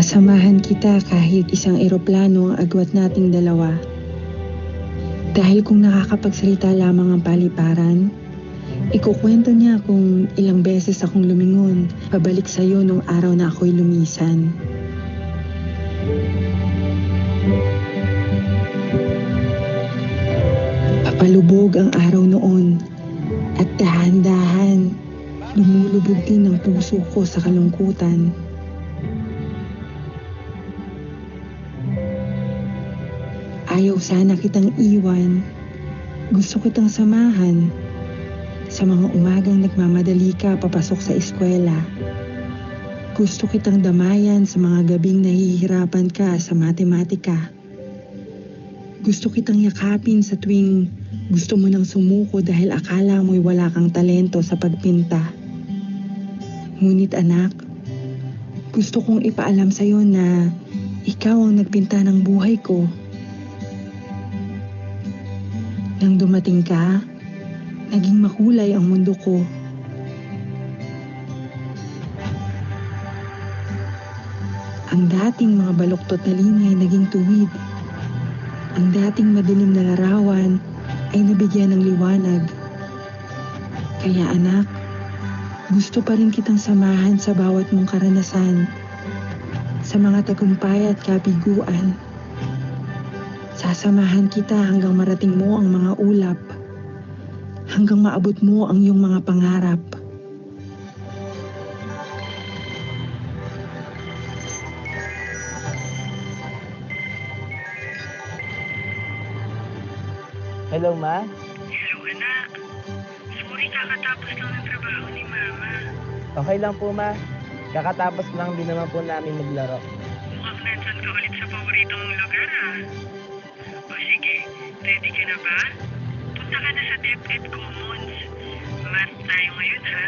Sasamahan kita kahit isang eroplano ang agwat nating dalawa. Dahil kung nakakapagsalita lamang ang paliparan, ikukwento niya kung ilang beses akong lumingon pabalik sa'yo nung araw na ako'y lumisan. Papalubog ang araw noon at dahan-dahan lumulubog din ang puso ko sa kalungkutan. Ayaw sana kitang iwan, gusto kitang samahan sa mga umagang nagmamadali ka papasok sa eskwela. Gusto kitang damayan sa mga gabing nahihirapan ka sa matematika. Gusto kitang yakapin sa tuwing gusto mo nang sumuko dahil akala mo'y wala kang talento sa pagpinta. Ngunit anak, gusto kong ipaalam sa'yo na ikaw ang nagpinta ng buhay ko. Nang dumating ka, naging makulay ang mundo ko. Ang dating mga baluktot na linya ay naging tuwid. Ang dating madilim na larawan ay nabigyan ng liwanag. Kaya anak, gusto pa rin kitang samahan sa bawat mong karanasan, sa mga tagumpay at kabiguan. Sasamahan kita hanggang marating mo ang mga ulap, hanggang maabot mo ang iyong mga pangarap. Hello, Ma? Hello, anak. Sorry, kakatapos lang ng trabaho ni Mama. Okay lang po, Ma. Kakatapos lang din naman po namin maglaro. Mukhang nandyan ka ulit sa paborito mong lugar, ah. O sige, ready ka na ba? Punta ka na sa DepEd Commons. Math tayo ngayon, ha?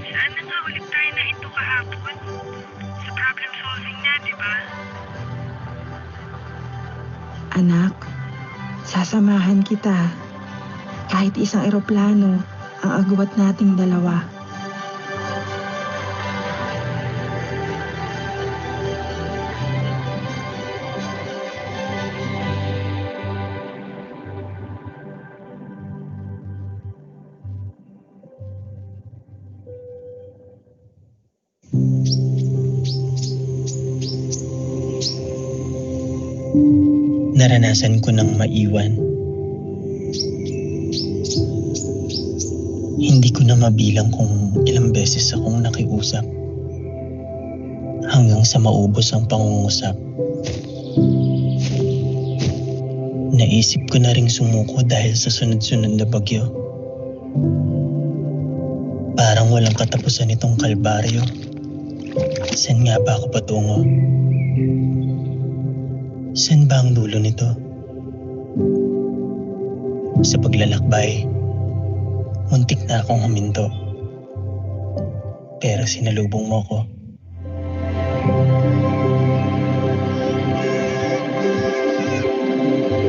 Saan na nga ulit tayo na ito kahapon? Sa problem solving na, di ba? Anak, sasamahan kita. Kahit isang eroplano ang agwat nating dalawa. Naranasan ko ng maiwan. Hindi ko na mabilang kung ilang beses akong nakiusap hanggang sa maubos ang pangungusap. Naisip ko na ring sumuko dahil sa sunod-sunod na bagyo. Parang walang katapusan itong kalbaryo. Saan nga ba ako patungo? Saan ba ang dulo nito? Sa paglalakbay, muntik na akong huminto. Pero sinalubong mo ko.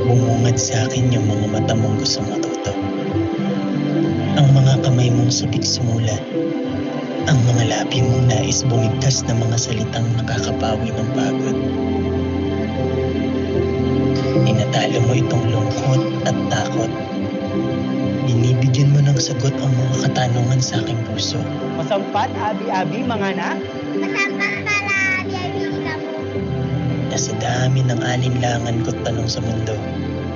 Bumungad sa akin yung mga mata mong gusto matuto. Ang mga kamay mong sabik sumulat. Ang mga labi mong nais bumigkas ng mga salitang nakakapawi ng pagod. Inatalo mo itong lungkot at takot. Binibigyan mo ng sagot ang mga katanungan sa aking puso. Masampat, abi-abi, mga anak? Masampak pala, biyay-biyay mo. Na sa dami ng alinlangan ko't tanong sa mundo,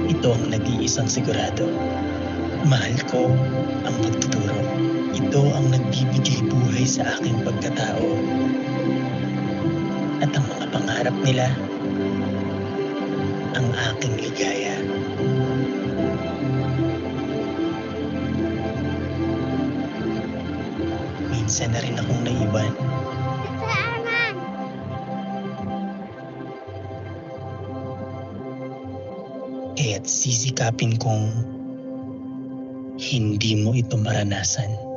ito ang nag-iisang sigurado. Mahal ko ang pagtuturo. Ito ang nagbibigay buhay sa aking pagkatao. At ang mga pangarap nila, ang aking ligaya. Minsan na rin akong naiwan. Nagsaaman. Kaya't sisikapin kong hindi mo ito maranasan.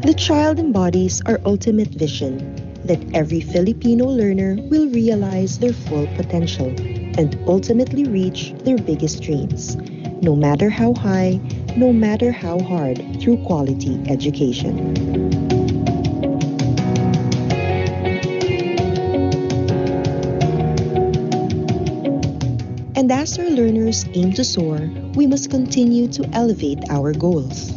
The child embodies our ultimate vision, that every Filipino learner will realize their full potential and ultimately reach their biggest dreams, no matter how high, no matter how hard, through quality education. And as our learners aim to soar, we must continue to elevate our goals.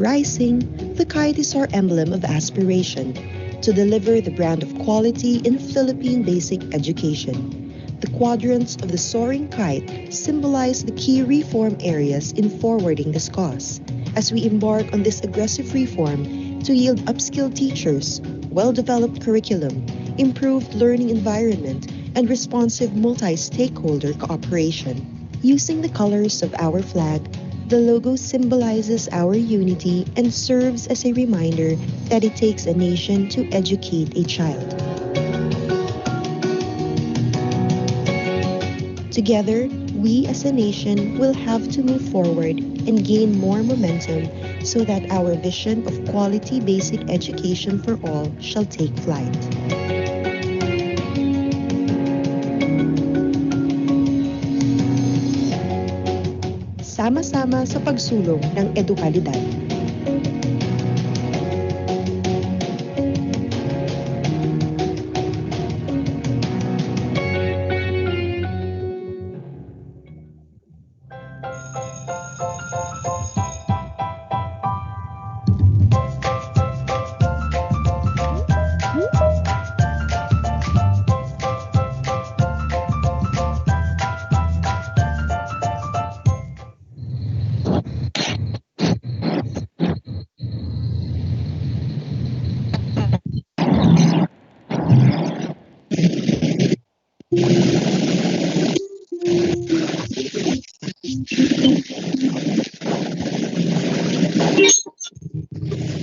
Rising, the kite is our emblem of aspiration to deliver the brand of quality in Philippine basic education. The quadrants of the soaring kite symbolize the key reform areas in forwarding this cause, as we embark on this aggressive reform to yield upskilled teachers, well-developed curriculum, improved learning environment, and responsive multi-stakeholder cooperation. Using the colors of our flag, the logo symbolizes our unity and serves as a reminder that it takes a nation to educate a child. Together, we as a nation will have to move forward and gain more momentum so that our vision of quality basic education for all shall take flight. Sama-sama sa pagsulong ng edukalidad.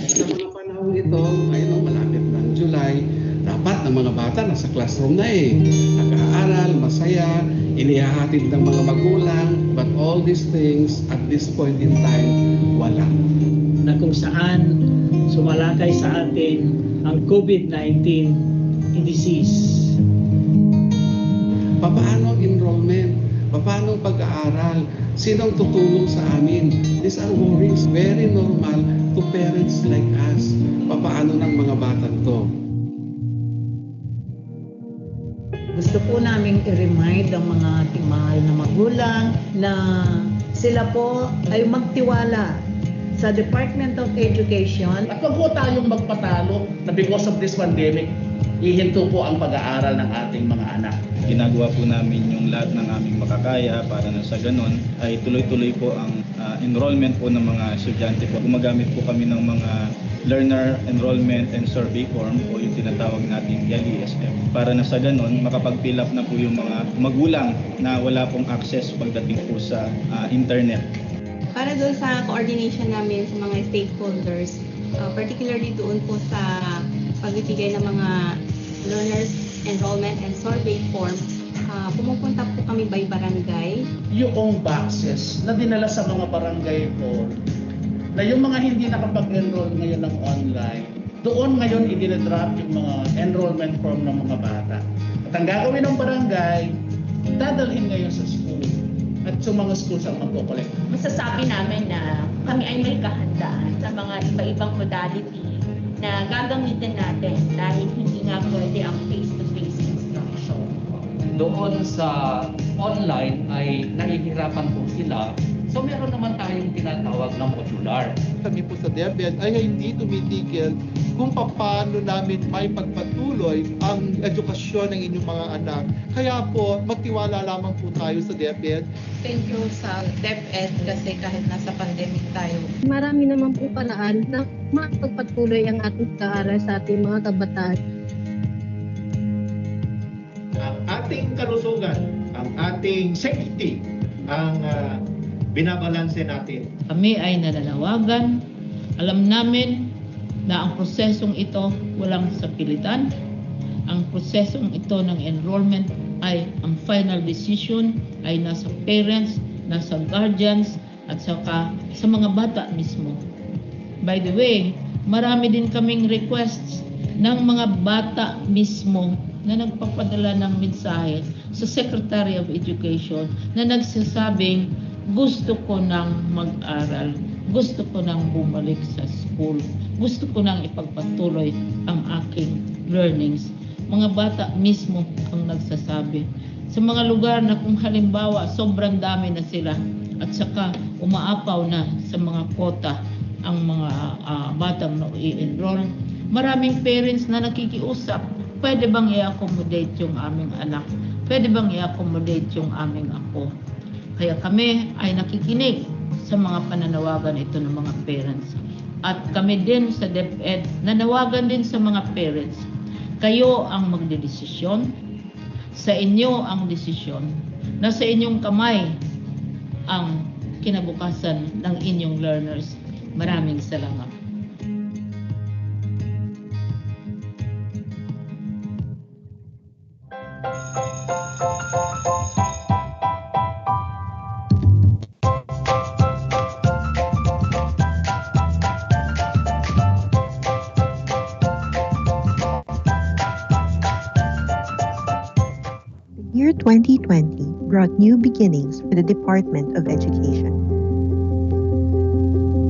Sa mga panahon ito, ngayon malapit ng July, dapat ang mga bata nasa classroom na nag-aaral, masaya, inihahatid ng mga magulang, but all these things at this point in time, wala. Na kung saan sumalakay sa atin ang COVID-19 disease. Paano enrollment? Paano pag-aaral? Sinong tutulong sa amin? These are worries very normal to parents like us. Paano ng mga batang to? Gusto po namin i-remind ang mga ating mahal na magulang na sila po ay magtiwala sa Department of Education. At wag po tayong magpatalo na because of this pandemic, ihinto po ang pag-aaral ng ating mga anak. Ginagawa po namin yung lahat ng aming makakaya para na sa ganon ay tuloy-tuloy po ang enrollment po ng mga estudyante po. Gumagamit po kami ng mga Learner Enrollment and Survey Form o yung tinatawag nating LESF para na sa ganon makapag-fill up na po yung mga magulang na wala pong access pagdating po sa internet. Para doon sa coordination namin sa mga stakeholders, particularly doon po sa pagbibigay ng mga learners enrollment and survey forms, pumupunta po kami by barangay. Yung boxes na dinala sa mga barangay hall, na yung mga hindi nakapag-enroll ngayon ng online, doon ngayon i-drop yung mga enrollment form ng mga bata. At ang gagawin ng barangay, dadalhin ngayon sa school. At sa mga schools ang magkukolekt. Masasabi namin na kami ay may kahandaan sa mga iba-ibang modality na gagamitin natin dahil hindi nga pwede ang face-to-face instruction. Doon sa online ay nahihirapan po sila. So meron naman tayong tinatawag na modular. Kami po sa DepEd ay hindi tumitigil kung paano namin may pagpatuloy ang edukasyon ng inyong mga anak. Kaya po, magtiwala lamang po tayo sa DepEd. Thank you sa DepEd kasi kahit nasa pandemic tayo. Marami naman po paraan na makapagpatuloy ang ating pag-aaral sa ating mga kabataan. Ang ating kalusugan, ang ating safety, ang binabalanse natin. Kami ay nananawagan. Alam namin na ang prosesong ito walang sapilitan. Ang prosesong ito ng enrollment ay ang final decision ay nasa parents, nasa guardians, at saka sa mga bata mismo. By the way, marami din kaming requests ng mga bata mismo na nagpapadala ng mensahe sa Secretary of Education na nagsasabing gusto ko nang mag-aral, gusto ko nang bumalik sa school, gusto ko nang ipagpatuloy ang aking learnings. Mga bata mismo ang nagsasabi. Sa mga lugar na kung halimbawa sobrang dami na sila at saka umaapaw na sa mga quota ang mga batang na i-enroll, maraming parents na nakikiusap, pwede bang i-accommodate yung aming anak? Pwede bang i-accommodate yung aming apo? Kaya kami ay nakikinig sa mga pananawagan ito ng mga parents. At kami din sa DepEd, nanawagan din sa mga parents. Kayo ang magdedesisyon, sa inyo ang desisyon, nasa inyong kamay ang kinabukasan ng inyong learners. Maraming salamat. Year 2020 brought new beginnings for the Department of Education.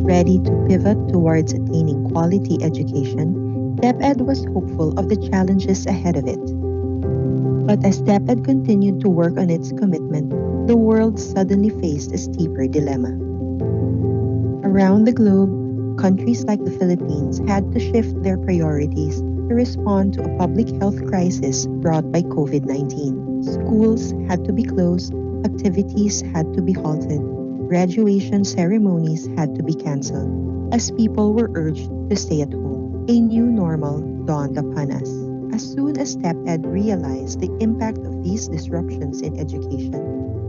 Ready to pivot towards attaining quality education, DepEd was hopeful of the challenges ahead of it. But as DepEd continued to work on its commitment, the world suddenly faced a steeper dilemma. Around the globe, countries like the Philippines had to shift their priorities to respond to a public health crisis brought by COVID-19. Schools had to be closed, activities had to be halted, graduation ceremonies had to be canceled, as people were urged to stay at home. A new normal dawned upon us. As soon as DepEd realized the impact of these disruptions in education,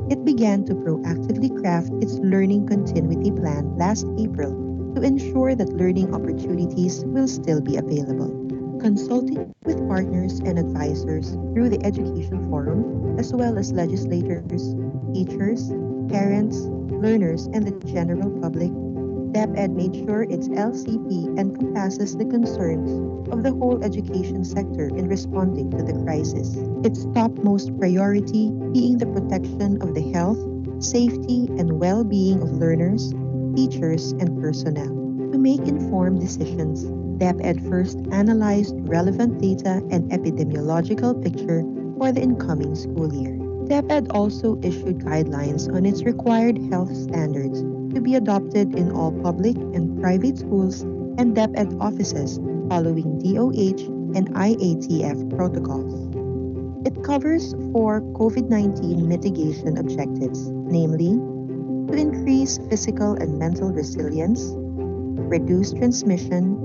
it began to proactively craft its learning continuity plan last April to ensure that learning opportunities will still be available. Consulting with partners and advisors through the Education Forum, as well as legislators, teachers, parents, learners, and the general public, DepEd made sure its LCP encompasses the concerns of the whole education sector in responding to the crisis. Its topmost priority being the protection of the health, safety, and well-being of learners, teachers, and personnel. To make informed decisions, DepEd first analyzed relevant data and epidemiological picture for the incoming school year. DepEd also issued guidelines on its required health standards to be adopted in all public and private schools and DepEd offices following DOH and IATF protocols. It covers 4 COVID-19 mitigation objectives, namely, to increase physical and mental resilience, reduce transmission,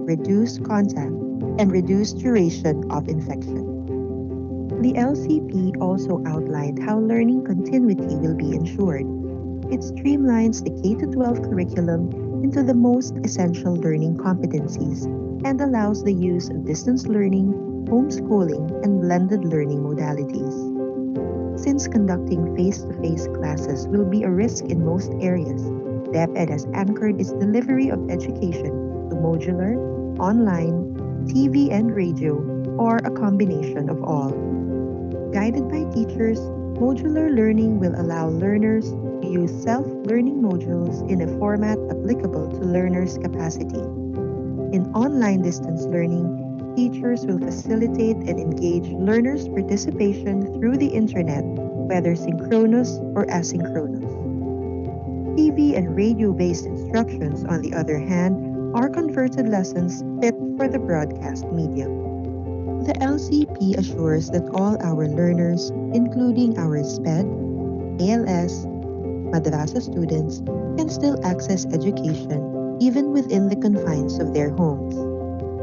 reduce contact, and reduce duration of infection. The LCP also outlined how learning continuity will be ensured. It streamlines the K-12 curriculum into the most essential learning competencies and allows the use of distance learning, homeschooling, and blended learning modalities. Since conducting face-to-face classes will be a risk in most areas, DepEd has anchored its delivery of education to modular, online, TV and radio, or a combination of all. Guided by teachers, modular learning will allow learners to use self-learning modules in a format applicable to learners' capacity. In online distance learning, teachers will facilitate and engage learners' participation through the internet, whether synchronous or asynchronous. TV and radio-based instructions, on the other hand, are converted lessons fit for the broadcast medium. The LCP assures that all our learners, including our SPED, ALS, Madrasa students, can still access education even within the confines of their homes,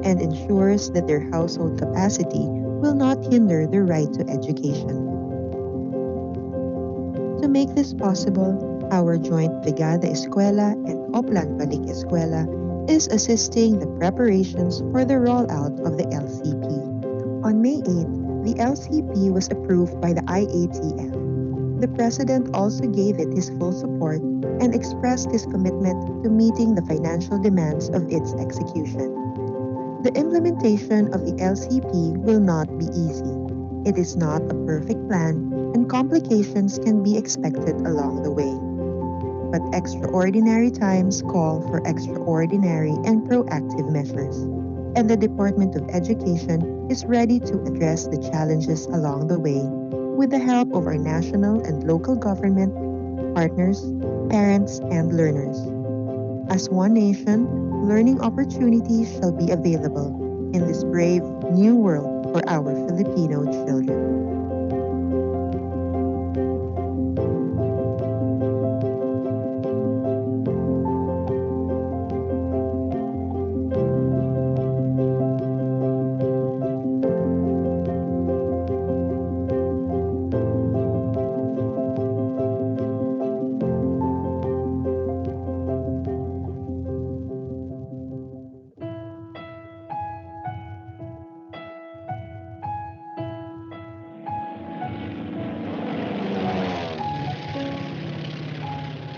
and ensures that their household capacity will not hinder their right to education. To make this possible, our joint Brigada Eskwela and Oplan Balik Eskwela is assisting the preparations for the rollout of the LCP. On May 8th, the LCP was approved by the IATF. The President also gave it his full support and expressed his commitment to meeting the financial demands of its execution. The implementation of the LCP will not be easy. It is not a perfect plan, and complications can be expected along the way. But extraordinary times call for extraordinary and proactive measures, and the Department of Education is ready to address the challenges along the way with the help of our national and local government, partners, parents, and learners. As one nation, learning opportunities shall be available in this brave new world for our Filipino children.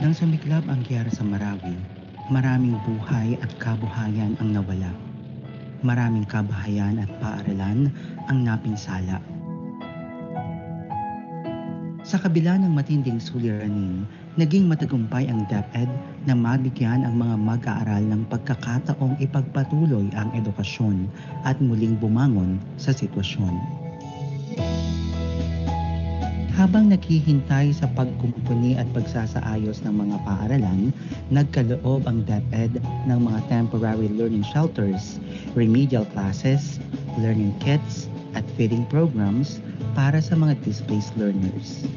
Nang sumiklab ang giyera sa Marawi, maraming buhay at kabuhayan ang nawala. Maraming kabahayan at paaralan ang napinsala. Sa kabila ng matinding suliranin, naging matagumpay ang DepEd na mabigyan ang mga mag-aaral ng pagkakataong ipagpatuloy ang edukasyon at muling bumangon sa sitwasyon. Habang naghihintay sa pagkumpuni at pagsasaayos ng mga paaralan, nagkaloob ang DepEd ng mga temporary learning shelters, remedial classes, learning kits, at feeding programs para sa mga displaced learners.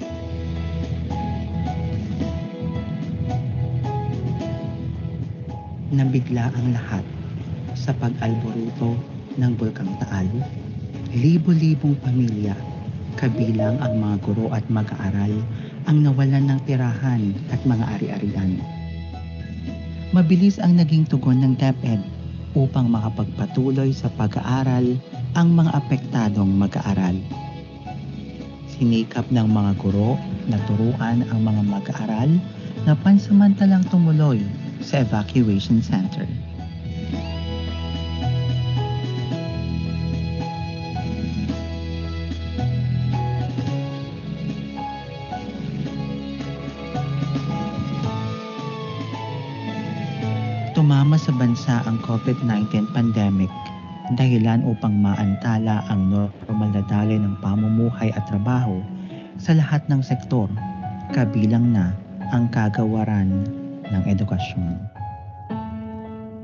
Nabigla ang lahat sa pag-alboruto ng Bulkang Taal. Libo-libong pamilya, kabilang ang mga guro at mag-aaral, ang nawalan ng tirahan at mga ari-arian. Mabilis ang naging tugon ng DepEd upang makapagpatuloy sa pag-aaral ang mga apektadong mag-aaral. Sinikap ng mga guro na turuan ang mga mag-aaral na pansamantalang tumuloy sa evacuation center. Tumama sa bansa ang COVID-19 pandemic, dahilan upang maantala ang normal na daloy ng pamumuhay at trabaho sa lahat ng sektor, kabilang na ang kagawaran ng edukasyon.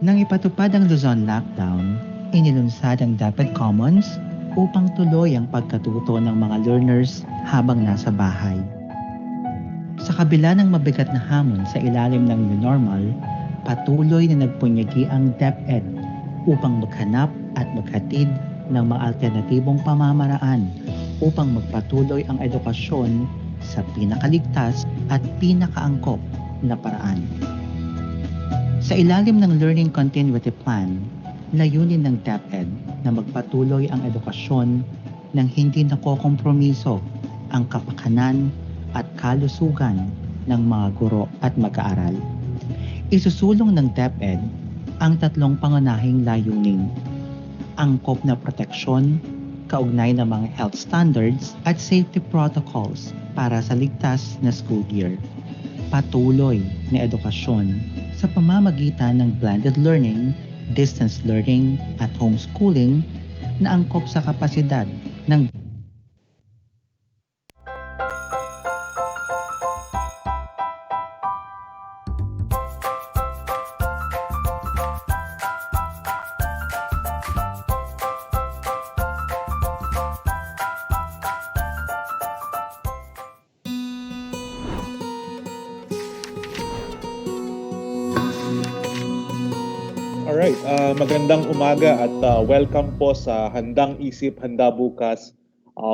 Nang ipatupad ang Luzon lockdown, inilunsad ang DepEd Commons upang tuloy ang pagkatuto ng mga learners habang nasa bahay. Sa kabila ng mabigat na hamon sa ilalim ng new normal, patuloy na nagpunyagi ang DepEd upang maghanap at maghatid ng mga alternatibong pamamaraan upang magpatuloy ang edukasyon sa pinakaligtas at pinakaangkop na paraan. Sa ilalim ng Learning Continuity Plan, layunin ng DepEd na magpatuloy ang edukasyon nang hindi nakokompromiso ang kapakanan at kalusugan ng mga guro at mag-aaral. Isusulong ng DepEd ang tatlong pangunahing layunin: angkop na proteksyon, kaugnay ng mga health standards at safety protocols para sa ligtas na school year. Patuloy na edukasyon sa pamamagitan ng blended learning, distance learning at homeschooling na angkop sa kapasidad ng Alright, magandang umaga at welcome po sa Handang Isip, Handa Bukas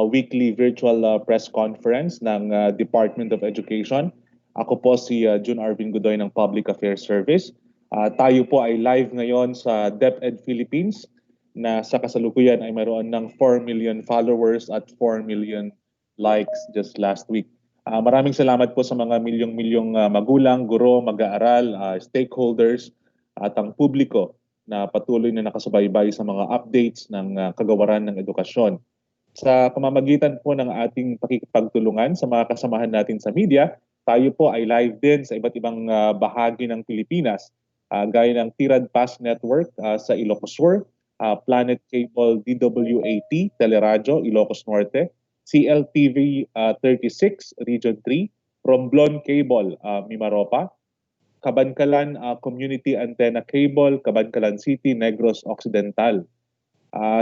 weekly virtual press conference ng Department of Education. Ako po si June Arvin Godoy ng Public Affairs Service. Tayo po ay live ngayon sa DepEd Philippines na sa kasalukuyan ay mayroon ng 4 million followers at 4 million likes just last week. Maraming salamat po sa mga milyong-milyong magulang, guro, mag-aaral, stakeholders at ang publiko na patuloy na nakasubaybay sa mga updates ng kagawaran ng edukasyon. Sa pamamagitan po ng ating pakikipagtulungan sa mga kasamahan natin sa media, tayo po ay live din sa iba't ibang bahagi ng Pilipinas, gaya ng Tirad Pass Network sa Ilocos Sur, Planet Cable DWAT, Teleradyo, Ilocos Norte, CLTV 36, Region 3, Romblon Cable, Mimaropa, Kabankalan Community Antenna Cable, Kabankalan City, Negros Occidental.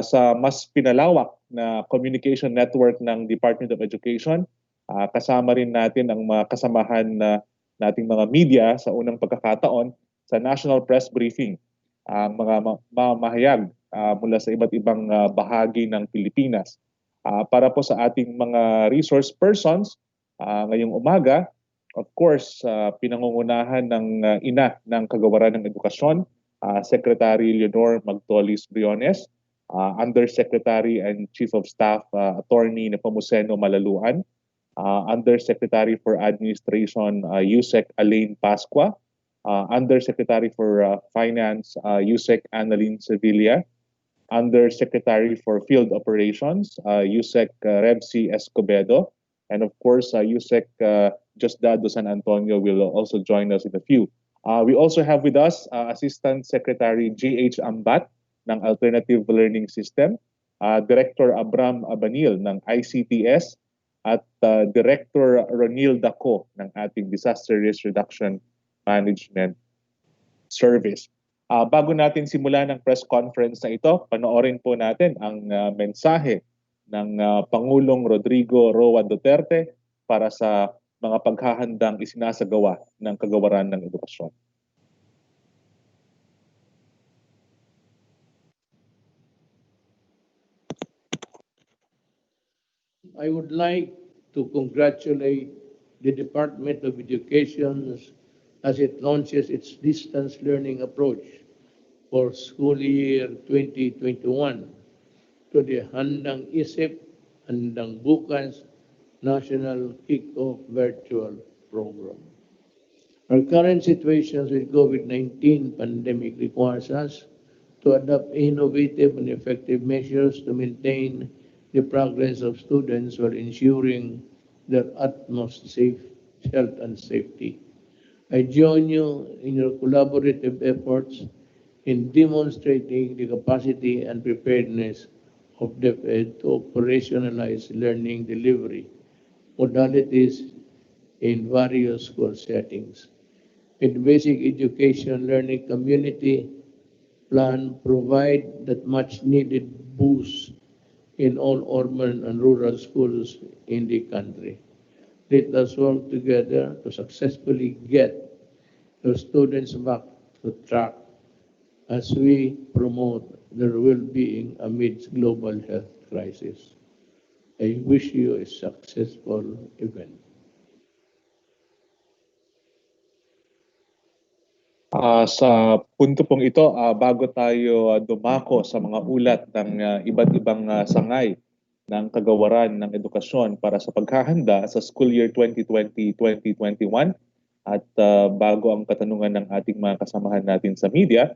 Sa mas pinalawak na communication network ng Department of Education, kasama rin natin ang mga kasamahan nating mga media sa unang pagkakataon sa National Press Briefing, mga mamahayag mula sa iba't ibang bahagi ng Pilipinas. Para po sa ating mga resource persons, ngayong umaga, of course, pinangungunahan ng ina ng Kagawaran ng Edukasyon, Secretary Leonor Magtolis Briones, Undersecretary and Chief of Staff Attorney Nepomuceno Malaluan, Undersecretary for Administration Yusek Alain Pascua, Undersecretary for Finance Yusek Annalyn Sevilla, Undersecretary for Field Operations Yusek Rebsi Escobedo, and of course Yusek Diosdado San Antonio will also join us in a few. We also have with us Assistant Secretary G.H. Ambat ng Alternative Learning System, Director Abram Abanil ng ICTS, at Director Ronil Daco ng ating Disaster Risk Reduction Management Service. Bago natin simulan ng press conference na ito, panoorin po natin ang mensahe ng Pangulong Rodrigo Roa Duterte para sa mga paghahandang isinasagawa ng Kagawaran ng Edukasyon. I would like to congratulate the Department of Education as it launches its distance learning approach for school year 2021 to the Handang Isip, Handang Bukas National Kick-Off Virtual Program. Our current situations with COVID-19 pandemic requires us to adopt innovative and effective measures to maintain the progress of students while ensuring their utmost health and safety. I join you in your collaborative efforts in demonstrating the capacity and preparedness of DepEd to operationalize learning delivery modalities in various school settings. With basic education learning community plan provide that much needed boost in all urban and rural schools in the country. Let us work together to successfully get the students back to track as we promote their well-being amidst global health crisis. I wish you a successful event. Sa punto pong ito, bago tayo dumako sa mga ulat ng iba't ibang sangay ng kagawaran ng edukasyon para sa paghahanda sa school year 2020-2021 at bago ang katanungan ng ating mga kasamahan natin sa media,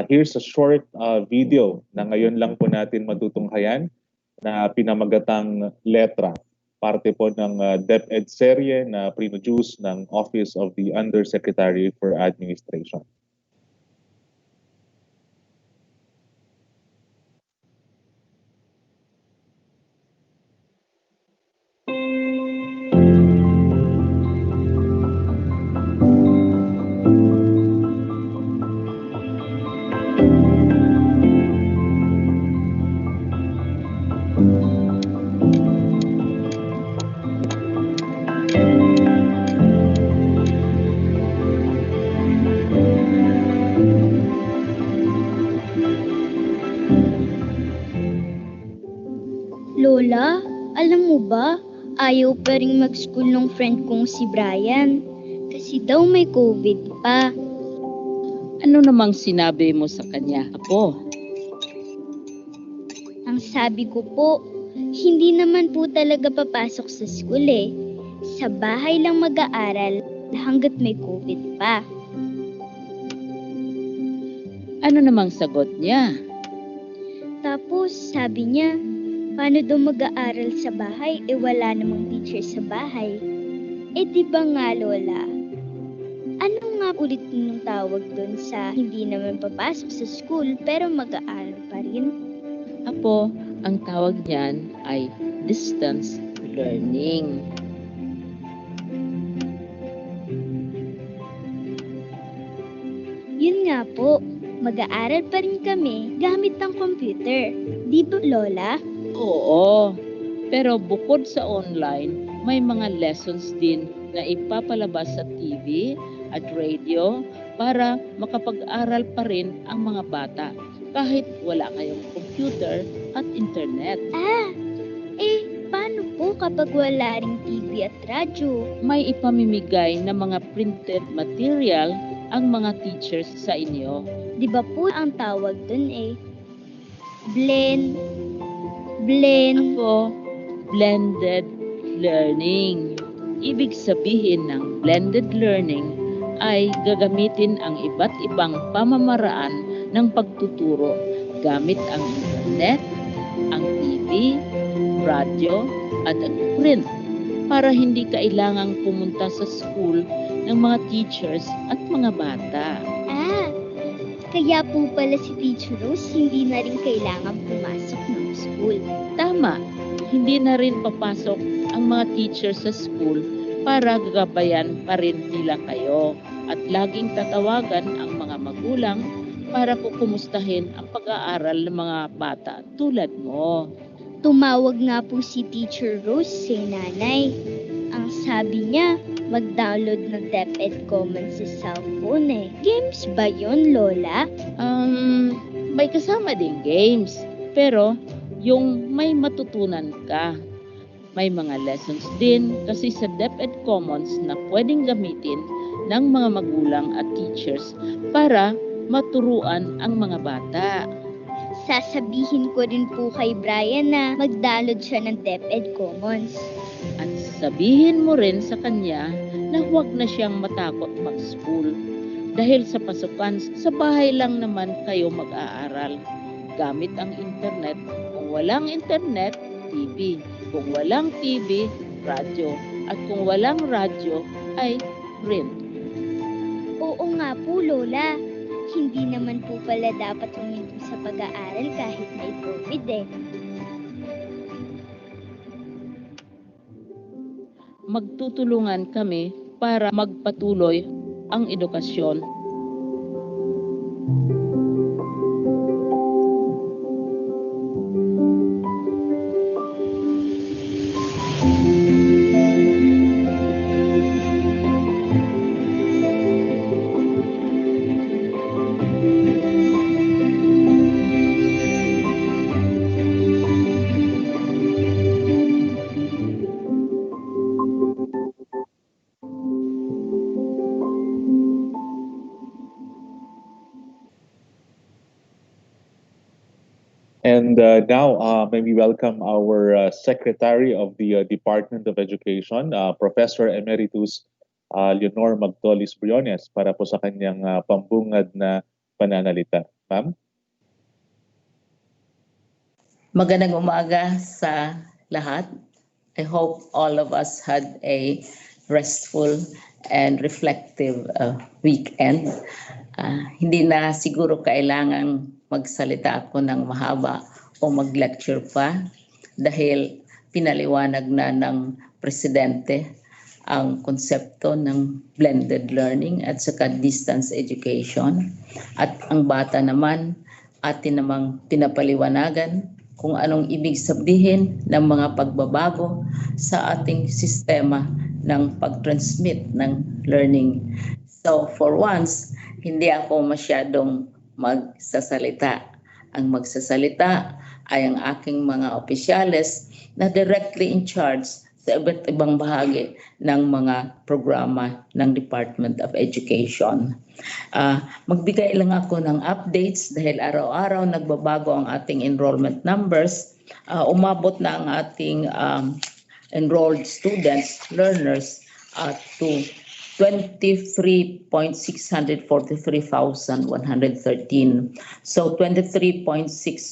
here's a short video na ngayon lang po natin matutunghayan na pinamagatang letra. Parte po ng DepEd serye na produce ng Office of the Undersecretary for Administration. Lola, alam mo ba, ayaw pa rin mag-school ng friend kong si Brian. Kasi daw may COVID pa. Ano namang sinabi mo sa kanya, Apo? Ang sabi ko po, hindi naman po talaga papasok sa school eh. Sa bahay lang mag-aaral hanggat may COVID pa. Ano namang sagot niya? Tapos sabi niya, paano daw mag-aaral sa bahay wala namang teacher sa bahay? Di ba nga Lola? Ano nga ulit nung tawag doon sa hindi naman papasok sa school pero mag-aaral pa rin? Apo, ang tawag niyan ay distance learning. Yun nga po, mag-aaral pa rin kami gamit ang computer. Di ba Lola? Oo, pero bukod sa online, may mga lessons din na ipapalabas sa TV at radio para makapag-aral pa rin ang mga bata kahit wala kayong computer at internet. Paano po kapag wala ring TV at radyo? May ipamimigay na mga printed material ang mga teachers sa inyo. Di ba po ang tawag dun blend? Ako, blended learning. Ibig sabihin ng blended learning ay gagamitin ang iba't ibang pamamaraan ng pagtuturo gamit ang internet, ang TV, radyo at ang print para hindi kailangang pumunta sa school ng mga teachers at mga bata. Kaya po pala si Teacher Rose hindi na rin kailangan pumasok ng school. Tama, hindi na rin papasok ang mga teachers sa school para gagabayan pa rin nila kayo at laging tatawagan ang mga magulang para kukumustahin ang pag-aaral ng mga bata tulad mo. Tumawag nga po si Teacher Rose sa nanay. Ang sabi niya, mag-download ng DepEd Commons sa cellphone Games ba yun, Lola? May kasama ding games, pero yung may matutunan ka. May mga lessons din kasi sa DepEd Commons na pwedeng gamitin ng mga magulang at teachers para maturuan ang mga bata. Sasabihin ko rin po kay Brian na mag-download siya ng DepEd Commons. At sabihin mo rin sa kanya na huwag na siyang matakot mag-school. Dahil sa pasukan, sa bahay lang naman kayo mag-aaral. Gamit ang internet. Kung walang internet, TV. Kung walang TV, radyo. At kung walang radyo, ay print. Oo nga po, Lola. Hindi naman po pala dapat huminto sa pag-aaral kahit may COVID Magtutulungan kami para magpatuloy ang edukasyon. And now, may we welcome our Secretary of the Department of Education, Professor Emeritus Leonor Magdolis Briones, para po sa kanyang pambungad na pananalita. Ma'am? Magandang umaga sa lahat. I hope all of us had a restful and reflective weekend. Hindi na siguro kailangang magsalita ako ng mahaba o mag-lecture pa dahil pinaliwanag na ng Presidente ang konsepto ng blended learning at saka distance education. At ang bata naman, atin namang pinapaliwanagan kung anong ibig sabihin ng mga pagbabago sa ating sistema ng pag-transmit ng learning. So for once, hindi ako masyadong magsasalita. Ang magsasalita ay ang aking mga opisyales na directly in charge sa iba't ibang bahagi ng mga programa ng Department of Education. Magbigay lang ako ng updates dahil araw-araw nagbabago ang ating enrollment numbers. Umabot na ang ating enrolled students, learners, to 23,643,113. So 23.6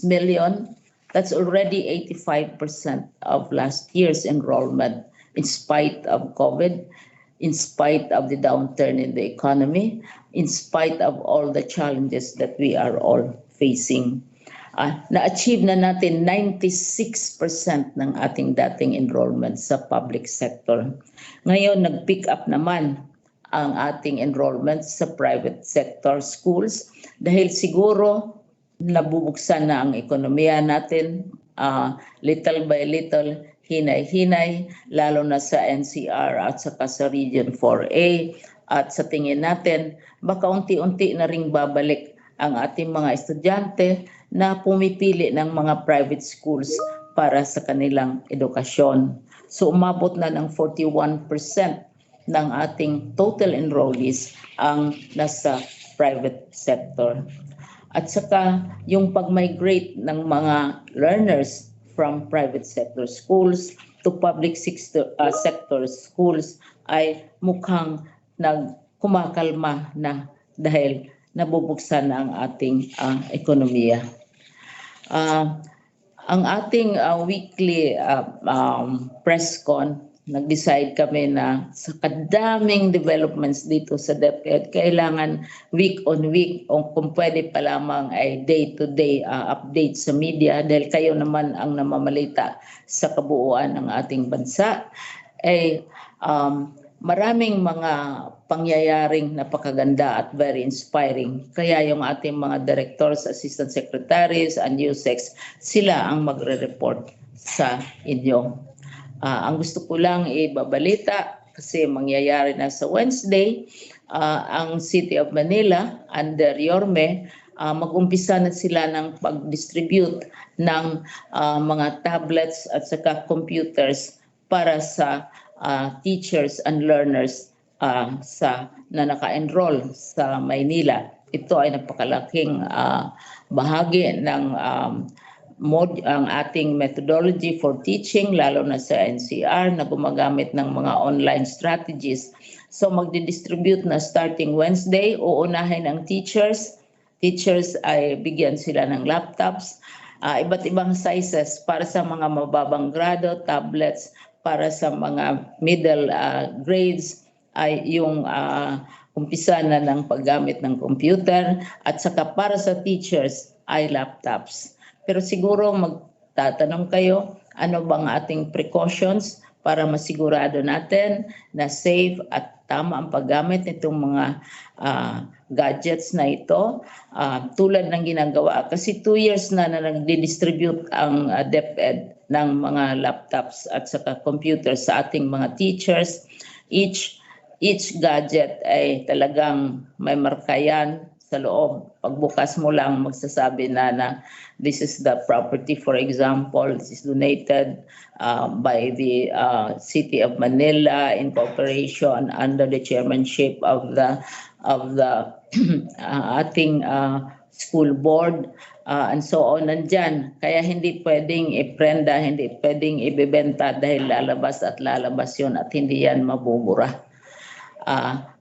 million, that's already 85% of last year's enrollment in spite of COVID, in spite of the downturn in the economy, in spite of all the challenges that we are all facing. Na-achieve na natin 96% ng ating dating enrollment sa public sector. Ngayon, nag-pick up naman ang ating enrollment sa private sector schools dahil siguro nabubuksan na ang ekonomiya natin little by little, hinay-hinay, lalo na sa NCR at saka sa Region 4A. At sa tingin natin, baka unti-unti na ring babalik ang ating mga estudyante na pumipili ng mga private schools para sa kanilang edukasyon. So umabot na ng 41% ng ating total enrollees ang nasa private sector. At saka yung pag-migrate ng mga learners from private sector schools to public sector schools ay mukhang kumakalma na dahil nabubuksan na ang ating ekonomiya. Ang ating weekly press con, nag-decide kami na sa kadaming developments dito sa DepEd, kailangan week on week o kung pwede pa lamang ay day-to-day update sa media dahil kayo naman ang namamalita sa kabuuan ng ating bansa. Maraming mga pangyayaring napakaganda at very inspiring. Kaya yung ating mga directors, assistant secretaries, and USECs, sila ang magre-report sa inyo. Ang gusto ko lang ibabalita kasi mangyayari na sa Wednesday, ang City of Manila under Yorme, mag-umpisa na sila ng pag-distribute ng mga tablets at saka computers para sa teachers and learners na naka-enroll sa Maynila. Ito ay napakalaking bahagi ng ang ating methodology for teaching, lalo na sa NCR na gumagamit ng mga online strategies. So magdi-distribute na starting Wednesday, uunahin ang teachers. Teachers ay bigyan sila ng laptops, iba't ibang sizes para sa mga mababang grado, tablets, para sa mga middle grades ay yung umpisa na ng paggamit ng computer at saka para sa teachers ay laptops. Pero siguro magtatanong kayo, ano bang ating precautions para masigurado natin na safe at tama ang paggamit nitong mga gadgets na ito tulad ng ginagawa. Kasi 2 years na nagdi-distribute ang DepEd ng mga laptops at saka computers sa ating mga teachers. Each gadget ay talagang may markayan sa loob. Pagbukas mo lang magsasabi na this is the property, for example, this is donated by the City of Manila in cooperation under the chairmanship of the ating school board and so on, nandyan. Kaya hindi pwedeng iprenda, hindi pwedeng ibebenta dahil lalabas at lalabas yun at hindi yan mabubura.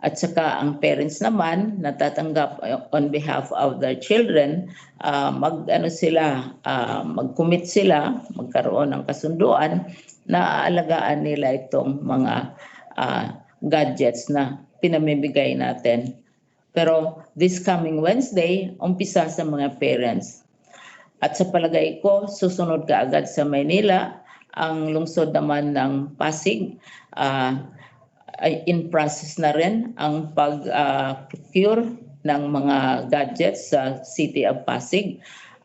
At saka ang parents naman natatanggap on behalf of their children, mag-commit sila, magkaroon ng kasunduan na aalagaan nila itong mga gadgets na pinamimigay natin. Pero this coming Wednesday, umpisa sa mga parents. At sa palagay ko, susunod kaagad sa Maynila, ang lungsod naman ng Pasig, in process na rin ang pag-procure ng mga gadgets sa City of Pasig.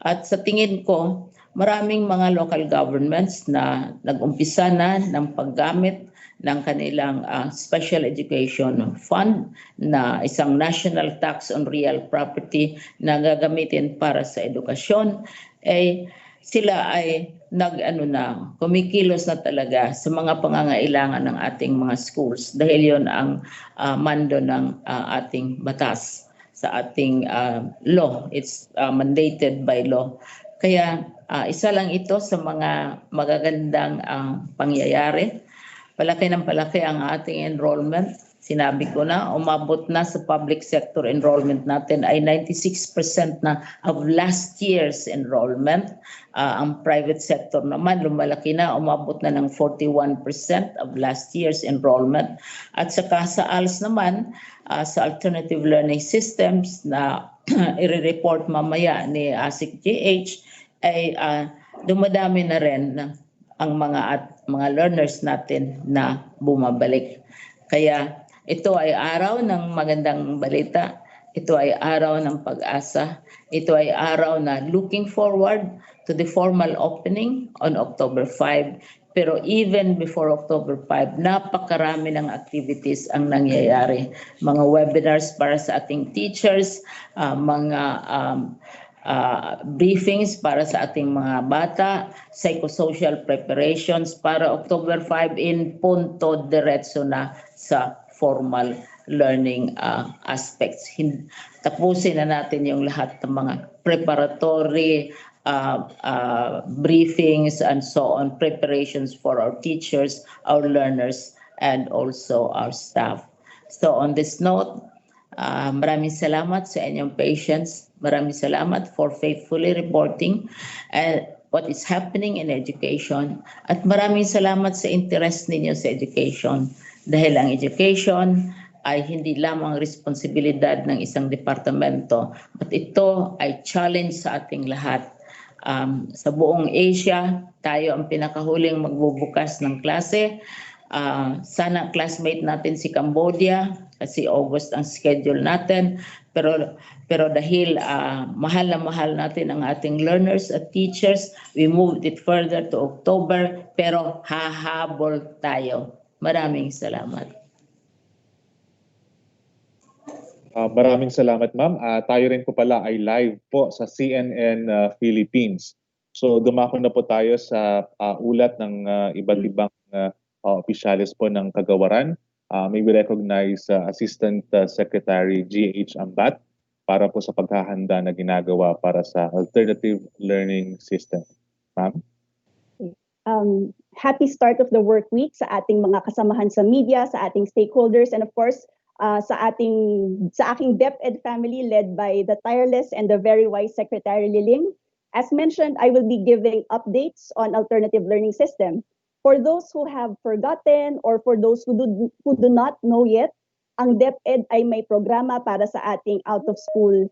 At sa tingin ko, maraming mga local governments na nag-umpisa na ng paggamit ng kanilang special education fund na isang national tax on real property na gagamitin para sa edukasyon, ay sila ay kumikilos na talaga sa mga pangangailangan ng ating mga schools dahil yon ang mando ng ating batas sa ating law. It's mandated by law. Kaya isa lang ito sa mga magagandang pangyayari. Palaki ng palaki ang ating enrollment. Sinabi ko na, umabot na sa public sector enrollment natin ay 96% na of last year's enrollment. Ang private sector naman, lumalaki na, umabot na ng 41% of last year's enrollment. At saka sa ALS naman, sa Alternative Learning Systems na i-report mamaya ni ASIC-GH, ay dumadami na rin ang mga learners natin na bumabalik. Kaya ito ay araw ng magandang balita. Ito ay araw ng pag-asa. Ito ay araw na looking forward to the formal opening on October 5. Pero even before October 5, napakarami ng activities ang nangyayari. Mga webinars para sa ating teachers, mga briefings para sa ating mga bata, psychosocial preparations para October 5 in punto diretso na sa formal learning aspects. Tapusin na natin yung lahat ng mga preparatory briefings and so on, preparations for our teachers, our learners, and also our staff. So on this note, maraming salamat sa inyong patience. Maraming salamat for faithfully reporting what is happening in education. At maraming salamat sa interest ninyo sa education. Dahil ang education ay hindi lamang responsibilidad ng isang departamento, but ito ay challenge sa ating lahat. Sa buong Asia, tayo ang pinakahuling magbubukas ng klase. Sana classmate natin si Cambodia kasi August ang schedule natin. Pero dahil mahal na mahal natin ang ating learners at teachers, we moved it further to October, pero hahabol tayo. Maraming salamat. Maraming salamat, ma'am. Tayo rin po pala ay live po sa CNN Philippines. So dumako na po tayo sa ulat ng iba't ibang opisyalis po ng kagawaran. May we recognize Assistant Secretary G.H. Ambat para po sa paghahanda na ginagawa para sa Alternative Learning System. Ma'am? Happy start of the work week sa ating mga kasamahan sa media, sa ating stakeholders, and of course, sa aking DepEd family led by the tireless and the very wise Secretary Liling. As mentioned, I will be giving updates on Alternative Learning System. For those who have forgotten or for those who do not know yet, ang DepEd ay may programa para sa ating out-of-school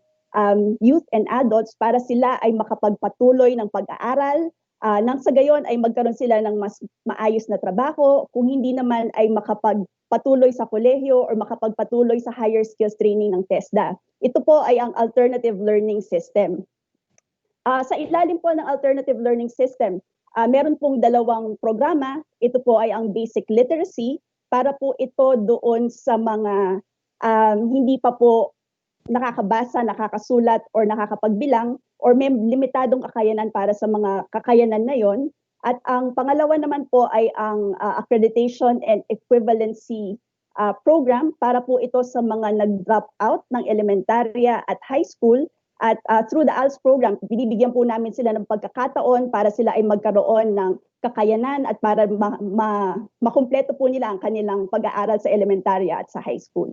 youth and adults para sila ay makapagpatuloy ng pag-aaral, nang sa gayon ay magkaroon sila ng mas maayos na trabaho, kung hindi naman ay makapagpatuloy sa kolehiyo or makapagpatuloy sa higher skills training ng TESDA. Ito po ay ang Alternative Learning System. Sa ilalim po ng Alternative Learning System, meron pong dalawang programa. Ito po ay ang Basic Literacy para po ito doon sa mga hindi pa po nakakabasa, nakakasulat, or nakakapagbilang, or may limitadong kakayanan para sa mga kakayanan na yon. At ang pangalawa naman po ay ang Accreditation and Equivalency Program para po ito sa mga nag-drop out ng elementarya at high school. At through the ALS program, binibigyan po namin sila ng pagkakataon para sila ay magkaroon ng kakayanan at para makumpleto po nila ang kanilang pag-aaral sa elementarya at sa high school.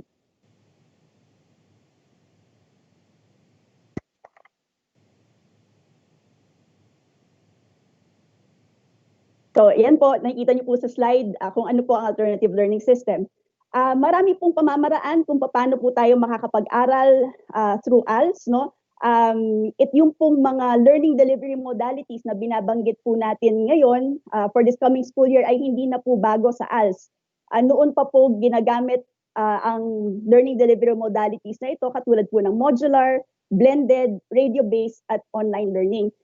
So, yan po, nakikita niyo po sa slide kung ano po ang Alternative Learning System. Marami pong pamamaraan kung paano po tayo makakapag-aral through ALS, no? Yung pong mga learning delivery modalities na binabanggit po natin ngayon for this coming school year ay hindi na po bago sa ALS. Noon pa po ginagamit ang learning delivery modalities na ito katulad po ng modular, blended, radio-based at online learning.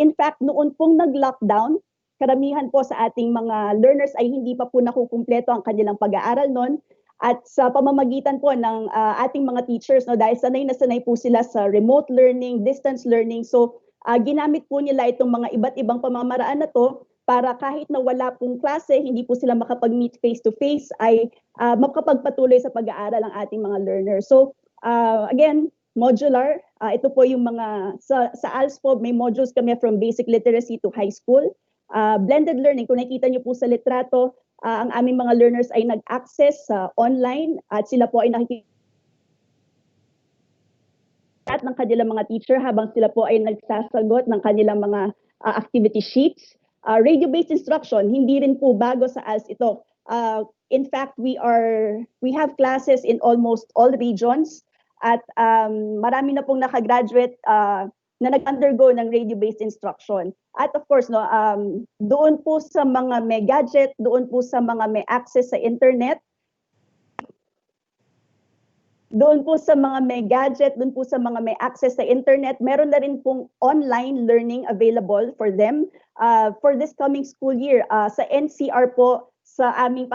In fact, noon pong nag-lockdown, karamihan po sa ating mga learners ay hindi pa po nakukumpleto ang kanilang pag-aaral noon. At sa pamamagitan po ng ating mga teachers, no, dahil sanay na sanay po sila sa remote learning, distance learning, so ginamit po nila itong mga iba't ibang pamamaraan na to para kahit na wala pong klase, hindi po sila makapag-meet face-to-face, ay makapagpatuloy sa pag-aaral ang ating mga learners. So again, modular, ito po yung mga, sa ALS po, may modules kami from basic literacy to high school. Blended learning, kung nakikita niyo po sa litrato, ang aming mga learners ay nag-access sa online at sila po ay nakikita ng kanilang mga teacher habang sila po ay nagsasagot ng kanilang mga activity sheets. Radio-based instruction, hindi rin po bago sa ALS ito. In fact, we have classes in almost all regions at marami na pong nakagraduate na nag-undergo ng radio-based instruction. At of course, doon po sa mga may gadget, doon po sa mga may access sa internet, doon po sa mga may gadget, doon po sa mga may access sa internet, meron na rin pong online learning available for them for this coming school year. Sa NCR po, sa aming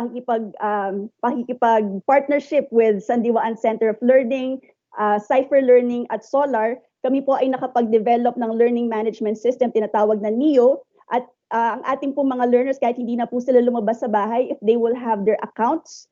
pakikipag-partnership with Sandiwaan Center of Learning, Cypher Learning at Solar, kami po ay nakapag-develop ng learning management system, tinatawag na NEO, at ang ating po mga learners, kahit hindi na po sila lumabas sa bahay, if they will have their accounts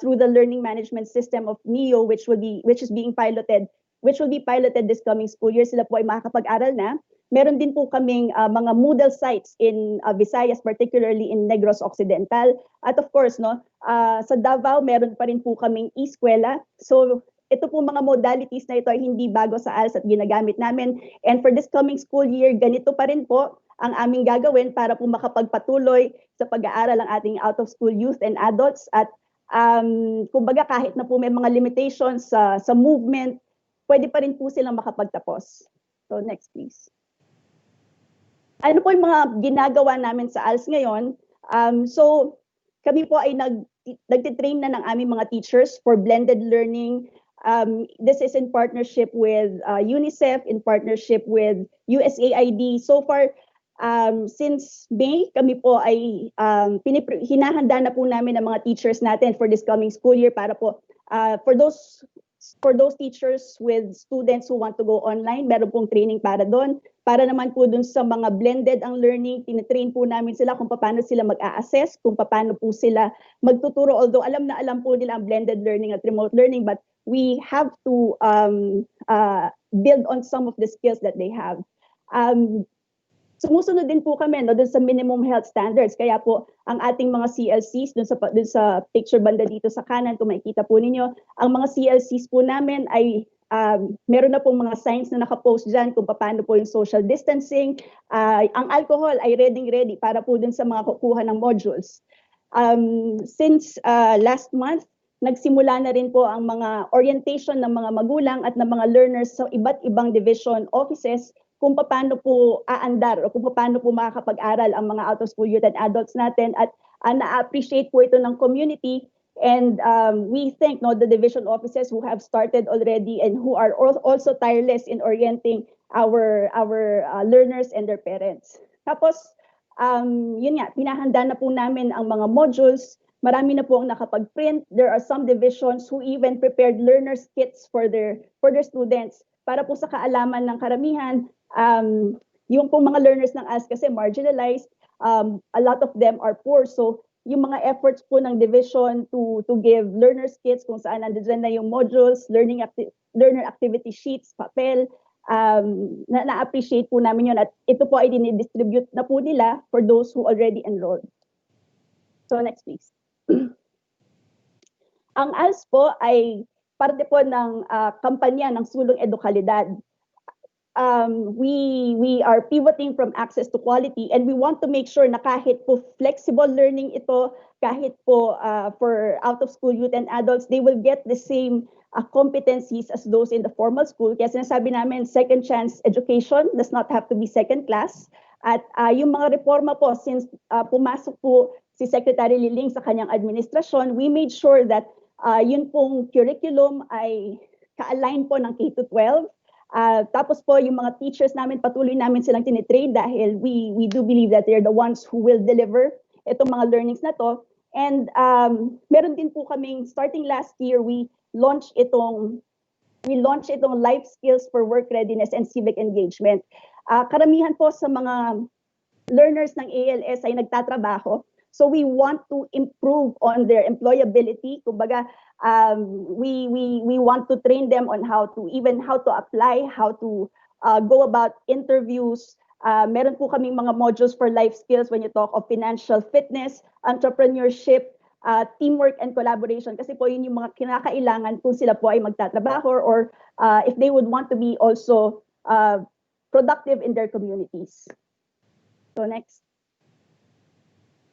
through the learning management system of NEO, which will be piloted this coming school year, sila po ay makakapag-aral na. Meron din po kaming mga Moodle sites in Visayas, particularly in Negros Occidental. At of course, sa Davao, meron pa rin po kaming e-eskwela. So ito po mga modalities na ito ay hindi bago sa ALS at ginagamit namin. And for this coming school year, ganito pa rin po ang aming gagawin para po makapagpatuloy sa pag-aaral ang ating out-of-school youth and adults. At kumbaga kahit na po may mga limitations sa movement, pwede pa rin po silang makapagtapos. So next please. Ano po yung mga ginagawa namin sa ALS ngayon? So kami po ay nagtitrain na ng aming mga teachers for blended learning. This is in partnership with UNICEF, in partnership with USAID. So far, since May, kami po ay hinahanda na po namin ang mga teachers natin for this coming school year para po for those teachers with students who want to go online, meron pong training para doon. Para naman po dun sa mga blended ang learning, tinitrain po namin sila kung paano sila mag-a-assess, kung paano po sila magtuturo. Although alam na alam po nila ang blended learning at remote learning, but we have to build on some of the skills that they have. Sumusunod din po kami dun sa minimum health standards. Kaya po ang ating mga CLCs dun sa picture banda dito sa kanan, kung makikita po ninyo, ang mga CLCs po namin ay meron na pong mga signs na nakapost dyan kung paano po yung social distancing. Ang alcohol ay ready para po dun sa mga kukuha ng modules. Since last month, nagsimula na rin po ang mga orientation ng mga magulang at ng mga learners sa iba't ibang division offices kung paano po aandar o kung paano po makakapag-aral ang mga out-of-school youth and adults natin. At na-appreciate po ito ng community. And we thank the division offices who have started already and who are also tireless in orienting our learners and their parents. Tapos, yun nga, pinahanda na po namin ang mga modules. Marami na po ang nakapag-print. There are some divisions who even prepared learners kits for their students para po sa kaalaman ng karamihan. Yung pong mga learners ng ALS kasi marginalized, a lot of them are poor. So yung mga efforts po ng division to give learners kits kung saan nandiyan na yung modules, learner activity sheets, papel, na-appreciate po namin yun. At ito po ay dinidistribute na po nila for those who already enrolled. So next please. Ang ALS po ay parte po ng kampanya ng Sulong Edukalidad. We are pivoting from access to quality, and we want to make sure na kahit po flexible learning ito, kahit po for out-of-school youth and adults, they will get the same competencies as those in the formal school. Kaya sinasabi namin, second chance education does not have to be second class. At yung mga reforma po, since pumasok po si Secretary Liling sa kanyang administrasyon, we made sure that yun pong curriculum ay ka-align po ng K-12. Tapos po yung mga teachers namin, patuloy namin silang tinitrain dahil we do believe that they're the ones who will deliver itong mga learnings na to. And meron din po kaming, starting last year, we launched itong life skills for work readiness and civic engagement. karamihan po sa mga learners ng ALS ay nagtatrabaho. So we want to improve on their employability. Kumbaga, we want to train them on how to apply, how to go about interviews. Meron po kaming mga modules for life skills when you talk of financial fitness, entrepreneurship, teamwork and collaboration. Kasi po yun yung mga kinakailangan kung sila po ay magtatrabaho or if they would want to be also productive in their communities. So next.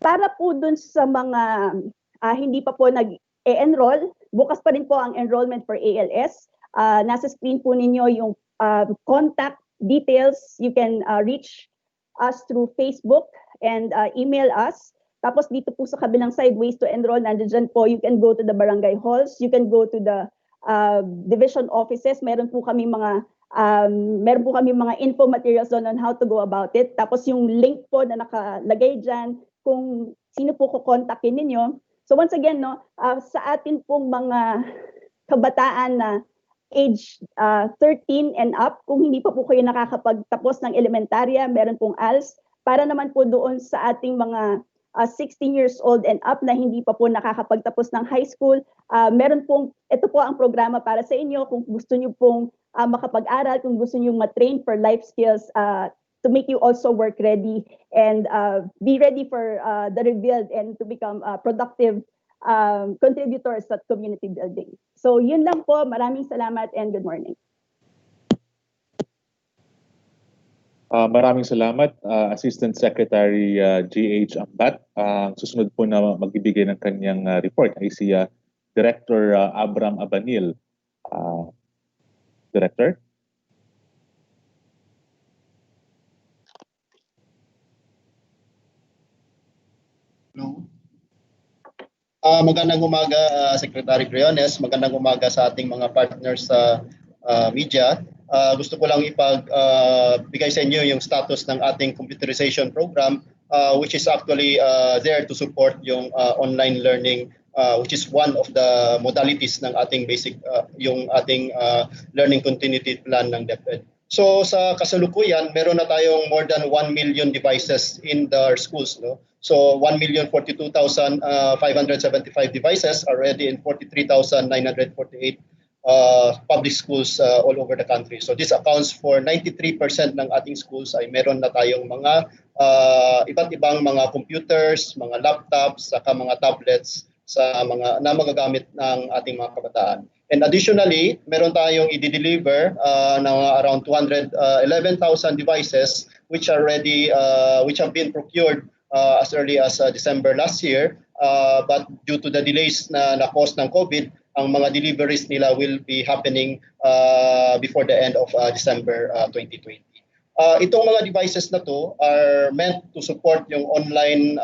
Para po dun sa mga hindi pa po nag-e-enroll, bukas pa rin po ang enrollment for ALS. Nasa screen po ninyo yung contact details. You can reach us through Facebook and email us. Tapos dito po sa kabilang side, ways to enroll, nandiyan po, you can go to the barangay halls, you can go to the division offices. Meron po kami mga info materials doon on how to go about it. Tapos yung link po na nakalagay dyan, kung sino po kukontakin ninyo. So once again, sa atin pong mga kabataan na age 13 and up, kung hindi pa po kayo nakakapagtapos ng elementarya, meron pong ALS. Para naman po doon sa ating mga 16 years old and up na hindi pa po nakakapagtapos ng high school, ito po ang programa para sa inyo kung gusto nyo pong makapag-aral, kung gusto nyo matrain for life skills to make you also work ready and be ready for the rebuild and to become productive contributors at community building. So yun lang po. Maraming salamat and good morning. Maraming salamat, Assistant Secretary G.H. Ambat. Ang susunod po na magbibigay ng kanyang report ay si Director Abram Abanil. Director? Hello. Magandang umaga, Secretary Briones. Magandang umaga sa ating mga partners sa media. Gusto ko lang ipagbigay sa inyo yung status ng ating computerization program, which is actually there to support yung online learning, which is one of the modalities ng ating basic, yung ating learning continuity plan ng DepEd. So sa kasalukuyan, meron na tayong more than 1 million devices in our schools. No? So 1,042,575 devices are already in 43,948 public schools all over the country. So this accounts for 93% ng ating schools ay meron na tayong mga iba't ibang mga computers, mga laptops, saka mga tablets na magagamit ng ating mga kabataan. And additionally, meron tayong i-deliver ng around 211,000 devices which are ready, which have been procured as early as December last year. But due to the delays na cause ng COVID, ang mga deliveries nila will be happening before the end of December 2020. Itong mga devices na to are meant to support yung online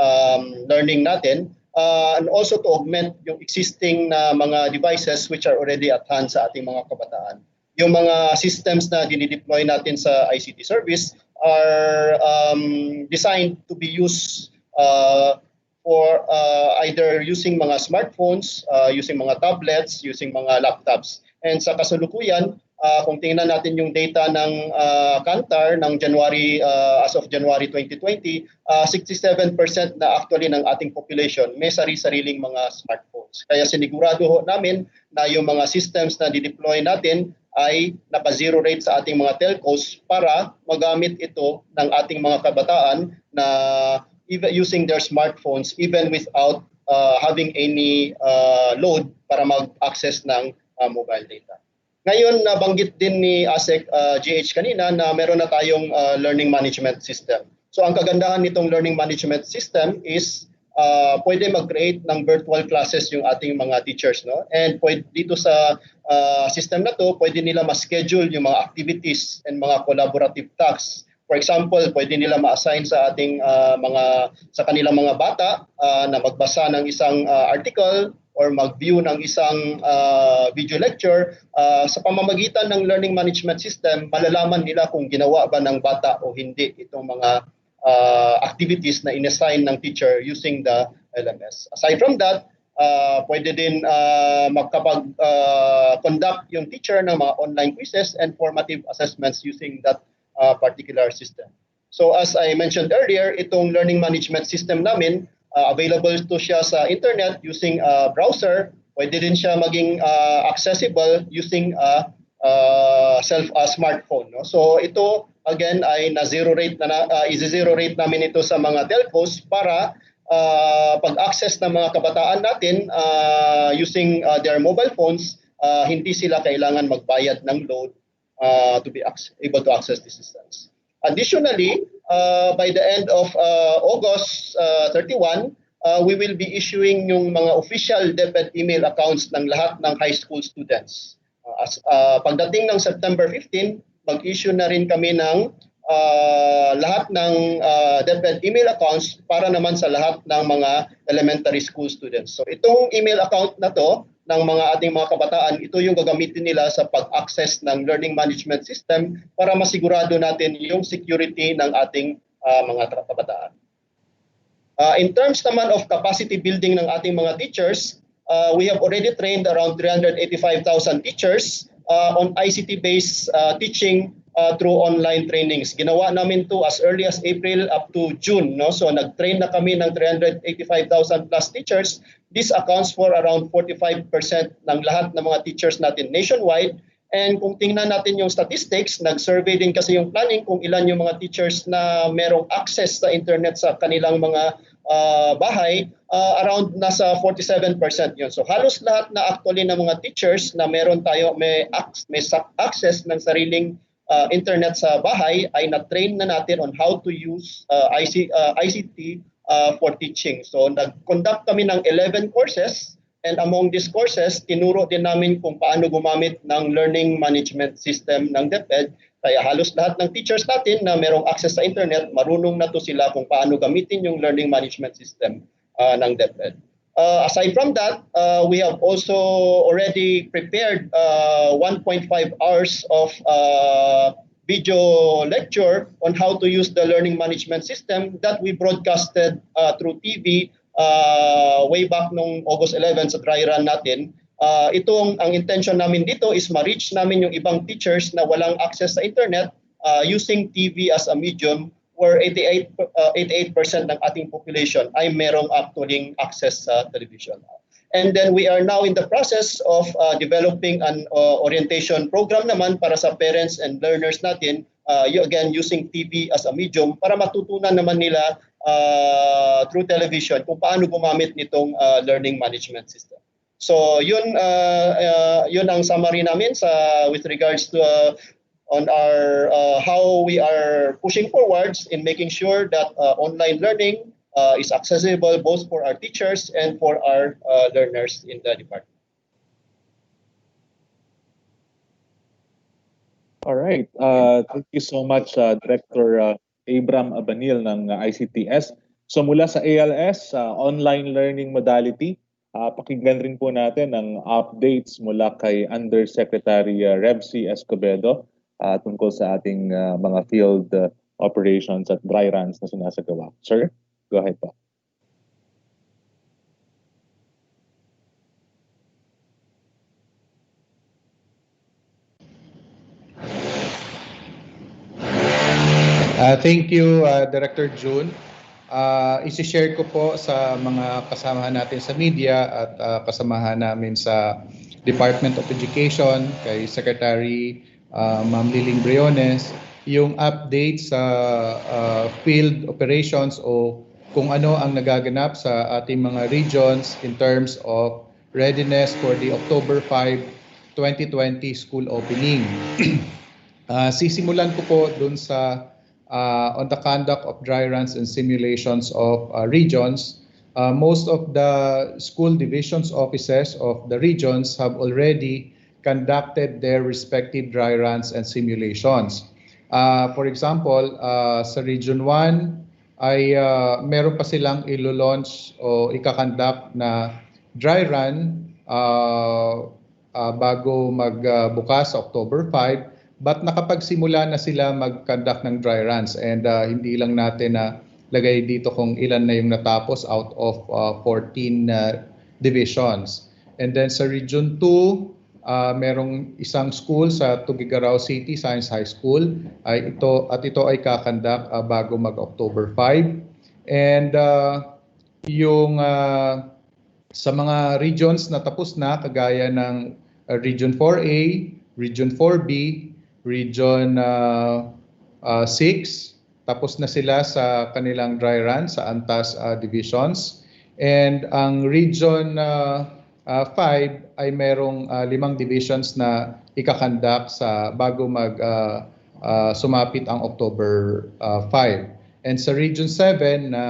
learning natin and also to augment yung existing na mga devices which are already at hand sa ating mga kabataan. Yung mga systems na dinideploy natin sa ICT service are designed to be used for either using mga smartphones, using mga tablets, using mga laptops. And sa kasalukuyan, kung tingnan natin yung data ng Kantar ng January, as of January 2020, 67% na actually ng ating population may sari-sariling mga smartphones. Kaya sinigurado ho namin na yung mga systems na dideploy natin ay naka-zero rate sa ating mga telcos para magamit ito ng ating mga kabataan na even using their smartphones even without having any load para mag-access ng mobile data. Ngayon, nabanggit din ni ASEC GH kanina na meron na tayong learning management system. So ang kagandahan nitong learning management system is pwede mag-create ng virtual classes yung ating mga teachers. No? And dito sa system na to, pwede nila ma-schedule yung mga activities and mga collaborative tasks. For example, pwede nila ma-assign sa ating sa kanilang mga bata na magbasa ng isang article or mag-view ng isang video lecture. Sa pamamagitan ng learning management system, malalaman nila kung ginawa ba ng bata o hindi itong mga activities na inassign ng teacher using the LMS. Aside from that, pwede din magkapag-conduct yung teacher ng mga online quizzes and formative assessments using that particular system. So as I mentioned earlier, itong learning management system namin, available to siya sa internet using a browser. Pwede din siya maging accessible using a smartphone. No? So ito again ay na-zero rate i-zero rate namin ito sa mga telcos para pag-access ng mga kabataan natin using their mobile phones, hindi sila kailangan magbayad ng load to be able to access the systems. Additionally, by the end of August 31, we will be issuing yung mga official DepEd email accounts ng lahat ng high school students. Pagdating ng September 15, mag-issue na rin kami ng lahat ng DepEd email accounts para naman sa lahat ng mga elementary school students. So itong email account na to ng mga ating mga kabataan, ito yung gagamitin nila sa pag-access ng learning management system para masigurado natin yung security ng ating mga kabataan. In terms naman of capacity building ng ating mga teachers, we have already trained around 385,000 teachers on ICT-based teaching through online trainings. Ginawa namin to as early as April up to June. No? So nag-train na kami ng 385,000 plus teachers. This accounts for around 45% ng lahat ng mga teachers natin nationwide. And kung tingnan natin yung statistics, nag-survey din kasi yung planning kung ilan yung mga teachers na merong access sa internet sa kanilang mga bahay, around nasa 47% yun. So halos lahat na actually ng mga teachers na meron tayo, may access ng sariling internet sa bahay ay na-train na natin on how to use ICT for teaching. So nag-conduct kami ng 11 courses, and among these courses, tinuro din namin kung paano gumamit ng learning management system ng DepEd. Kaya halos lahat ng teachers natin na merong access sa internet, marunong na to sila kung paano gamitin yung learning management system ng DepEd. Aside from that, we have also already prepared 1.5 hours of video lecture on how to use the learning management system that we broadcasted through TV way back nung August 11 sa dry run natin. Ang intention namin dito is ma-reach namin yung ibang teachers na walang access sa internet using TV as a medium, where 88% ng ating population ay merong actually access sa television. And then we are now in the process of developing an orientation program naman para sa parents and learners natin, again using TV as a medium para matutunan naman nila through television kung paano gumamit nitong learning management system. So yun ang summary namin with regards to on our how we are pushing forwards in making sure that online learning is accessible both for our teachers and for our learners in the department. All right. Thank you so much, Director Abram Abanil ng ICTS. So mula sa ALS, online learning modality, pakinggan rin po natin ang updates mula kay Undersecretary Revsy Escobedo tungkol sa ating mga field operations at dry runs na sinasagawa. Sir, go ahead po. Thank you, Director June. Isi-share ko po sa mga kasamahan natin sa media at kasamahan namin sa Department of Education, kay Secretary Ma'am Liling Briones, yung update sa field operations o kung ano ang nagaganap sa ating mga regions in terms of readiness for the October 5, 2020 school opening. Sisimulan ko po dun sa on the conduct of dry runs and simulations of regions. Most of the school divisions offices of the regions have already conducted their respective dry runs and simulations. For example, sa Region 1 ay meron pa silang ilo-launch o ika-conduct na dry run bago magbukas sa October 5. But nakapagsimula na sila mag-conduct ng dry runs, and hindi lang natin na lagay dito kung ilan na yung natapos out of 14 divisions. And then sa Region 2, merong isang school sa Tuguegarao City Science High School. Ito ay kakandak bago mag-October 5. And yung sa mga regions na tapos na, kagaya ng Region 4A, Region 4B, Region 6, tapos na sila sa kanilang dry run sa ANTAS divisions. And ang Region 5 ay merong 5 divisions na ikakandak sa bago sumapit ang October 5. And sa Region 7 na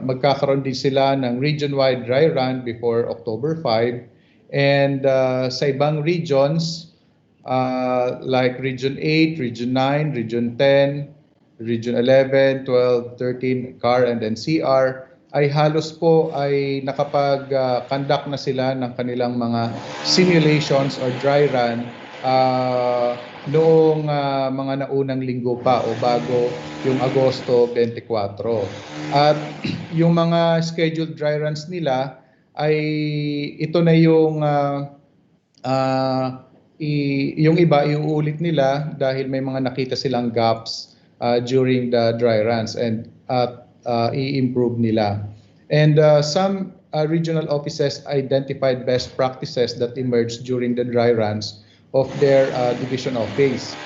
magkakaroon din sila ng region-wide dry run before October 5. And sa ibang regions like Region 8, Region 9, Region 10, Region 11, 12, 13, CAR, and then CR, ay halos po ay nakapag-conduct na sila ng kanilang mga simulations or dry run noong mga naunang linggo pa o bago yung Agosto 24. At yung mga scheduled dry runs nila ay ito na yung yung iba iuulit nila dahil may mga nakita silang gaps during the dry runs and i-improve nila. And some regional offices identified best practices that emerged during the dry runs of their division office.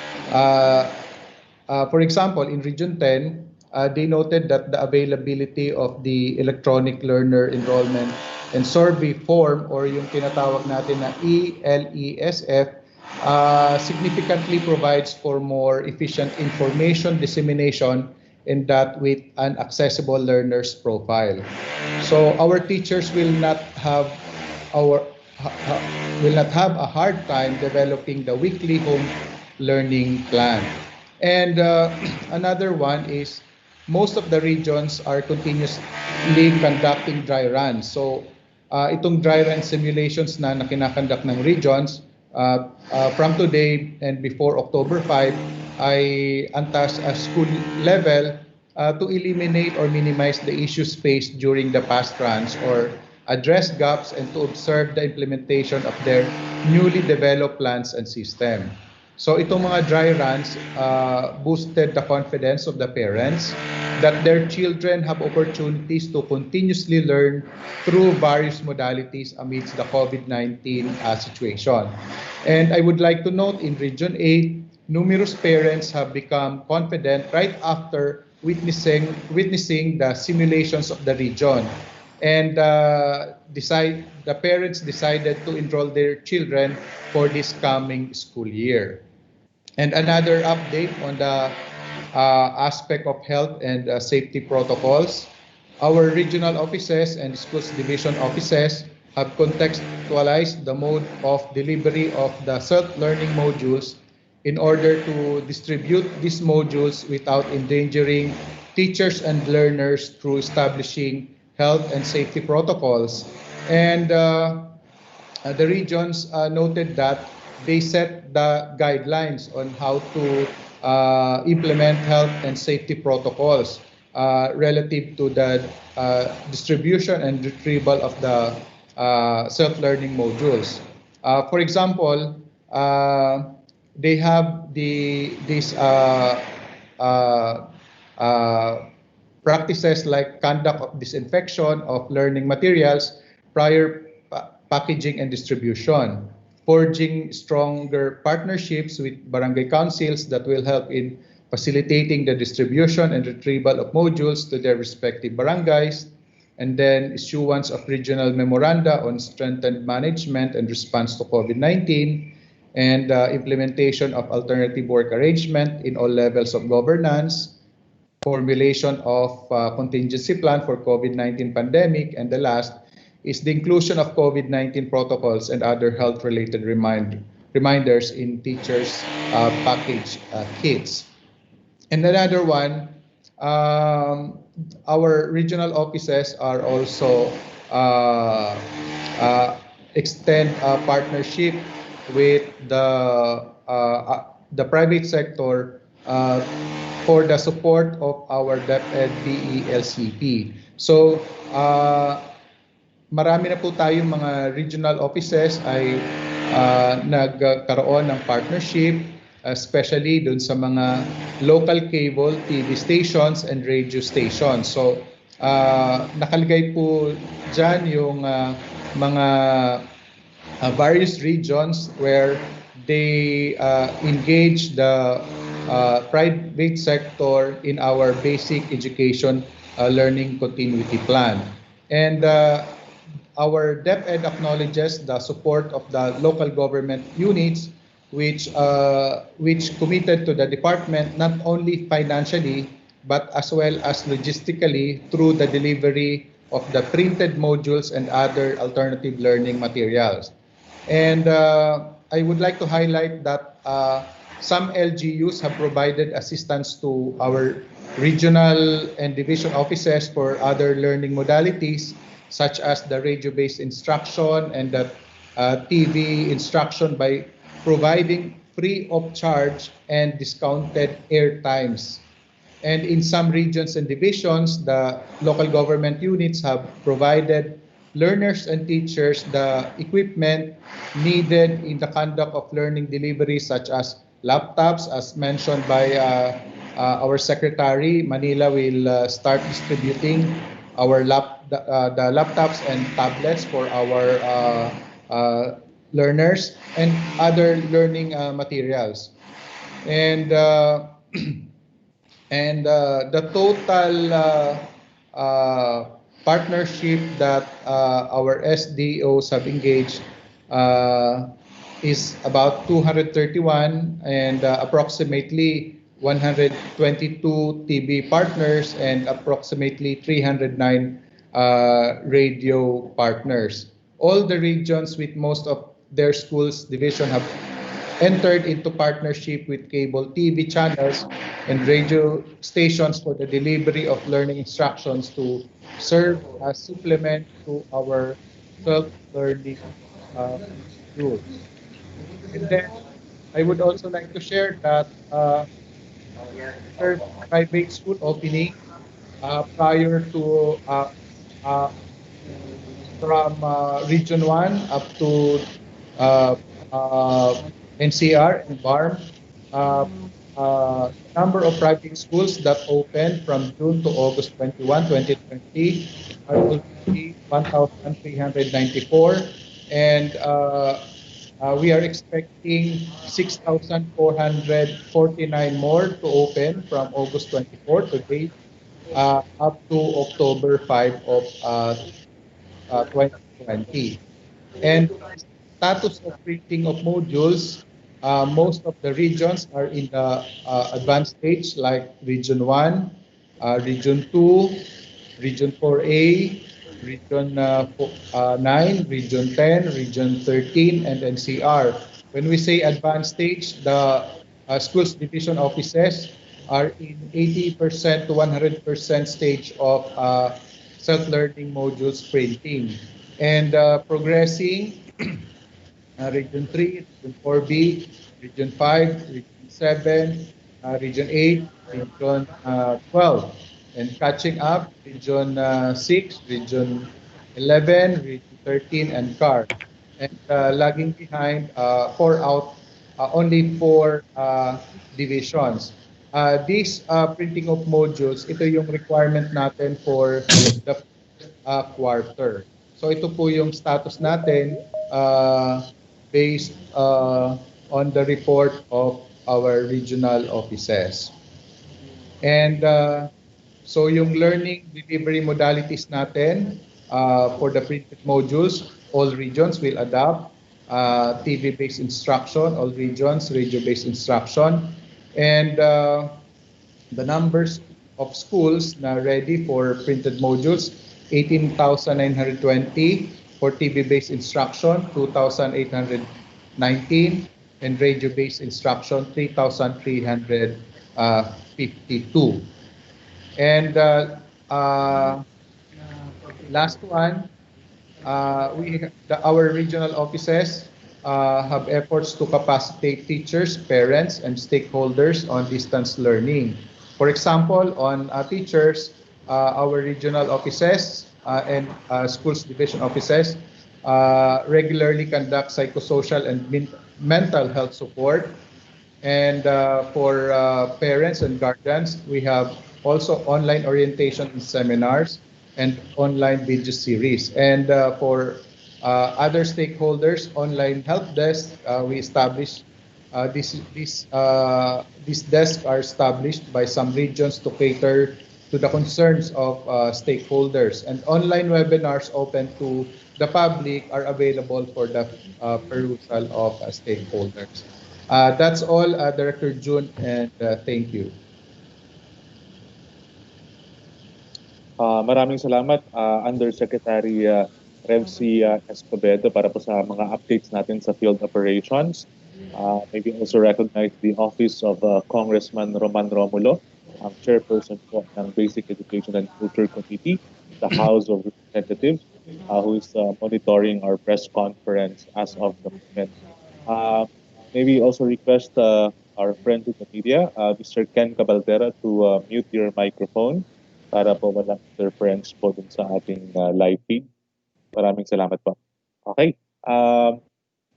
For example, in Region 10, they noted that the availability of the electronic learner enrollment and survey form or yung tinatawag natin na ELESF significantly provides for more efficient information dissemination and that with an accessible learner's profile. So our teachers will not have a hard time developing the weekly home learning plan. And another one is most of the regions are continuously conducting dry runs. So itong dry run simulations na kinakandak ng regions from today and before October 5 ay ANTAS school level to eliminate or minimize the issues faced during the past runs or address gaps and to observe the implementation of their newly developed plans and system. So itong mga dry runs boosted the confidence of the parents that their children have opportunities to continuously learn through various modalities amidst the COVID-19 situation. And I would like to note in Region 8, numerous parents have become confident right after witnessing the simulations of the region. And the parents decided to enroll their children for this coming school year. And another update on the aspect of health and safety protocols, our regional offices and schools division offices have contextualized the mode of delivery of the self-learning modules in order to distribute these modules without endangering teachers and learners through establishing health and safety protocols. And the regions noted that they set the guidelines on how to implement health and safety protocols relative to the distribution and retrieval of the self-learning modules. For example, they have these practices like conduct of disinfection of learning materials prior packaging and distribution, forging stronger partnerships with barangay councils that will help in facilitating the distribution and retrieval of modules to their respective barangays, and then issuance of regional memoranda on strengthened management and response to COVID-19, and implementation of alternative work arrangement in all levels of governance, formulation of contingency plan for COVID-19 pandemic, and the last is the inclusion of COVID-19 protocols and other health-related reminders in teachers' package kits. And another one, our regional offices are also extend a partnership with the private sector for the support of our DepEd PE LCP. So marami na po tayong mga regional offices ay nagkaroon ng partnership, especially dun sa mga local cable TV stations and radio stations. So, nakalagay po dyan yung mga various regions where they engage the private sector in our basic education learning continuity plan. And our DepEd acknowledges the support of the local government units which committed to the department not only financially but as well as logistically through the delivery of the printed modules and other alternative learning materials. And I would like to highlight that some LGUs have provided assistance to our regional and division offices for other learning modalities such as the radio-based instruction and the TV instruction by providing free of charge and discounted air times. And in some regions and divisions, the local government units have provided learners and teachers the equipment needed in the conduct of learning delivery such as laptops, as mentioned by our secretary. Manila will start distributing our the laptops and tablets for our learners and other learning materials. And the total partnership that our SDOs have engaged is about 231 and approximately 122 TB partners and approximately 309 radio partners. All the regions with most of their schools division have entered into partnership with cable TV channels and radio stations for the delivery of learning instructions to serve as supplement to our self-learning tools. And then I would also like to share that private school opening prior to from Region 1 up to NCR and BARM. Number of private schools that opened from June to August 21, 2020 are already 1,394, and we are expecting 6,449 more to open from August 24 to date up to October 5 of 2020. And status of printing of modules, most of the regions are in the advanced stage, like Region 1, Region 2, Region 4A, Region 9, Region 10, Region 13, and NCR. When we say advanced stage, the schools division offices are in 80% to 100% stage of self-learning modules printing. And progressing, Region 3, Region 4B, Region 5, Region 7, Region 8, Region 12. And catching up, Region 6, Region 11, Region 13, and CAR. And lagging behind, only four divisions. This printing of modules, ito yung requirement natin for the quarter. So ito po yung status natin based on the report of our regional offices. And so yung learning delivery modalities natin for the printed modules, all regions will adopt TV-based instruction, all regions radio-based instruction. And the numbers of schools na ready for printed modules, 18,920 for TV-based instruction, 2,819, and radio-based instruction, 3,352. And last one, our regional offices have efforts to capacitate teachers, parents, and stakeholders on distance learning. For example, on teachers, our regional offices and schools division offices regularly conduct psychosocial and mental health support. And for parents and guardians, we have also online orientation seminars and online video series. And for other stakeholders, online help desk, we established these desks are established by some regions to cater to the concerns of stakeholders. And online webinars open to the public are available for the perusal of stakeholders. That's all, Director June, and thank you. Maraming salamat, Undersecretary Revsi Escobedo, para po sa mga updates natin sa field operations. Maybe also recognize the Office of Congressman Roman Romulo, Chairperson po ng Basic Education and Culture Committee, the House of Representatives, who is monitoring our press conference as of the moment. Maybe also request our friends in the media, Mr. Ken Cabaldera, to mute your microphone para po walang interference po dun sa ating live feed. Maraming salamat po. Okay.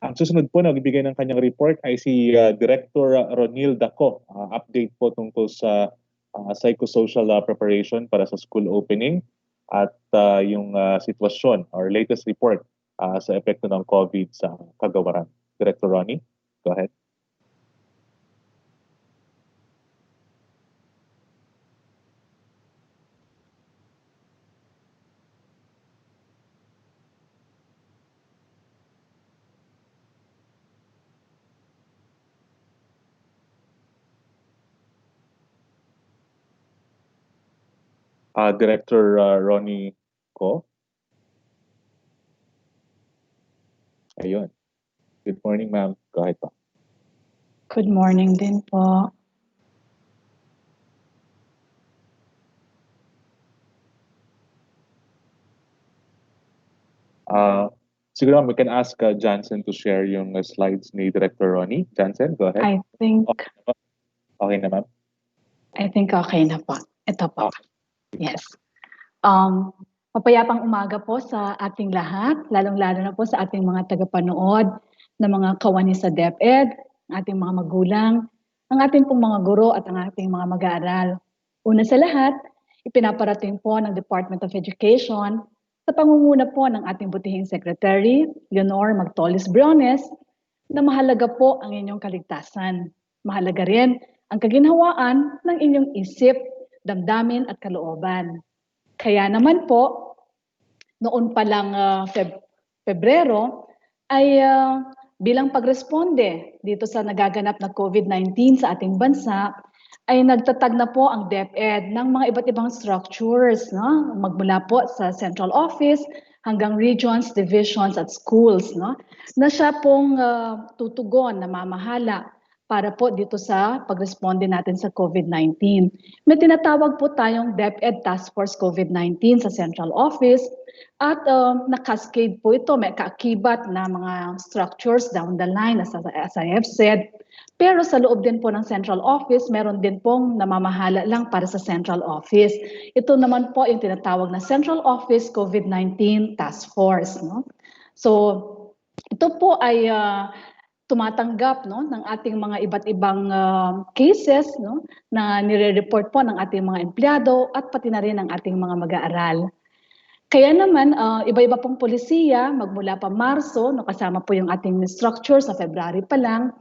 Ang susunod po na magbibigay ng kanyang report ay si Director Ronil Daco. Update po tungkol sa psychosocial preparation para sa school opening at yung sitwasyon or latest report sa epekto ng COVID sa Kagawaran. Director Ronnie, go ahead. Director Ronnie Ko. Ayun. Good morning, ma'am. Go ahead po. Good morning din po. Siguro we can ask Jansen to share yung slides ni Director Ronnie. Jansen, go ahead. I think Okay na, ma'am? I think okay na po. Ito po. Yes. Mapayapang umaga po sa ating lahat, lalong-lalo na po sa ating mga tagapanood na mga kawani sa DepEd, ating mga magulang, ang ating pong mga guro at ang ating mga mag-aaral. Una sa lahat, ipinaparating po ng Department of Education sa pangunguna po ng ating butihing Secretary, Leonor Magtolis Briones, na mahalaga po ang inyong kaligtasan. Mahalaga rin ang kaginhawaan ng inyong isip, damdamin at kalooban. Kaya naman po, noon pa lang Pebrero, ay bilang pagresponde dito sa nagaganap na COVID-19 sa ating bansa, ay nagtatag na po ang DepEd ng mga iba't ibang structures, no? Magmula po sa central office hanggang regions, divisions at schools, no? Na siya pong tutugon na mamahala para po dito sa pagresponde natin sa COVID-19. May tinatawag po tayong DepEd Task Force COVID-19 sa central office at na-cascade po ito, may kaakibat na mga structures down the line as I have said. Pero sa loob din po ng central office, meron din pong namamahala lang para sa central office. Ito naman po yung tinatawag na Central Office COVID-19 Task Force. No? So ito po ay tumatanggap, no, ng ating mga iba't ibang cases, no, na nire-report po ng ating mga empleyado at pati na rin ng ating mga mag-aaral. Kaya naman, iba-iba pong polisiya, magmula pa Marso, no, kasama po yung ating structure sa February pa lang,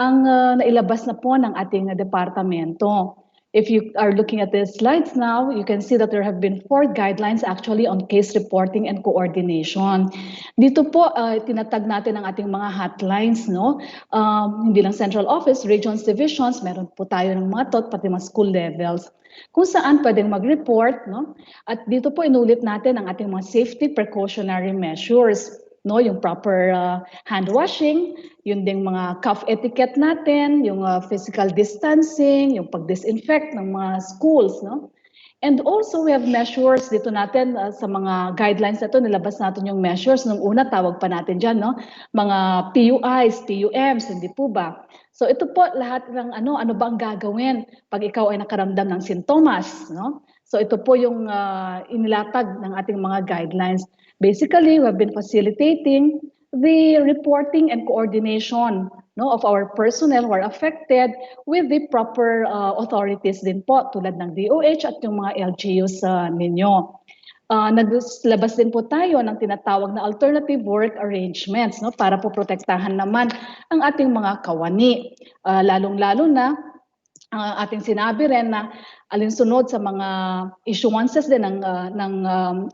ang nailabas na po ng ating departamento. If you are looking at the slides now, you can see that there have been 4 guidelines actually on case reporting and coordination. Dito po, tinatag natin ang ating mga hotlines, no? Hindi lang central office, regions, divisions, meron po tayo ng mga TOT, pati mga school levels, kung saan pwedeng mag-report, no? At dito po inulit natin ang ating mga safety precautionary measures, no? Yung proper hand washing, yung ding mga cough etiquette natin, yung physical distancing, yung pag-disinfect ng mga schools, no? And also we have measures dito natin sa mga guidelines na ito, nilabas natin yung measures. Nung una, tawag pa natin dyan, no? Mga PUIs, PUMs, hindi po ba? So ito po lahat ng ano ba ang gagawin pag ikaw ay nakaramdam ng sintomas, no? So ito po yung inilatag ng ating mga guidelines. Basically, we have been facilitating the reporting and coordination, no, of our personnel who are affected with the proper authorities din po tulad ng DOH at yung mga LGUs ninyo. Naglabas din po tayo ng tinatawag na alternative work arrangements, no, para po protektahan naman ang ating mga kawani. Lalong-lalo na ating sinabi rin na alinsunod sa mga issuances din ng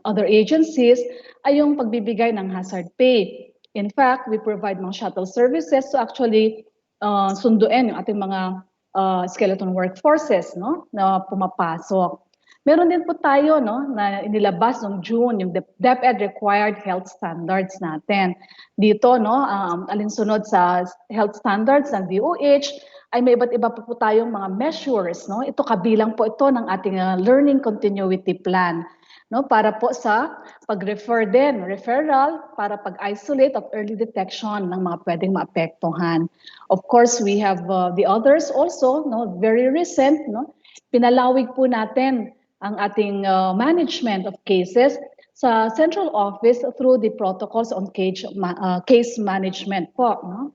other agencies ay yung pagbibigay ng hazard pay. In fact, we provide mga shuttle services to actually sunduin yung ating mga skeleton workforces, no, na pumapasok. Meron din po tayo, no, na inilabas noong June yung DepEd required health standards natin. Dito, no, alinsunod sa health standards ng DOH ay may iba't iba po tayong mga measures, no. Ito kabilang po ito ng ating learning continuity plan, no, para po sa pag-refer din, referral para pag-isolate at early detection ng mga pwedeng maapektuhan. Of course, we have the others also, no, very recent, no. Pinalawig po natin ang ating management of cases sa central office through the protocols on case management po, no?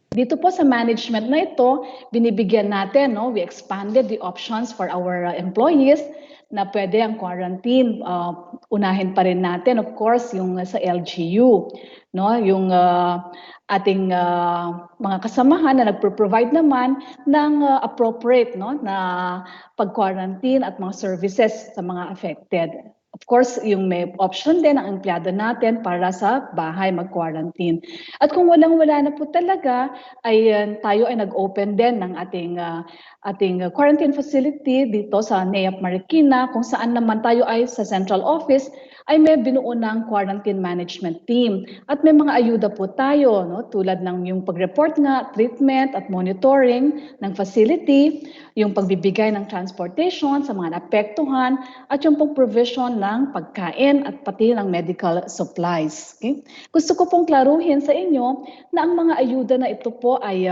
Dito po sa management na ito, binibigyan natin, no, we expanded the options for our employees na pwede ang quarantine. Unahin pa rin natin, of course, yung sa LGU, no, yung ating mga kasamahan na nagpro-provide naman ng appropriate, no, na pag-quarantine at mga services sa mga affected. Of course, yung may option din ang empleyado natin para sa bahay mag-quarantine. At kung walang-wala na po talaga, ay tayo ay nag-open din ng ating quarantine facility dito sa NEAP Marikina, kung saan naman tayo ay sa central office ay may binuo ng quarantine management team. At may mga ayuda po tayo, no, tulad ng yung pag-report nga, treatment at monitoring ng facility, yung pagbibigay ng transportation sa mga naapektuhan, at yung pag-provision ng pagkain at pati ng medical supplies. Okay? Gusto ko pong klaruhin sa inyo na ang mga ayuda na ito po ay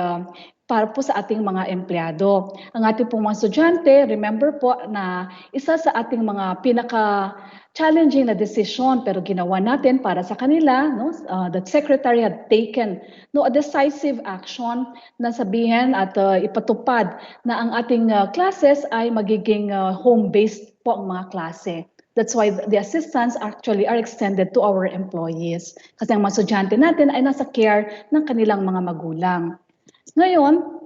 para po sa ating mga empleyado. Ang ating pong mga estudyante, remember po na isa sa ating mga pinaka-challenging na decision pero ginawa natin para sa kanila, no? The Secretary had taken, no, a decisive action na sabihin at ipatupad na ang ating classes ay magiging home-based po ang mga klase. That's why the assistants actually are extended to our employees. Kasi ang mga estudyante natin ay nasa care ng kanilang mga magulang. Ngayon,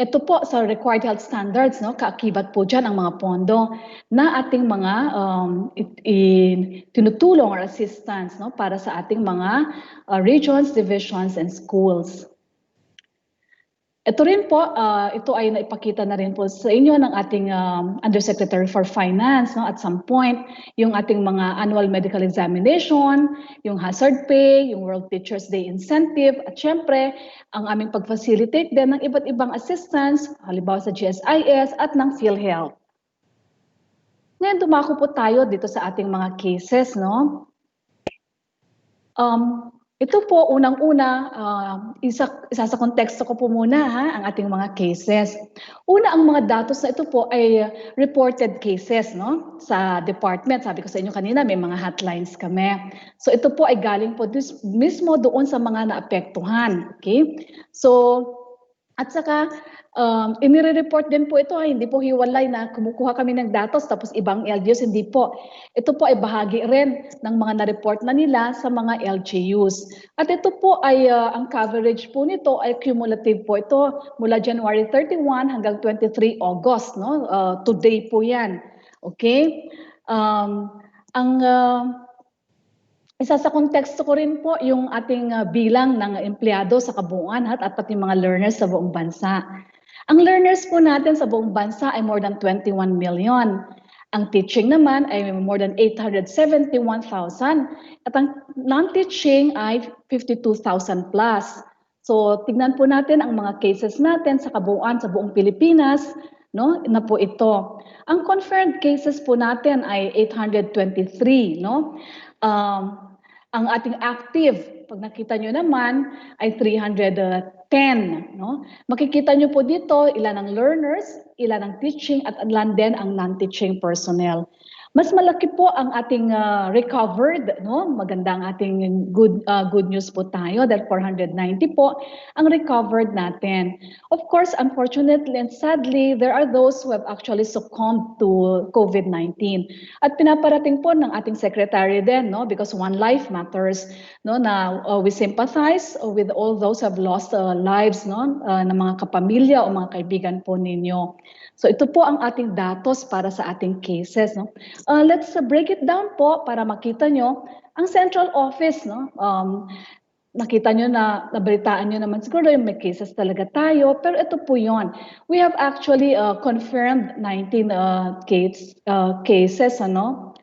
ito po sa required health standards, no, kaakibat po dyan ang mga pondo na ating mga tinutulong or assistance, no, para sa ating mga regions, divisions, and schools. Ito rin po, ito ay naipakita na rin po sa inyo ng ating Undersecretary for Finance, no, at some point, yung ating mga annual medical examination, yung hazard pay, yung World Teachers Day incentive, at syempre, ang aming pag-facilitate din ng iba't ibang assistance, halimbawa sa GSIS at ng PhilHealth. Ngayon, dumako po tayo dito sa ating mga cases, no? Ito po, unang-una, isa sa konteksto ko po muna, ang ating mga cases. Una, ang mga datos na ito po ay reported cases, no? Sa department, sabi ko sa inyo kanina, may mga hotlines kami. So ito po ay galing po mismo doon sa mga naapektuhan. Okay? So, at saka, inire-report din po ito, hindi po hiwalay na kumukuha kami ng datos tapos ibang LGUs, hindi po. Ito po ay bahagi rin ng mga na-report na nila sa mga LGUs. At ito po ay, ang coverage po nito ay cumulative po ito mula January 31 hanggang 23 August, no? Today po yan. Okay? Isa sa konteksto ko rin po yung ating bilang ng empleyado sa kabuuan at pati mga learners sa buong bansa. Ang learners po natin sa buong bansa ay more than 21 million. Ang teaching naman ay more than 871,000 at ang non-teaching ay 52,000 plus. So tignan po natin ang mga cases natin sa kabuuan sa buong Pilipinas, no, na po ito. Ang confirmed cases po natin ay 823, no? Ang ating active pag nakita nyo naman, ay 310. No? Makikita nyo po dito ilan ang learners, ilan ang teaching, at ilan din ang non-teaching personnel. Mas malaki po ang ating recovered, no? Maganda ang ating good news po tayo dahil 490 po ang recovered natin. Of course, unfortunately and sadly, there are those who have actually succumbed to COVID-19. At pinaparating po ng ating secretary din, no? Because one life matters, no? Na we sympathize with all those who have lost lives, no? Na mga kapamilya o mga kaibigan po ninyo. So ito po ang ating datos para sa ating cases. No? Let's break it down po para makita nyo ang central office. No? Nakita nyo na, nabalitaan nyo naman siguro yung may cases talaga tayo, pero ito po yon. We have actually confirmed 19 cases. Ano?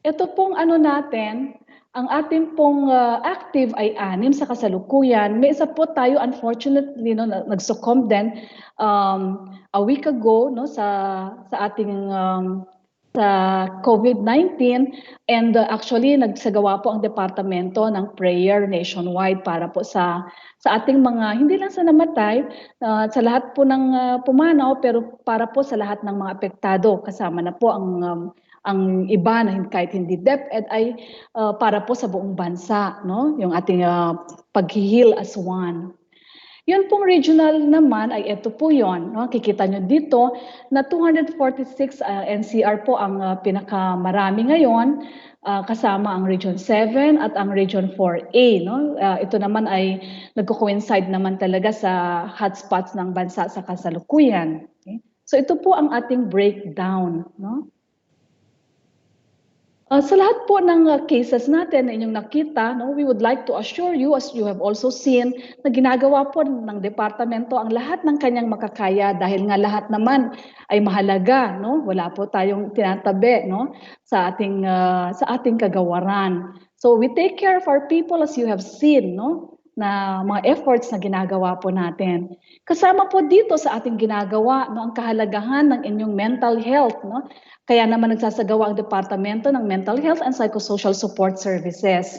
Ito pong ano natin, ang ating pong active ay 6 sa kasalukuyan. May isa po tayo unfortunately no, nag-succumb din a week ago no, sa ating sa COVID-19 and actually nagsagawa po ang departamento ng prayer nationwide para po sa ating mga hindi lang sa namatay, sa lahat po ng pumanaw pero para po sa lahat ng mga apektado kasama na po ang iba na kahit hindi DepEd ay para po sa buong bansa, no? Yung ating paghihil as one. Yun pong regional naman ay ito po yon, no? Kikita nyo dito na 246 NCR po ang pinakamarami ngayon, kasama ang Region 7 at ang Region 4A. No? Ito naman ay nagko-coincide naman talaga sa hotspots ng bansa sa kasalukuyan. Okay? So ito po ang ating breakdown. No? Sa lahat po ng cases natin na inyong nakita, no, we would like to assure you, as you have also seen, na ginagawa po ng departamento ang lahat ng kanyang makakaya dahil nga lahat naman ay mahalaga, no? Wala po tayong tinatabi, no, sa ating kagawaran. So we take care of our people as you have seen, no, na mga efforts na ginagawa po natin. Kasama po dito sa ating ginagawa, no, ang kahalagahan ng inyong mental health, no? Kaya naman nagsasagawa ang Departamento ng Mental Health and Psychosocial Support Services.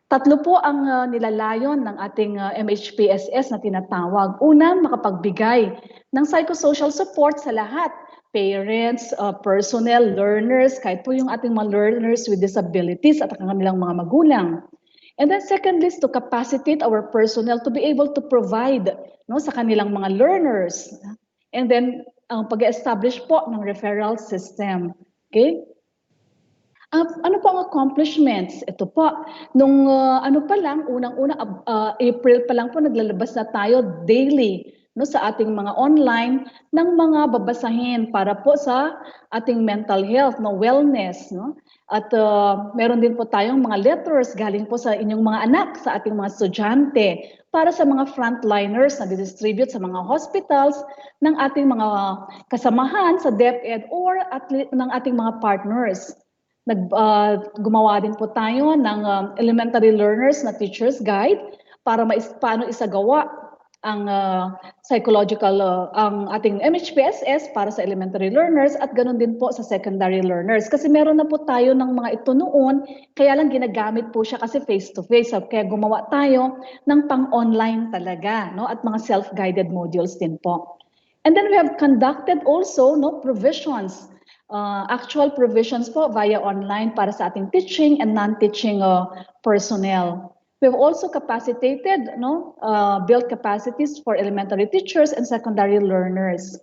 3 po ang nilalayon ng ating MHPSS na tinatawag. Una, makapagbigay ng psychosocial support sa lahat. Parents, personnel, learners, kahit po yung ating mga learners with disabilities at ang kanilang mga magulang. And then secondly, is to capacitate our personnel to be able to provide, no, sa kanilang mga learners. And then ang pag-establish po ng referral system. Okay? Ano po ang accomplishments? Ito po, nung ano pa lang, unang-una, April pa lang po, naglalabas na tayo daily, no, sa ating mga online ng mga babasahin para po sa ating mental health, no, wellness. No? At meron din po tayong mga letters galing po sa inyong mga anak, sa ating mga estudyante, para sa mga frontliners na distribute sa mga hospitals ng ating mga kasamahan sa DepEd or ng ating mga partners. Gumawa din po tayo ng elementary learners na teacher's guide para paano isagawa ang psychological, ang ating MHPSS para sa elementary learners at ganoon din po sa secondary learners. Kasi meron na po tayo ng mga ito noon, kaya lang ginagamit po siya kasi face-to-face. Kaya gumawa tayo ng pang-online talaga, no? At mga self-guided modules din po. And then we have conducted also, no, provisions, actual provisions po via online para sa ating teaching and non-teaching personnel. We have also capacitated, no, built capacities for elementary teachers and secondary learners.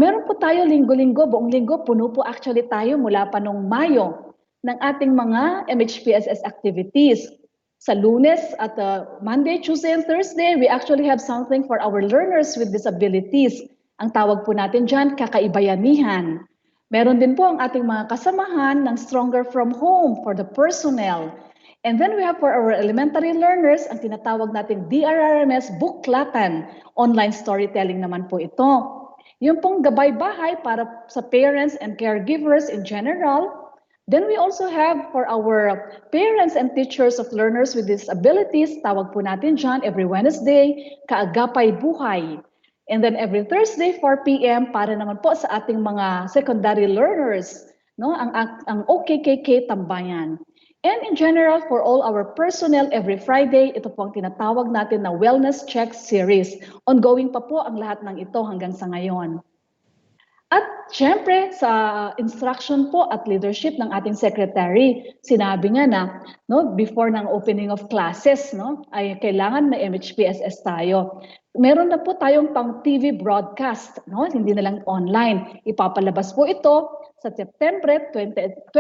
Meron po tayo linggo-linggo, buong linggo, puno po actually tayo mula pa nung Mayo ng ating mga MHPSS activities. Sa Lunes at Monday, Tuesday, and Thursday, we actually have something for our learners with disabilities. Ang tawag po natin dyan, kakaibayanihan. Meron din po ang ating mga kasamahan ng Stronger from Home for the personnel. And then we have for our elementary learners, ang tinatawag natin DRRMS Buklatan. Online storytelling naman po ito. Yung pong gabay-bahay para sa parents and caregivers in general. Then we also have for our parents and teachers of learners with disabilities, tawag po natin dyan every Wednesday, Kaagapay Buhay. And then every Thursday, 4 p.m. para naman po sa ating mga secondary learners, no? Ang OKKK Tambayan. And in general, for all our personnel, every Friday, ito po ang tinatawag natin na Wellness Check Series. Ongoing pa po ang lahat ng ito hanggang sa ngayon. At syempre, sa instruction po at leadership ng ating secretary, sinabi niya na before ng opening of classes, ay kailangan may MHPSS tayo. Meron na po tayong pang TV broadcast, hindi na lang online. Ipapalabas po ito sa September 28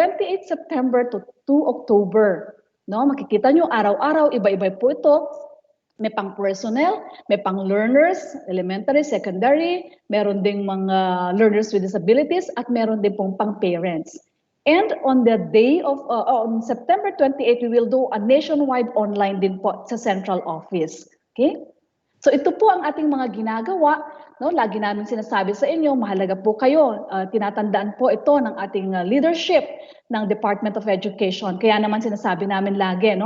September to 2 October. Makikita nyo araw-araw, iba-iba po ito. May pang personnel, may pang learners, elementary, secondary, meron ding mga learners with disabilities, at meron din pong pang parents. And on the day of, on September 28, we will do a nationwide online din po sa central office. Okay? So ito po ang ating mga ginagawa. Lagi namin sinasabi sa inyo, mahalaga po kayo. Tinatandaan po ito ng ating leadership ng Department of Education. Kaya naman sinasabi namin lagi,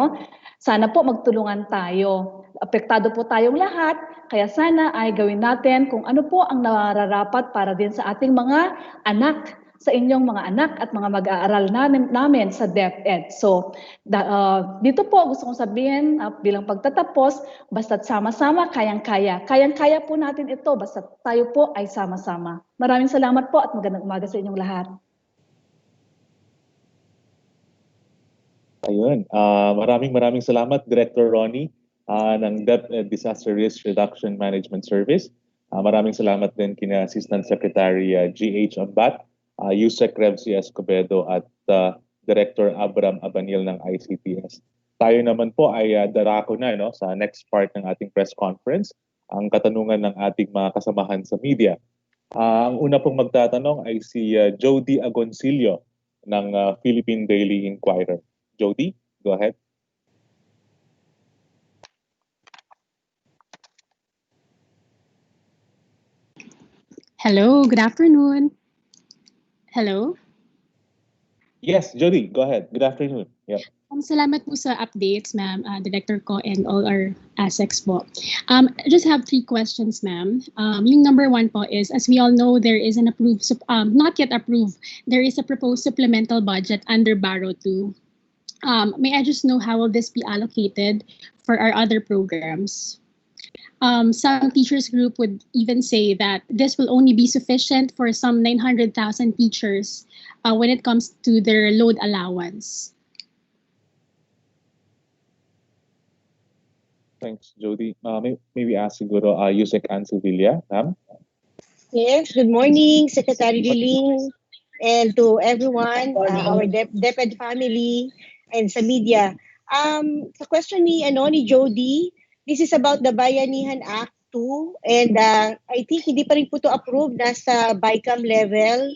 sana po magtulungan tayo. Apektado po tayong lahat, kaya sana ay gawin natin kung ano po ang nararapat para din sa ating mga anak, sa inyong mga anak at mga mag-aaral namin sa DepEd. So, dito po gusto kong sabihin bilang pagtatapos, basta't sama-sama, kayang-kaya. Kayang-kaya po natin ito, basta tayo po ay sama-sama. Maraming salamat po at magandang umaga sa inyong lahat. Ayun, maraming salamat, Director Ronnie ng DepEd Disaster Risk Reduction Management Service. Maraming salamat din kina Assistant Secretary G.H. Ambat, Yusek Revsi Escobedo at Director Abram Abanil ng ICTS. Tayo naman po ay darako na sa next part ng ating press conference, ang katanungan ng ating mga kasamahan sa media. Ang una pong magtatanong ay si Jody Agoncillo ng Philippine Daily Inquirer. Jody, go ahead. Hello, good afternoon. Hello? Yes, Jody, go ahead. Good afternoon. Yep. Salamat po sa updates, ma'am, Director ko and all our ASECs po. I just have 3 questions, ma'am. Yung number 1 po is, as we all know, there is an approved, not yet approved, there is a proposed supplemental budget under Barrow 2. May I just know how will this be allocated for our other programs? Some teachers group would even say that this will only be sufficient for some 900,000 teachers when it comes to their load allowance. Thanks, Jody. Maybe ask siguro Yusek Ann Sevilla, ma'am. Yes, good morning, Secretary Liling, and to everyone, our DepEd family, and sa media. Sa question ni Jody, this is about the Bayanihan Act 2, and I think hindi pa rin po ito approved, nasa BICAM level.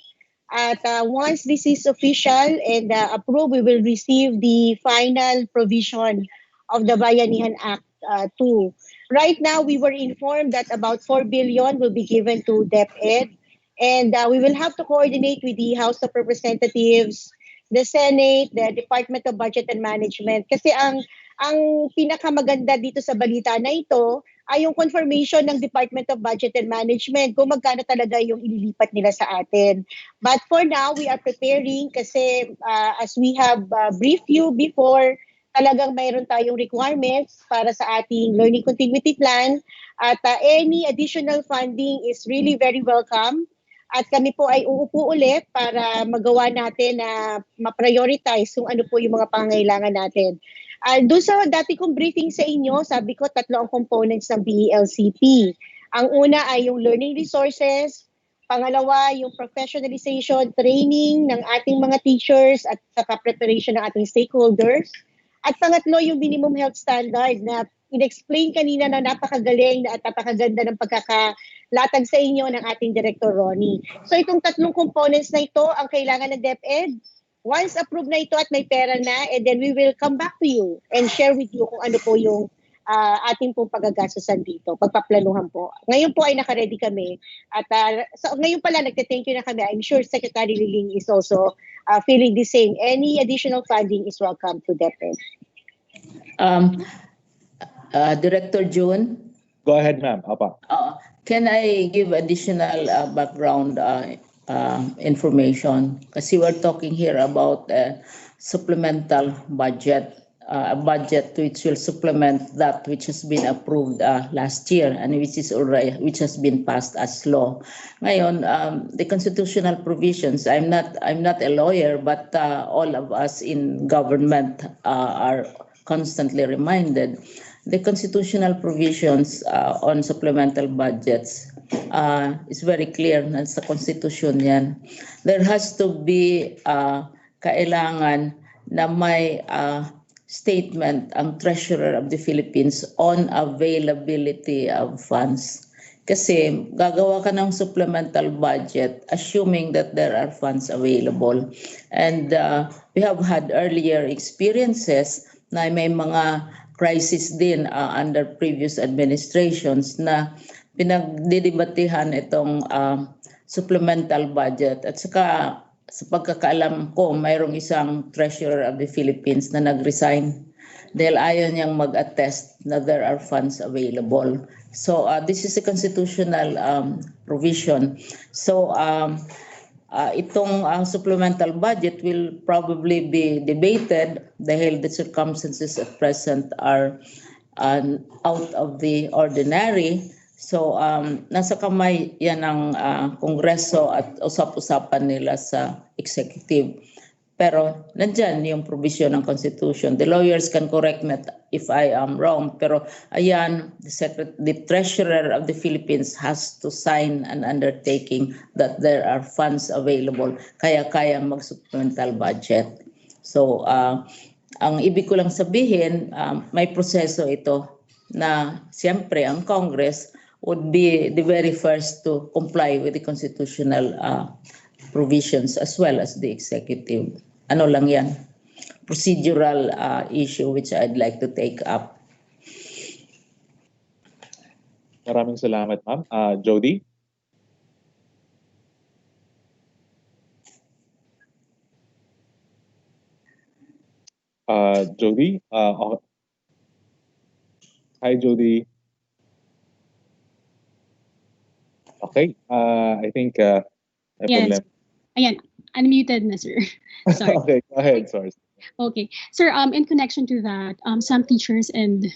At once this is official and approved, we will receive the final provision of the Bayanihan Act 2. Right now, we were informed that about 4 billion will be given to DepEd, and we will have to coordinate with the House of Representatives, the Senate, the Department of Budget and Management, kasi ang pinakamaganda dito sa balita na ito ay yung confirmation ng Department of Budget and Management kung magkano talaga yung ililipat nila sa atin. But for now, we are preparing kasi as we have briefed you before, talagang mayroon tayong requirements para sa ating learning continuity plan at any additional funding is really very welcome. At kami po ay uupo ulit para magawa natin na ma-prioritize kung ano po yung mga pangangailangan natin. Doon sa dati kong briefing sa inyo, sabi ko 3 ang components ng BELCP. Ang una ay yung learning resources, pangalawa yung professionalization, training ng ating mga teachers at saka preparation ng ating stakeholders. At pangatlo yung minimum health standard na in-explain kanina na napakagaling at napakaganda ng pagkakalatag sa inyo ng ating Director Ronnie. So itong 3 components na ito ang kailangan ng DepEd. Once approved na ito at may pera na, and then we will come back to you and share with you kung ano po yung ating pong pagagastusan dito, pagpaplanuhan po. Ngayon po ay nakaredy kami. At so ngayon pala nagte-thank you na kami. I'm sure Secretary Liling is also feeling the same. Any additional funding is welcome to DepEd. Director June? Go ahead, ma'am. Can I give additional background information? Kasi we're talking here about supplemental budget, a budget which will supplement that which has been approved last year and which has been passed as law. Ngayon, the constitutional provisions, I'm not a lawyer, but all of us in government are constantly reminded the constitutional provisions on supplemental budgets is very clear na sa constitution yan. There has to be kailangan na may statement ang Treasurer of the Philippines on availability of funds. Kasi gagawa ka ng supplemental budget assuming that there are funds available. And we have had earlier experiences na may mga crisis din under previous administrations na pinagdidebatehan itong supplemental budget. At saka sa pagkakaalam ko, mayroong isang Treasurer of the Philippines na nag-resign dahil ayaw niyang mag-attest na there are funds available. So this is a constitutional provision. So itong supplemental budget will probably be debated dahil the circumstances at present are out of the ordinary. So nasa kamay yan ng Kongreso at usap-usapan nila sa executive. Pero nandyan yung provision ng Constitution. The lawyers can correct me if I am wrong. Pero ayan, the Treasurer of the Philippines has to sign an undertaking that there are funds available. Kaya mag-supplemental budget. So ang ibig ko lang sabihin, may proseso ito na siyempre ang Congress would be the very first to comply with the constitutional provisions as well as the executive. Ano lang yan? Procedural issue which I'd like to take up. Maraming salamat, ma'am. Jody? Jody? Hi, Jody. Okay, I think may Yes. problem. Ayan, unmuted na, sir. Sorry. Okay, go ahead. Sorry. Okay. Sir, in connection to that, some teachers and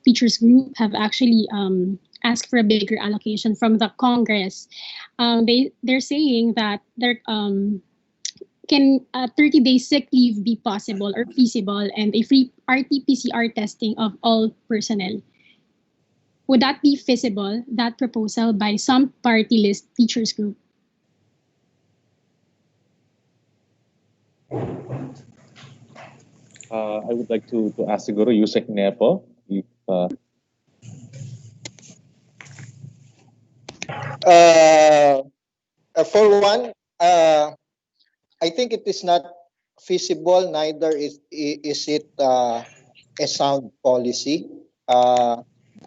teachers group have actually asked for a bigger allocation from the Congress. They're saying that can 30-day sick leave be possible or feasible and a free RT-PCR testing of all personnel. Would that be feasible, that proposal by some party list teachers group? I would like to ask siguro Yusek Nepo if For one, I think it is not feasible, neither is it a sound policy.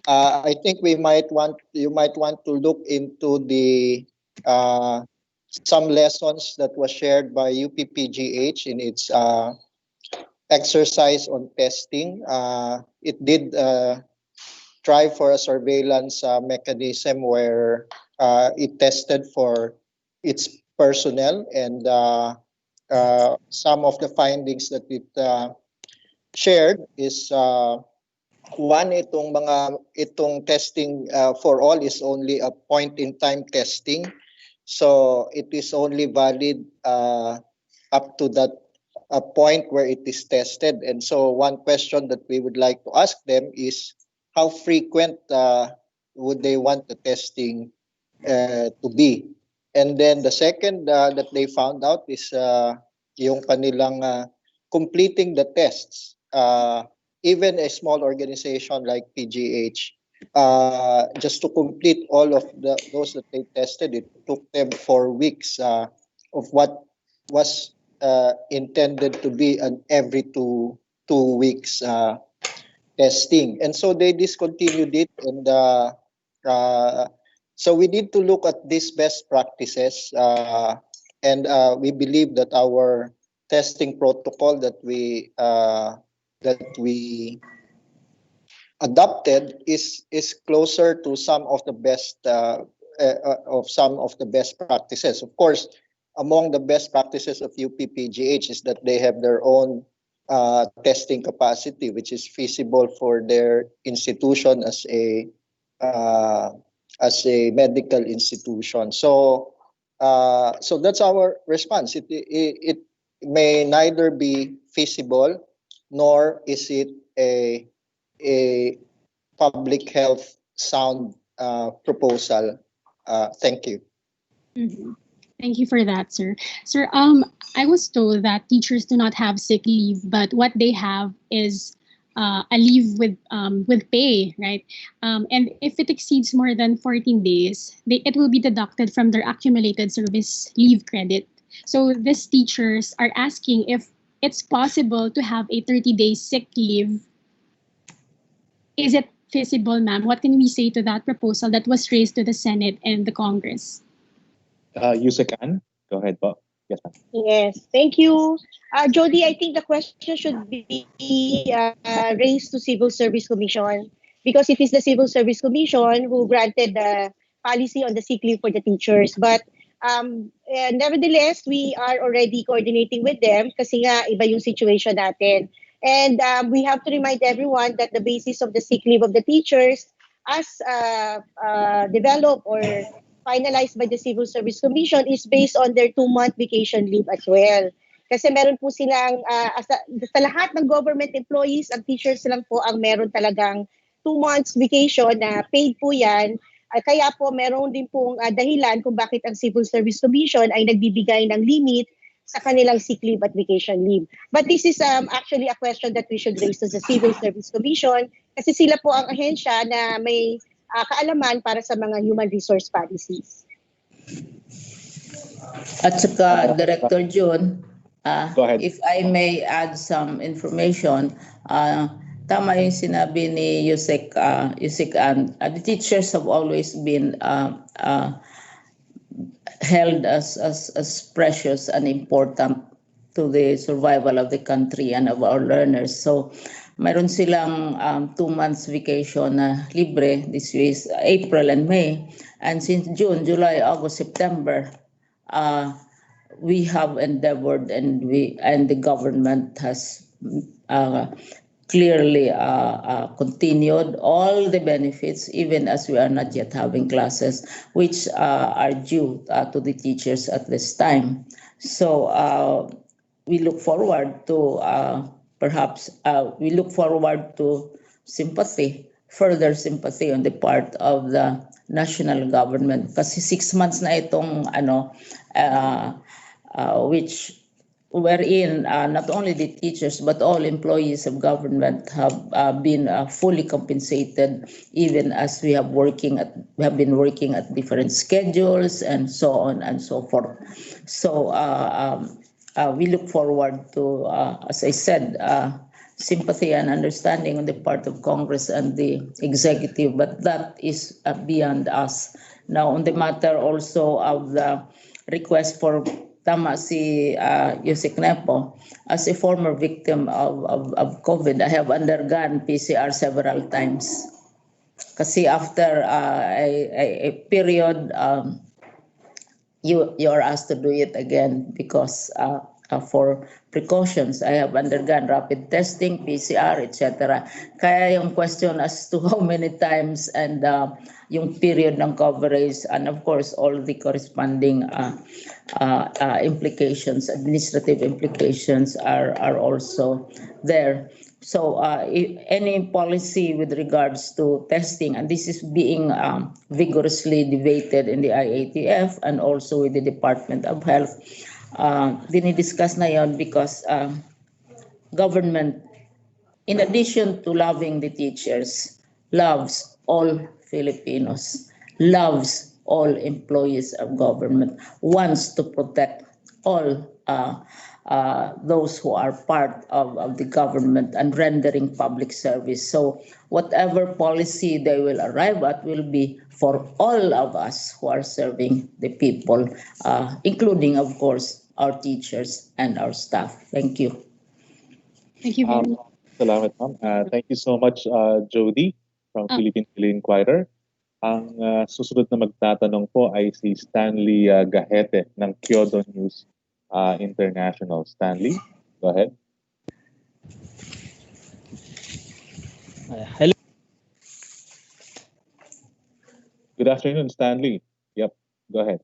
I think you might want to look into the some lessons that was shared by UPPGH in its exercise on testing. It did try for a surveillance mechanism where it tested for its personnel, and some of the findings that it shared is one, itong testing for all is only a point in time testing, so it is only valid up to that point where it is tested. And so one question that we would like to ask them is how frequent would they want the testing to be. And then the second that they found out is yung kanilang completing the tests. Even a small organization like PGH, just to complete all of those that they tested, it took them 4 weeks of what was intended to be an every two weeks testing. And so they discontinued it, and so we need to look at these best practices, and we believe that our testing protocol that we adopted is closer to some of the best practices. Of course, among the best practices of UPPGH is that they have their own testing capacity, which is feasible for their institution as a medical institution. So that's our response. It may neither be feasible nor is it a public health sound proposal. Thank you. Mhm. Thank you for that, sir. Sir, I was told that teachers do not have sick leave, but what they have is a leave with pay, right? And if it exceeds more than 14 days, it will be deducted from their accumulated service leave credit. So these teachers are asking if it's possible to have a 30-day sick leave. Is it feasible, ma'am? What can we say to that proposal that was raised to the Senate and the Congress? Yusek Ann, go ahead po. Yes, ma'am. Yes, thank you. Jody, I think the question should be raised to Civil Service Commission because it is the Civil Service Commission who granted the policy on the sick leave for the teachers. But nevertheless, we are already coordinating with them kasi nga iba yung situation natin. And we have to remind everyone that the basis of the sick leave of the teachers as developed or finalized by the Civil Service Commission is based on their 2-month vacation leave as well. Kasi meron po silang, sa lahat ng government employees, ang teachers lang po ang meron talagang 2 months vacation na paid po yan. Kaya po meron din pong dahilan kung bakit ang Civil Service Commission ay nagbibigay ng limit sa kanilang sick leave at vacation leave. But this is actually a question that we should raise to the Civil Service Commission kasi sila po ang ahensya na may kaalaman para sa mga human resource policies. At saka, Director June, if I may add some information, tama yung sinabi ni Yusek Ann. The teachers have always been held as precious and important to the survival of the country and of our learners. So, mayroon silang 2 months vacation na libre. This is April and May. And since June, July, August, September, we have endeavored and the government has clearly continued all the benefits, even as we are not yet having classes, which are due to the teachers at this time. So we look forward to we look forward to further sympathy on the part of the national government. Kasi 6 months na itong which wherein not only the teachers but all employees of government have been fully compensated, even as we have been working at different schedules and so on and so forth. So we look forward to, as I said, sympathy and understanding on the part of Congress and the executive, but that is beyond us. Now, on the matter also of the request for tama si Yusek Nepo, as a former victim of COVID, I have undergone PCR several times. Kasi after a period, you are asked to do it again because for precautions. I have undergone rapid testing, PCR, etc. Kaya yung question as to how many times and yung period ng coverage and of course all the corresponding implications, administrative implications are also there. So any policy with regards to testing, and this is being vigorously debated in the IATF and also with the Department of Health, dinidiscuss na yon because government, in addition to loving the teachers, loves all Filipinos, loves all employees of government, wants to protect all those who are part of the government and rendering public service. So whatever policy they will arrive at will be for all of us who are serving the people, including, of course, our teachers and our staff. Thank you. Thank you very much. Salamat, ma'am. Thank you so much, Jody from Philippine Daily Inquirer. Ang susunod na magtatanong po ay si Stanley Gahete ng Kyodo News International. Stanley, go ahead. Hello. Good afternoon, Stanley. Yep, go ahead.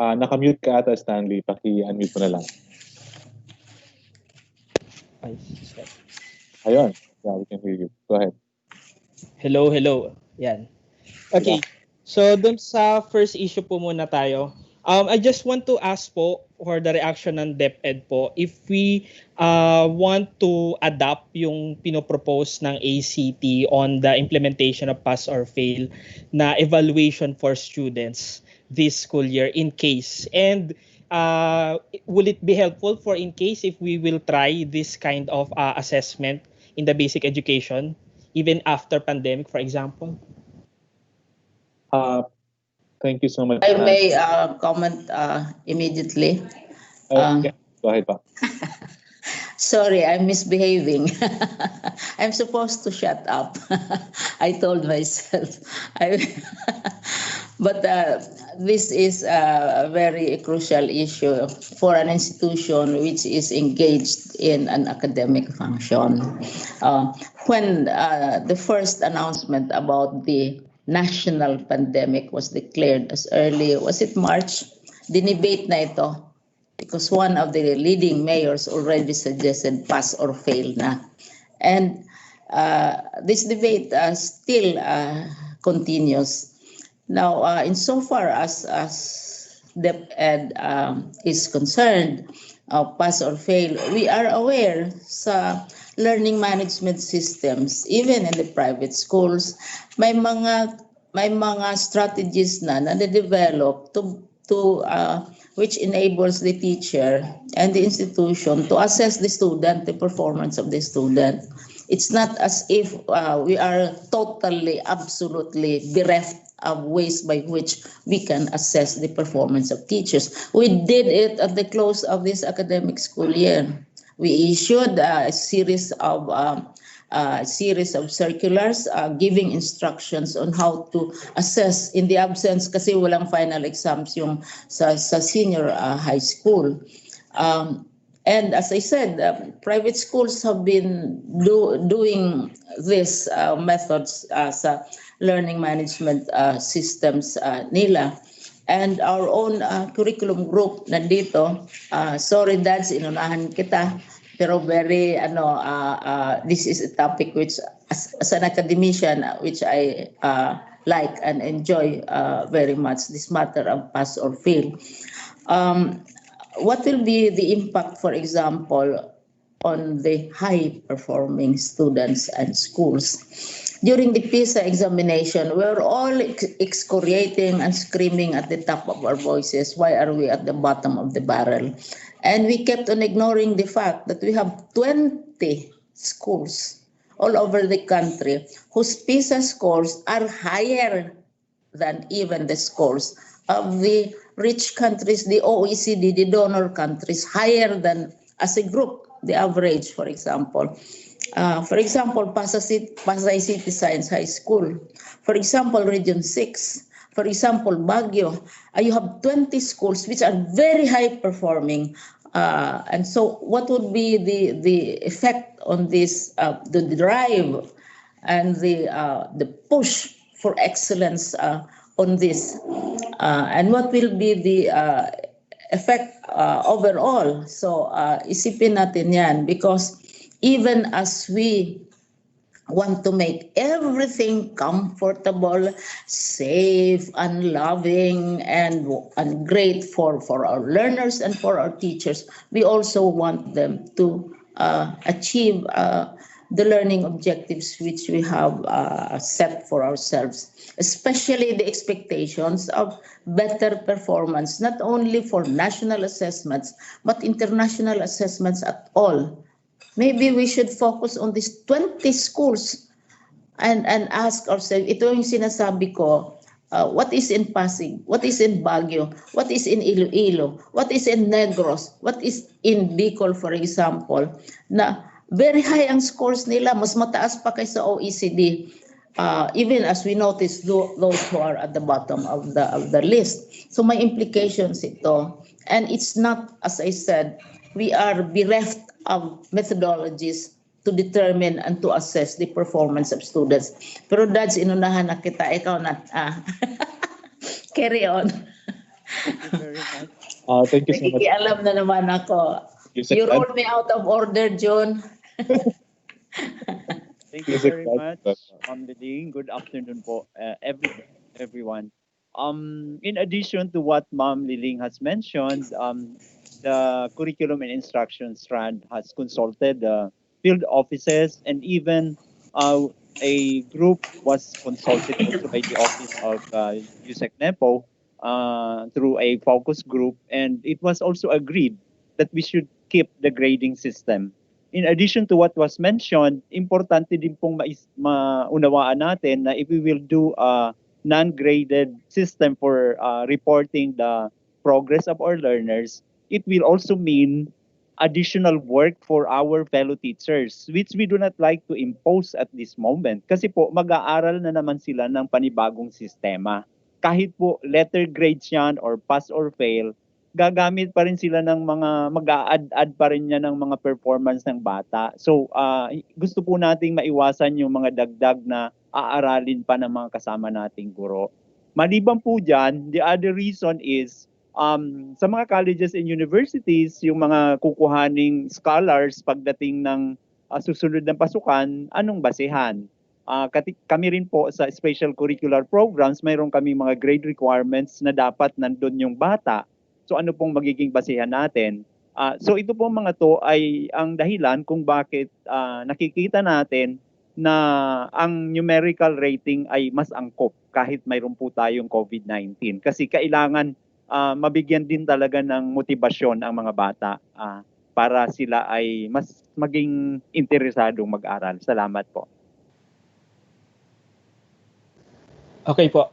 Nakamute ka ata, Stanley. Paki-unmute mo na lang. Ayun. Yeah, we can hear you. Go ahead. Hello. Yan. Okay. So, dun sa first issue po muna tayo. I just want to ask po for the reaction ng DepEd po if we want to adapt yung pinopropose ng ACT on the implementation of pass or fail na evaluation for students this school year in case. And will it be helpful for in case if we will try this kind of assessment in the basic education even after pandemic, for example? Thank you so much. I may comment immediately. Yeah. Go ahead, Pa. Sorry, I'm misbehaving. I'm supposed to shut up. I told myself. But this is a very crucial issue for an institution which is engaged in an academic function. When the first announcement about the national pandemic was declared as early, was it March? Dinebate na ito because one of the leading mayors already suggested pass or fail na. And this debate still continues. Now, insofar as DepEd is concerned, pass or fail, we are aware sa learning management systems, even in the private schools, may mga strategies na na-develop which enables the teacher and the institution to assess the student, the performance of the student. It's not as if we are totally, absolutely bereft of ways by which we can assess the performance of teachers. We did it at the close of this academic school year. We issued a series of circulars giving instructions on how to assess in the absence kasi walang final exams yung sa senior high school. And as I said, private schools have been doing these methods sa learning management systems nila. And our own curriculum group nandito, sorry dads, inunahan kita, pero very, this is a topic which, as an academician, which I like and enjoy very much, this matter of pass or fail. What will be the impact, for example, on the high-performing students and schools? During the PISA examination, we were all excoriating and screaming at the top of our voices, why are we at the bottom of the barrel? And we kept on ignoring the fact that we have 20 schools all over the country whose PISA scores are higher than even the scores of the rich countries, the OECD, the donor countries, higher than as a group, the average, for example. Pasay City Science High School. For example, Region 6. For example, Baguio. You have 20 schools which are very high performing. And so what would be the effect on this, the drive and the push for excellence on this? And what will be the effect overall? So isipin natin yan because even as we want to make everything comfortable, safe, and loving, and great for our learners and for our teachers, we also want them to achieve the learning objectives which we have set for ourselves, especially the expectations of better performance, not only for national assessments, but international assessments at all. Maybe we should focus on these 20 schools and ask ourselves, ito yung sinasabi ko, what is in Pasig, what is in Baguio, what is in Iloilo, what is in Negros, what is in Bicol, for example, na very high ang scores nila, mas mataas pa kaysa OECD. Even as we notice those who are at the bottom of the list. So may implications ito. And it's not, as I said, we are bereft of methodologies to determine and to assess the performance of students. Pero Dads, inunahan na kita, ikaw na. Carry on. Thank you so much. Nakikialam na naman ako. You rolled me out of order, John. Thank you very much, Ma'am Liling. Good afternoon po, everyone. In addition to what Ma'am Liling has mentioned, the Curriculum and Instruction Strand has consulted the field offices, and even a group was consulted also by the office of USEC NEPO through a focus group, and it was also agreed that we should keep the grading system. In addition to what was mentioned, importante din pong maunawaan natin na if we will do a non-graded system for reporting the progress of our learners, it will also mean additional work for our fellow teachers, which we do not like to impose at this moment. Kasi po, mag-aaral na naman sila ng panibagong sistema. Kahit po letter grades yan or pass or fail, gagamit pa rin sila ng mga, mag-a-add pa rin niya ng mga performance ng bata. So, gusto po nating maiwasan yung mga dagdag na aaralin pa ng mga kasama nating guro. Maliban po dyan, the other reason is, sa mga colleges and universities, yung mga kukuhaning scholars pagdating ng susunod ng pasukan, anong basehan? Kami rin po sa special curricular programs, mayroon kami mga grade requirements na dapat nandun yung bata. So ano pong magiging basehan natin? So ito pong mga to ay ang dahilan kung bakit nakikita natin na ang numerical rating ay mas angkop kahit mayroon po tayong COVID-19. Kasi kailangan mabigyan din talaga ng motibasyon ang mga bata para sila ay mas maging interesadong mag-aral. Salamat po. Okay po.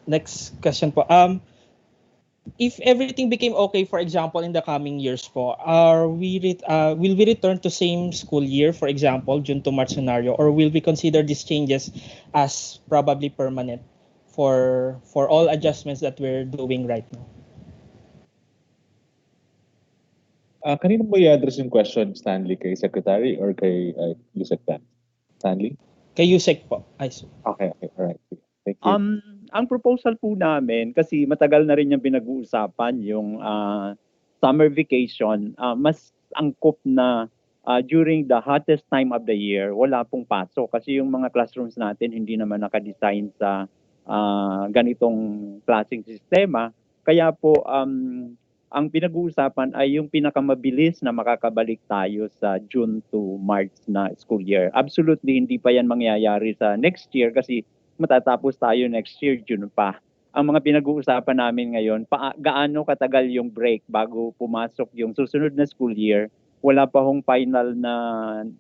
Next question po. If everything became okay, for example, in the coming years po, will we return to same school year, for example, June to March scenario, or will we consider these changes as probably permanent for all adjustments that we're doing right now? Kanino mo i-address yung question, Stanley? Kay Secretary or kay USEC Dan? Stanley? Kay USEC po. Okay, alright. Thank you. Ang proposal po namin, kasi matagal na rin yung pinag-uusapan, yung summer vacation, mas angkop na during the hottest time of the year, wala pong pasok. Kasi yung mga classrooms natin hindi naman nakadesign sa ganitong klaseng sistema. Kaya po, ang pinag-uusapan ay yung pinakamabilis na makakabalik tayo sa June to March na school year. Absolutely hindi pa yan mangyayari sa next year kasi matatapos tayo next year, June pa. Ang mga pinag-uusapan namin ngayon, gaano katagal yung break bago pumasok yung susunod na school year. Wala pa hong final na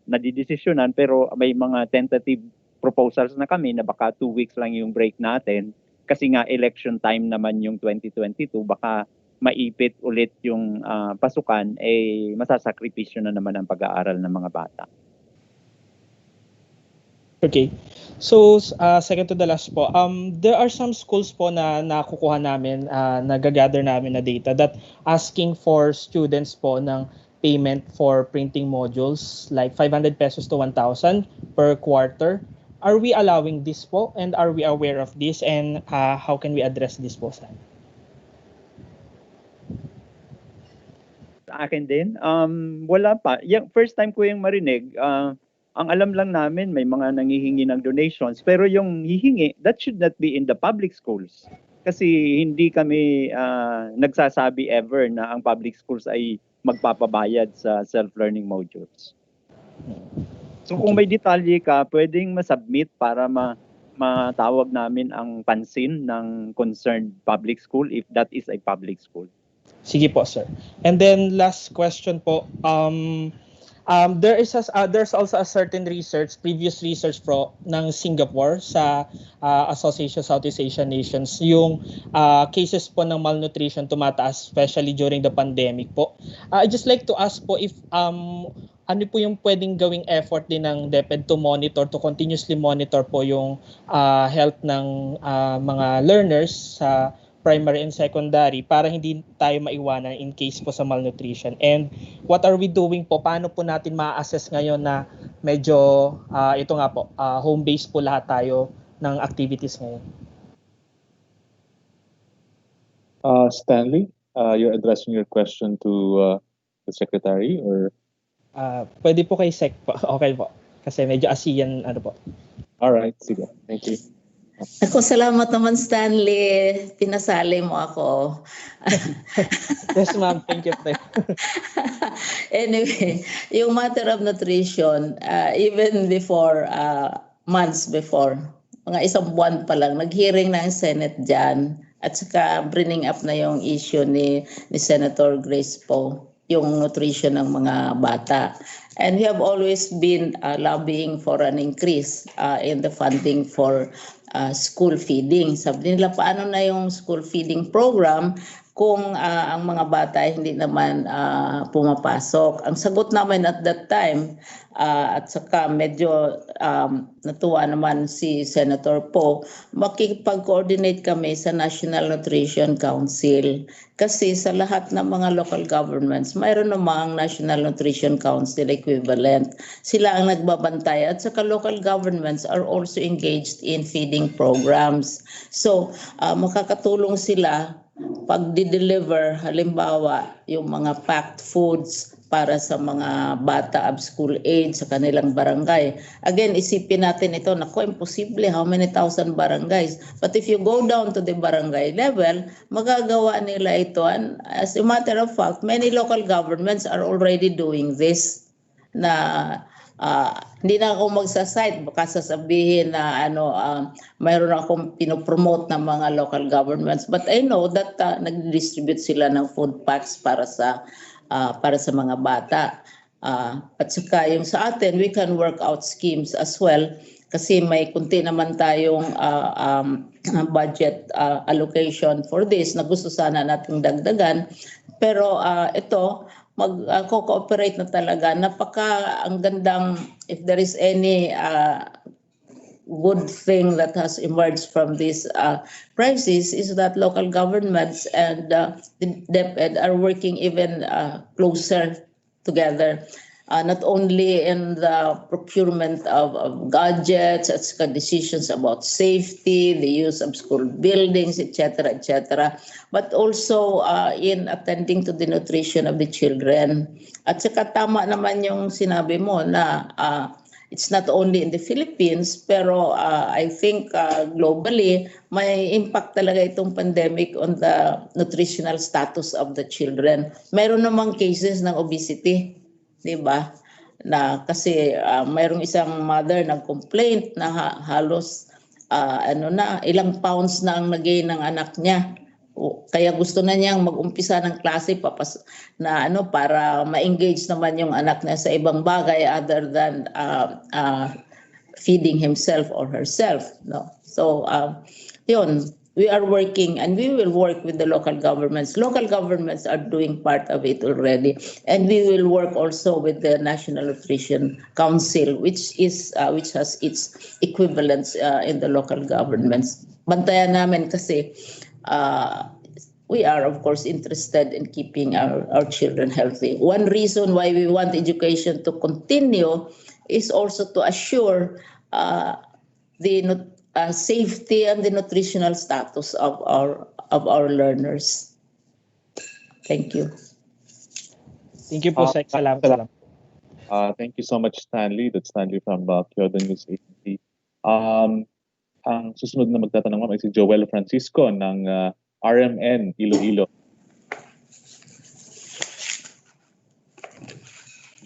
nadidesisyonan pero may mga tentative proposals na kami na baka 2 weeks lang yung break natin. Kasi nga election time naman yung 2022, baka maipit ulit yung pasukan, masasakripisyo na naman ang pag-aaral ng mga bata. Okay. So, second to the last po, there are some schools po na nakukuha namin, nagagather namin na data that asking for students po ng payment for printing modules like 500 pesos to 1,000 per quarter. Are we allowing this po? And are we aware of this? And how can we address this po, sir? Sa akin din, wala pa. First time ko yung marinig, ang alam lang namin may mga nangihingi ng donations pero yung hihingi, that should not be in the public schools. Kasi hindi kami nagsasabi ever na ang public schools ay magpapabayad sa self-learning modules. So kung may detalye ka, pwedeng masubmit para matawag namin ang pansin ng concerned public school if that is a public school. Sige po, sir. And then last question po, there's also a certain previous research ng Singapore sa Association of Southeast Asian Nations, yung cases po ng malnutrition tumataas, especially during the pandemic po. I'd just like to ask po if ano po yung pwedeng gawing effort din ng DepEd to monitor, to continuously monitor po yung health ng mga learners sa primary and secondary para hindi tayo maiwanan in case po sa malnutrition? And what are we doing po? Paano po natin ma-assess ngayon na medyo ito nga po, home-based po lahat tayo ng activities ngayon? Stanley, you're addressing your question to the Secretary or? Pwede po kay Sec po. Okay po. Kasi medyo ASEAN ano po. Alright, sige. Thank you. Ako, salamat naman Stanley. Pinasali mo ako. Yes ma'am, thank you. Anyway, yung matter of nutrition, even before, months before, mga isang buwan pa lang, nag-hearing na yung Senate dyan. At saka bringing up na yung issue ni Senator Grace Poe, yung nutrition ng mga bata. And we have always been lobbying for an increase in the funding for school feeding. Sabi nila, paano na yung school feeding program kung ang mga bata hindi naman pumapasok? Ang sagot namin at that time, at saka medyo natuwa naman si Senator Poe, makikipag-coordinate kami sa National Nutrition Council. Kasi sa lahat ng mga local governments, mayroon namang National Nutrition Council equivalent. Sila ang nagbabantay at saka local governments are also engaged in feeding programs. So, makakatulong sila pag di-deliver, halimbawa, yung mga packed foods para sa mga bata of school age sa kanilang barangay. Again, isipin natin ito, naku, imposible, how many thousand barangays? But if you go down to the barangay level, magagawa nila ito. And as a matter of fact, many local governments are already doing this na hindi na ako magsasite, baka sasabihin na mayroon akong pinopromote ng mga local governments. But I know that nag-distribute sila ng food packs para sa mga bata. At saka yung sa atin, we can work out schemes as well kasi may kunti naman tayong budget allocation for this na gusto sana nating dagdagan. Pero ito, mag-cooperate na talaga. Ang gandang, if there is any good thing that has emerged from this crisis is that local governments and the DepEd are working even closer together. Not only in the procurement of gadgets, decisions about safety, the use of school buildings, etc., but also in attending to the nutrition of the children. At saka tama naman yung sinabi mo na it's not only in the Philippines, pero I think globally, may impact talaga itong pandemic on the nutritional status of the children. Mayroon namang cases ng obesity. Diba? Na kasi mayroong isang mother nag-complaint na halos ilang pounds na ang nag-gain ng anak niya. Kaya gusto na niyang mag-umpisa ng klase para ma-engage naman yung anak niya sa ibang bagay other than feeding himself or herself. No? So, yun. We are working and we will work with the local governments. Local governments are doing part of it already. And we will work also with the National Nutrition Council, which has its equivalents in the local governments. Bantayan namin kasi we are, of course, interested in keeping our children healthy. One reason why we want education to continue is also to assure the safety and the nutritional status of our learners. Thank you. Thank you po, Sec. Salamat. Thank you so much, Stanley. That's Stanley from Kyoto News Agency. Ang susunod na magtatanong ay si Joel Francisco ng RMN Iloilo.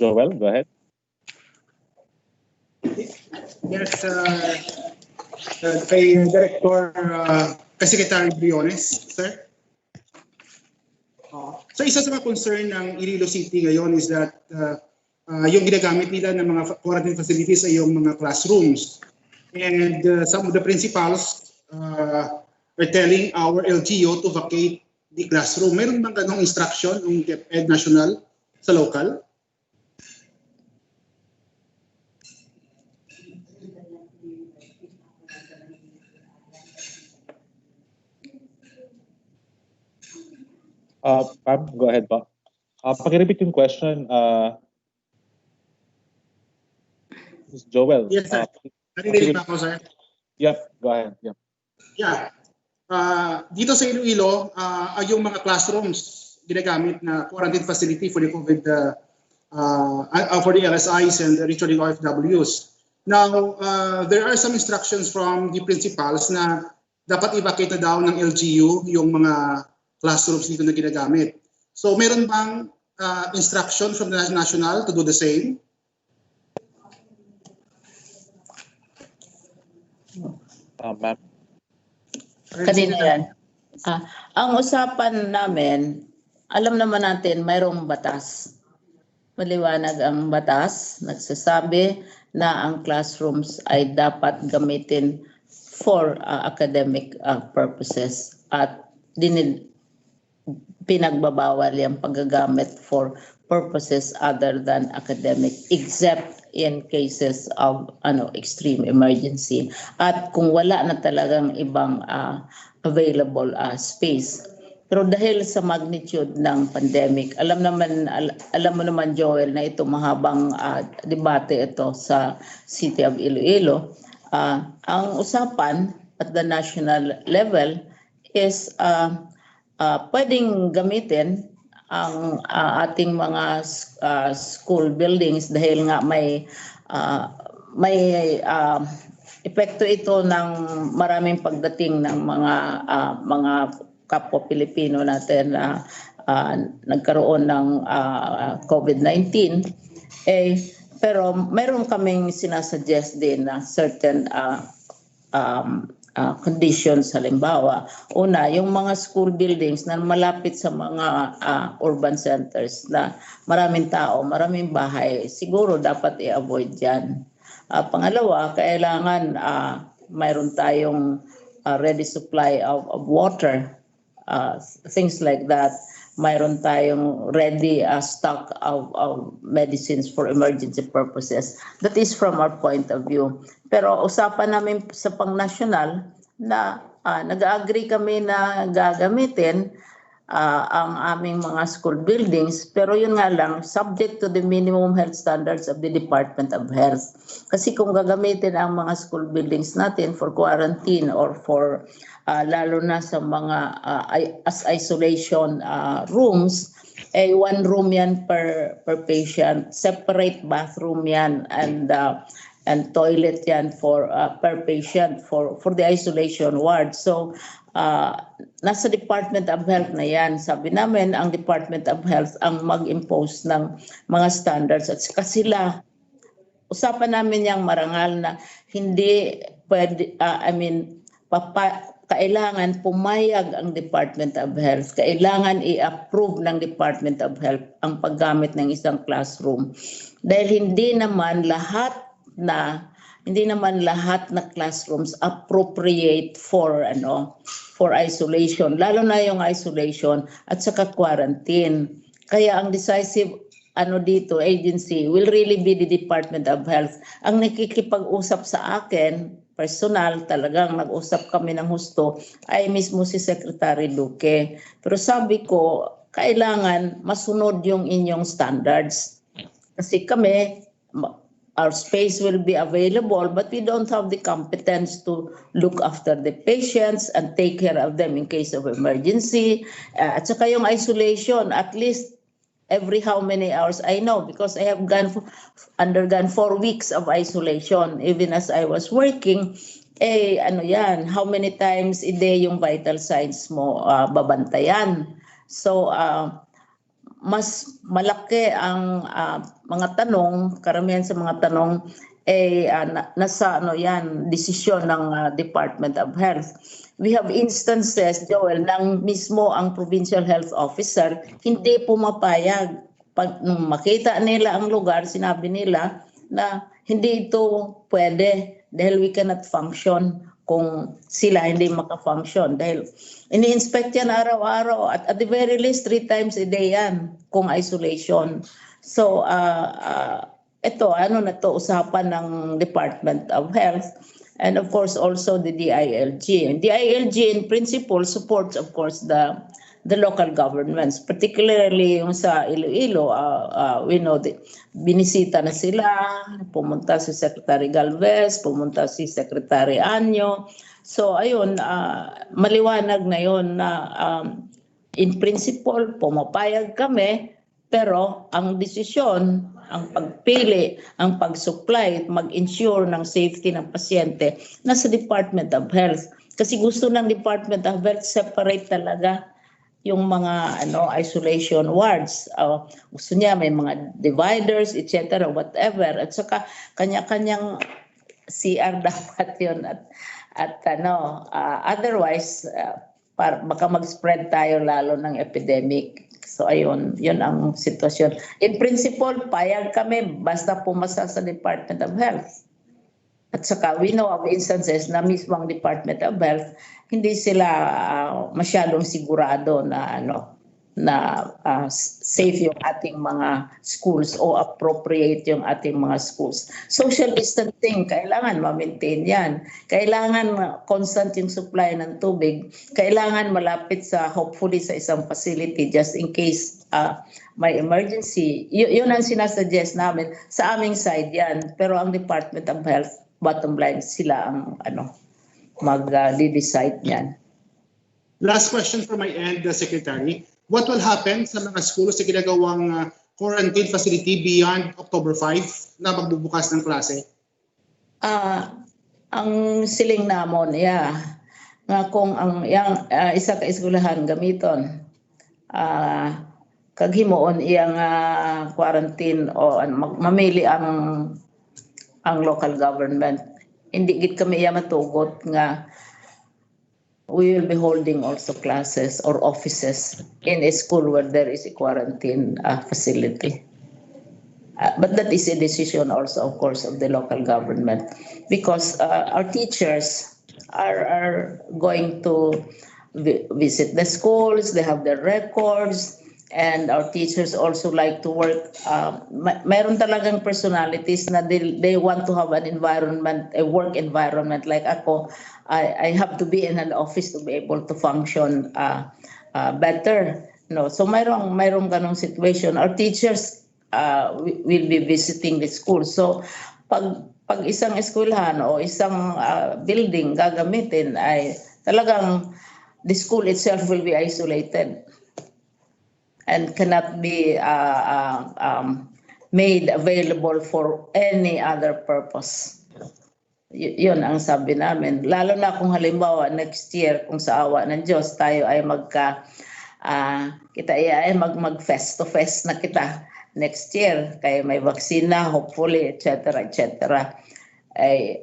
Joel, go ahead. Yes, kay Director, kay Secretary Briones, sir. So isa sa mga concern ng Iloilo City ngayon is that yung ginagamit nila ng mga quarantine facilities ay yung mga classrooms. And some of the principals are telling our LGU to vacate the classroom. Meron bang ganong instruction ng DepEd National sa local? Ma'am, go ahead pa. Pakirepeat yung question, Ms. Joel. Yes, sir. Narinig ba ako, sir? Yep, go ahead. Yep. Yeah. Dito sa Iloilo, yung mga classrooms ginagamit na quarantine facility for the COVID, for the LSIs and literally OFWs. Now, there are some instructions from the principals na dapat i-vacate na daw ng LGU yung mga classrooms dito na ginagamit. So, meron bang instruction from the national to do the same? Ma'am. Kanina yan. Ang usapan namin, alam naman natin mayroong batas. Maliwanag ang batas, nagsasabi na ang classrooms ay dapat gamitin for academic purposes at pinagbabawal yung paggagamit for purposes other than academic except in cases of extreme emergency at kung wala na talagang ibang available space. Pero dahil sa magnitude ng pandemic, alam mo naman Joel na ito mahabang debate ito sa City of Iloilo. Ang usapan at the national level is pwedeng gamitin ang ating mga school buildings dahil nga may epekto ito ng maraming pagdating ng mga kapwa Pilipino natin na nagkaroon ng COVID-19. Pero meron kaming sinasuggest din na certain conditions. Halimbawa, una, yung mga school buildings na malapit sa mga urban centers na maraming tao, maraming bahay, siguro dapat i-avoid yan. Pangalawa, kailangan mayroon tayong ready supply of water, things like that. Mayroon tayong ready stock of medicines for emergency purposes. That is from our point of view. Pero usapan namin sa pang-national na nag-agree kami na gagamitin ang aming mga school buildings. Pero yun nga lang, subject to the minimum health standards of the Department of Health. Kasi kung gagamitin ang mga school buildings natin for quarantine or for lalo na sa mga isolation rooms, one room yan per patient, separate bathroom yan and toilet yan for per patient for the isolation ward. So nasa Department of Health na yan. Sabi namin ang Department of Health ang mag-impose ng mga standards at sila usapan namin yung marangal na hindi pwede, kailangan pumayag ang Department of Health, kailangan i-approve ng Department of Health ang paggamit ng isang classroom. Dahil hindi naman lahat na classrooms appropriate for isolation, lalo na yung isolation at saka quarantine. Kaya ang decisive dito agency will really be the Department of Health. Ang nakikipag-usap sa akin personal, talagang nag-usap kami ng husto, ay mismo si Secretary Duque. Pero sabi ko, kailangan masunod yung inyong standards. Kasi kami, our space will be available, but we don't have the competence to look after the patients and take care of them in case of emergency. At saka yung isolation, at least every how many hours, I know because I have undergone 4 weeks of isolation even as I was working. How many times a day yung vital signs mo babantayan. So mas malaki ang mga tanong, karamihan sa mga tanong nasa desisyon ng Department of Health. We have instances, Joel, nang mismo ang provincial health officer hindi pumapayag. Pag makita nila ang lugar, sinabi nila na hindi ito pwede dahil we cannot function kung sila hindi makafunction. Dahil ini-inspect yan araw-araw at the very least 3 times a day yan kung isolation. So, usapan ng Department of Health. And of course, also the DILG. And DILG in principle supports, of course, the the local governments, particularly yung sa Iloilo. We know binisita na sila, pumunta si Secretary Galvez, pumunta si Secretary Anyo. So ayun, maliwanag na yun na in principle, pumapayag kami, pero ang desisyon, ang pagpili, ang pag-supply, mag-ensure ng safety ng pasyente nasa Department of Health. Kasi gusto ng Department of Health separate talaga yung mga isolation wards. Gusto niya may mga dividers, etc., whatever. At saka kanya-kanyang CR dapat yun. At otherwise, baka mag-spread tayo lalo ng epidemic. So ayun, yun ang sitwasyon. In principle, payag kami basta pumasa sa Department of Health. At saka we know of instances na mismo ang Department of Health hindi sila masyadong sigurado na safe yung ating mga schools o appropriate yung ating mga schools. Social distancing, kailangan ma-maintain yan. Kailangan constant yung supply ng tubig. Kailangan malapit hopefully sa isang facility just in case may emergency. Yun ang sinasuggest namin. Sa aming side yan. Pero ang Department of Health, bottom line, sila ang mag-decide niyan. Last question from my end, Secretary. What will happen sa mga schools na ginagawang quarantine facility beyond October 5 na magbubukas ng klase? Ang siling namon, nga kung ang isa ka eskwelahan gamiton, kaghimoon iyang quarantine o mamili ang local government. Hindi gid kami matugot nga we will be holding also classes or offices in a school where there is a quarantine facility. But that is a decision also, of course, of the local government, because our teachers are going to visit the schools, they have their records, and our teachers also like to work. Mayroon talagang personalities na they want to have an environment, a work environment. Like ako, I have to be in an office to be able to function better. So mayroong ganong situation. Our teachers will be visiting the school. So pag isang eskwelahan o isang building gagamitin ay talagang the school itself will be isolated and cannot be made available for any other purpose. Yun ang sabi namin. Lalo na kung halimbawa next year, kung sa awa ng Diyos, tayo ay mag-face to face na kita next year. Kaya may vaksina, hopefully, etc., etc. Ay,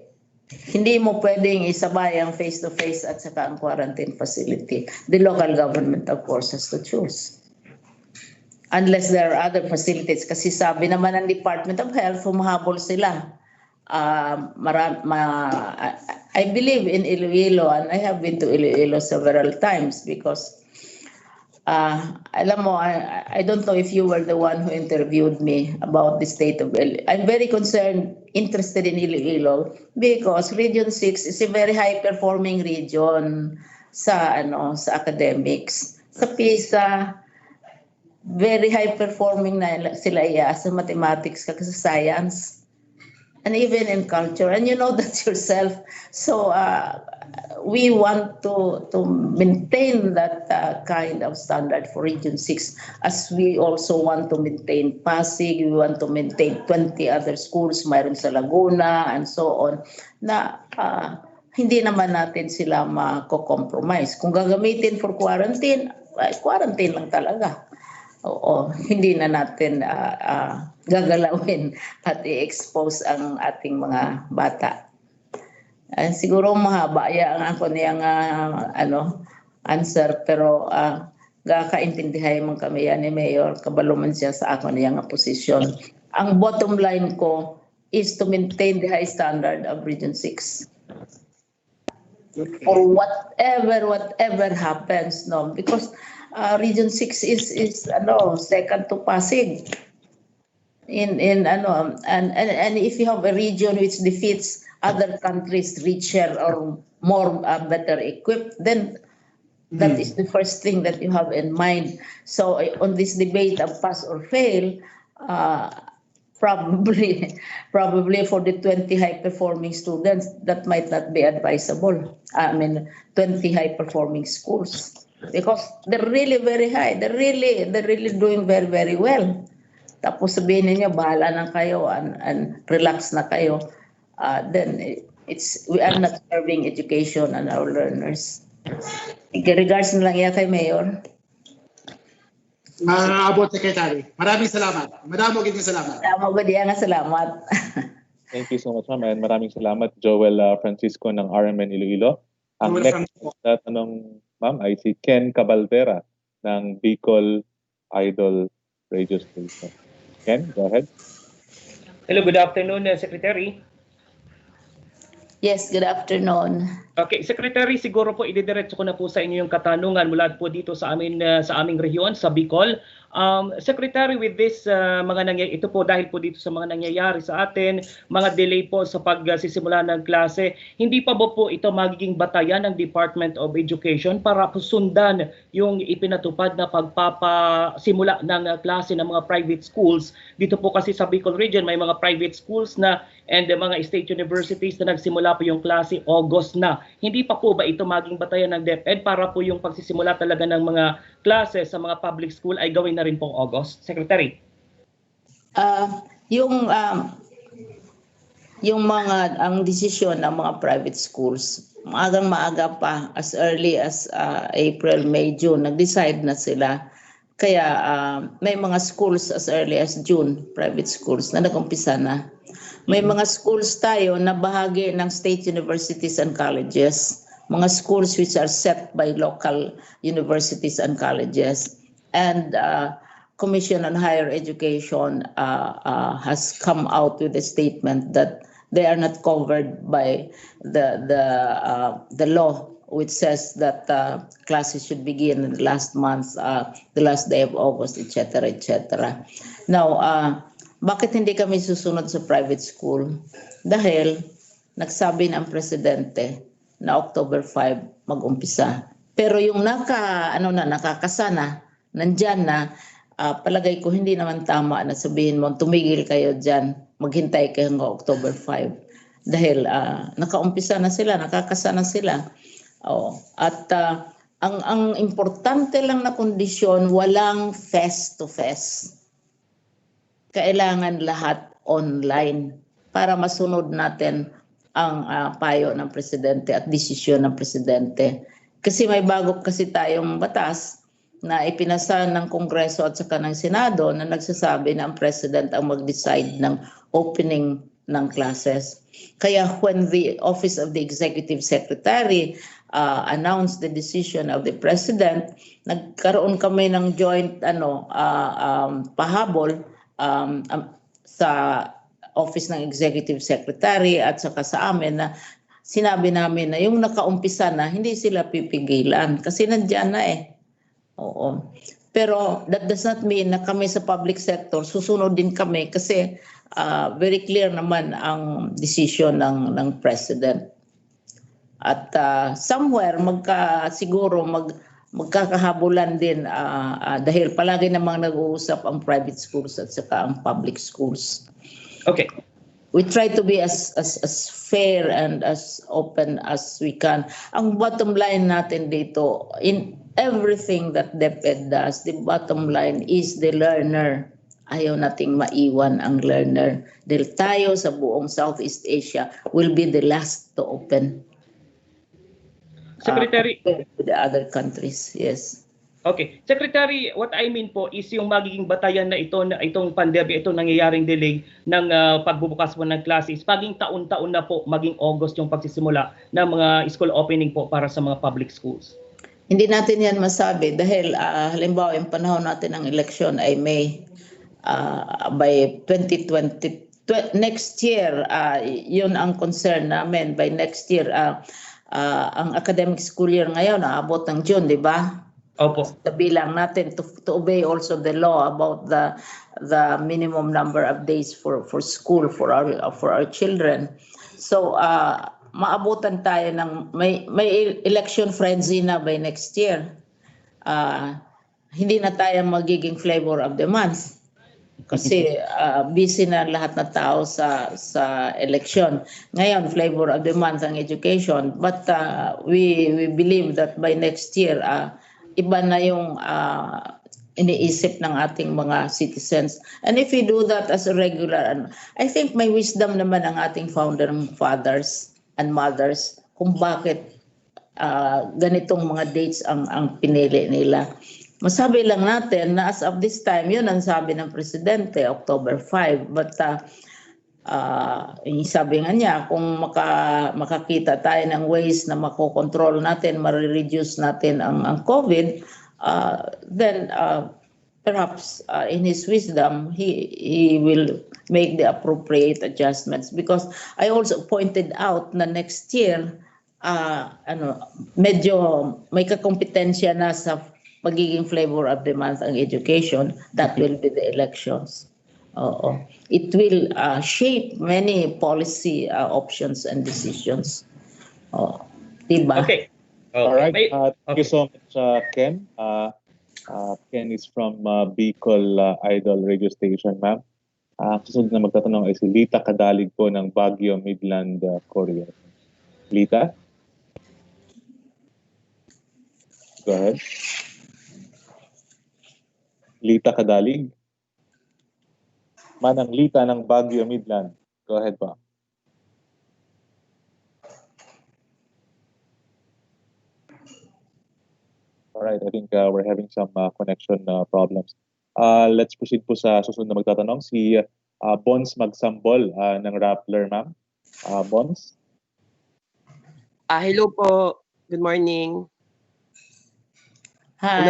hindi mo pwedeng isabay ang face to face at saka ang quarantine facility. The local government, of course, has to choose. Unless there are other facilities. Kasi sabi naman ng Department of Health, humahabol sila. I believe in Iloilo, and I have been to Iloilo several times because alam mo, I don't know if you were the one who interviewed me about the state of Iloilo. I'm very concerned, interested in Iloilo because Region 6 is a very high-performing region sa academics. Sa PISA, very high-performing na sila sa mathematics, sa science, and even in culture. And you know that yourself. So we want to maintain that kind of standard for Region 6, as we also want to maintain Pasig, we want to maintain 20 other schools, mayroon sa Laguna, and so on, na hindi naman natin sila mako-compromise. Kung gagamitin for quarantine, quarantine lang talaga. Oo, hindi na natin gagalawin at i-expose ang ating mga bata. Siguro mahaba ang ako niyang answer, pero gakaintindihay man kami yan ni Mayor, kabalo man siya sa ako niyang posisyon. Ang bottom line ko is to maintain the high standard of Region 6. Or whatever happens, no, because Region 6 is second to Pasig. And if you have a region which defeats other countries richer or more better equipped, then That is the first thing that you have in mind. So on this debate of pass or fail, probably for the 20 high-performing students, that might not be advisable. 20 high-performing schools, because they're really very high. They're really doing very, very well. Tapos sabihin niyo, bahala na kayo and relax na kayo. Then we are not serving education and our learners. Regards na lang yan kay Mayor. Abot Secretary. Maraming salamat. Madamo gid salamat. Madamo gid nga salamat. Thank you so much, ma'am, and maraming salamat, Joel Francisco ng RMN Iloilo. Ang next na tanong, ma'am, ay si Ken Cabaldera ng Bicol Idol Radio Station. Ken, go ahead. Hello, good afternoon, Secretary. Yes, good afternoon. Okay, Secretary, siguro po ididiretso ko na po sa inyo yung katanungan mula po dito sa aming rehiyon, sa Bicol. Secretary, with this ito po dahil po dito sa mga nangyayari sa atin, mga delay po sa pagsisimula ng klase, hindi pa po ito magiging batayan ng Department of Education para po sundan yung ipinatupad na pagpapasimula ng klase ng mga private schools. Dito po kasi sa Bicol region may mga private schools na and mga state universities na nagsimula po yung klase August na. Hindi pa po ba ito maging batayan ng DepEd para po yung pagsisimula talaga ng mga klase sa mga public school ay gawin na rin pong August? Secretary? Ang desisyon ng mga private schools, maaga pa, as early as April, May, June, nag-decide na sila. Kaya may mga schools as early as June, private schools, na nag-umpisa na. May mga schools tayo na bahagi ng state universities and colleges, mga schools which are set by local universities and colleges. And Commission on Higher Education has come out with a statement that they are not covered by the law, which says that classes should begin in the last month, the last day of August, etc., etc. Now, bakit hindi kami susunod sa private school? Dahil nagsabi ng presidente na October 5 mag-umpisa. Pero yung nakakasana, nandyan na, palagay ko hindi naman tama na sabihin mo, tumigil kayo dyan, maghintay kayo hanggang October 5. Dahil nakaumpisa na sila, nakakasana sila. At ang importante lang na kondisyon, walang face-to-face. Kailangan lahat online para masunod natin ang payo ng presidente at desisyon ng presidente. Kasi may bago kasi tayong batas na ipinasa ng Kongreso at saka ng Senado na nagsasabi na ang president ang mag-decide ng opening ng classes. Kaya when the Office of the Executive Secretary announced the decision of the president, nagkaroon kami ng joint pahabol sa Office ng Executive Secretary at saka sa amin na sinabi namin na yung nakaumpisa na hindi sila pipigilan kasi nandiyan na Oo. Pero that does not mean na kami sa public sector susunod din kami kasi very clear naman ang decision ng president. At somewhere magkakahabulan din dahil palagi namang nag-uusap ang private schools at saka ang public schools. Okay. We try to be as fair and as open as we can. Ang bottom line natin dito, in everything that DepEd does, the bottom line is the learner. Ayaw nating maiwan ang learner. Dahil tayo sa buong Southeast Asia will be the last to open. Secretary, to the other countries, yes. Okay. Secretary, what I mean po is yung magiging batayan na itong pandemya, itong nangyayaring delay ng pagbubukas mo ng classes, maging taon-taon na po, maging August yung pagsisimula ng mga school opening po para sa mga public schools. Hindi natin yan masabi dahil halimbawa yung panahon natin ng eleksyon ay May by 2020. Next year, yun ang concern namin. By next year, ang academic school year ngayon, naabot ng June, di ba? Opo. Bilang natin to obey also the law about the minimum number of days for school for our children. So maabutan tayo ng may election frenzy na by next year. Hindi na tayo magiging flavor of the month kasi busy na lahat na tao sa election. Ngayon, flavor of the month ang education, but we believe that by next year iba na yung iniisip ng ating mga citizens. And if we do that as a regular, I think may wisdom naman ang ating founding fathers and mothers kung bakit ganitong mga dates ang pinili nila. Masabi lang natin na as of this time, yun ang sabi ng Presidente, October 5. But sabi nga niya, kung makakita tayo ng ways na makokontrol natin, marireduce natin ang COVID, then perhaps in his wisdom, he will make the appropriate adjustments. Because I also pointed out na next year, medyo may kakompetensya na sa magiging flavor of the month ang education. That will be the elections. It will shape many policy options and decisions. Diba? Okay. All right. Thank you so much, Ken. Ken is from Bicol Idol Radio Station, ma'am. Susunod na magtatanong ay si Lita Kadalig po ng Baguio, Midland, Korea. Lita? Go ahead. Lita Kadalig? Manang Lita ng Baguio, Midland. Go ahead pa. Alright, I think we're having some connection problems. Let's proceed po sa susunod na magtatanong. Si Bons Magsambol ng Rappler, ma'am. Bons? Hello po. Good morning. Hi.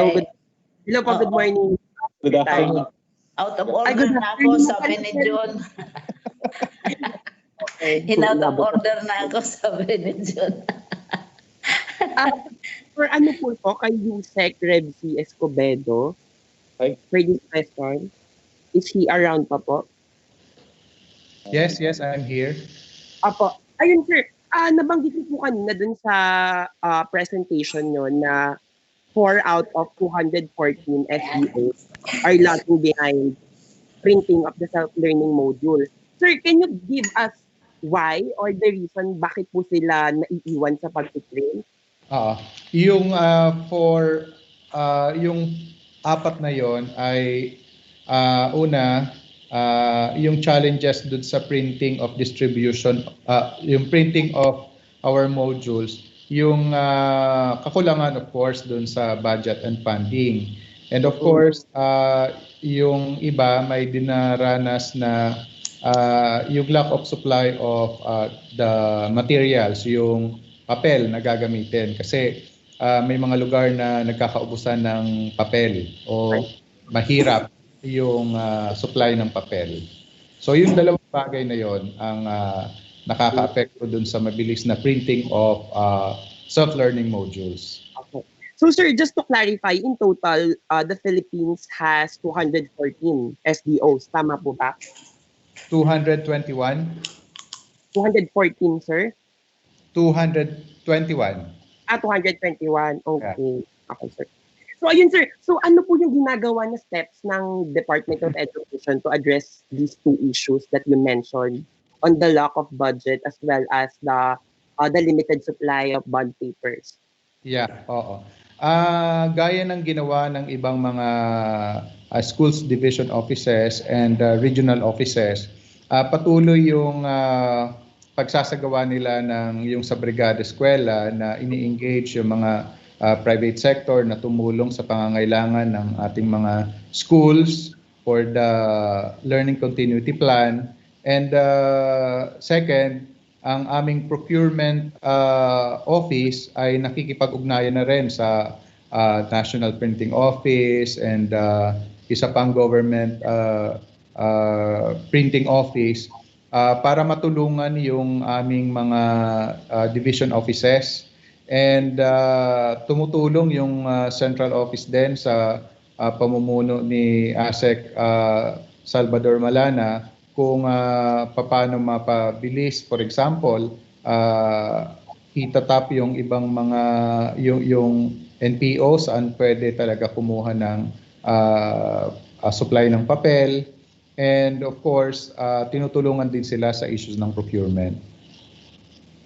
Hello po, good morning. Good afternoon. Out of order na ako, sabi ni John. In-out of order na ako, sabi ni John. For ano po kay Yusek Reb C. Escobedo, for this question, is he around pa po? Yes, I'm here. Apo. Ayun sir, nabanggit niyo po kanina dun sa presentation nyo na 4 out of 214 SEOs are lagging behind printing of the self-learning module. Sir, can you give us why or the reason bakit po sila naiiwan sa pag-print? Yung yung apat na yon ay una, yung challenges dun sa printing of distribution, yung printing of our modules, yung kakulangan of course dun sa budget and funding. And of course, yung iba may dinaranas na yung lack of supply of the materials, yung papel na gagamitin kasi may mga lugar na nagkakaubusan ng papel o mahirap yung supply ng papel. So yung dalawang bagay na yon ang nakaka-apekto dun sa mabilis na printing of self-learning modules. Okay. So sir, just to clarify, in total, the Philippines has 214 SDOs. Tama po ba? 221? 214, sir? 221. 221. Okay. Okay, sir. So ayun sir, so ano po yung ginagawa na steps ng Department of Education to address these two issues that you mentioned on the lack of budget as well as the limited supply of bond papers? Yeah, oo. Gaya ng ginawa ng ibang mga schools division offices and regional offices, patuloy yung pagsasagawa nila ng yung sa brigada eskwela na ini-engage yung mga private sector na tumulong sa pangangailangan ng ating mga schools for the learning continuity plan. And second, ang aming procurement office ay nakikipag-ugnayan na rin sa National Printing Office and isa pang government printing office para matulungan yung aming mga division offices. And tumutulong yung central office din sa pamumuno ni ASEC Salvador Malana kung paano mapabilis, for example, itatap yung ibang mga yung NPO saan pwede talaga kumuha ng supply ng papel, and of course tinutulungan din sila sa issues ng procurement.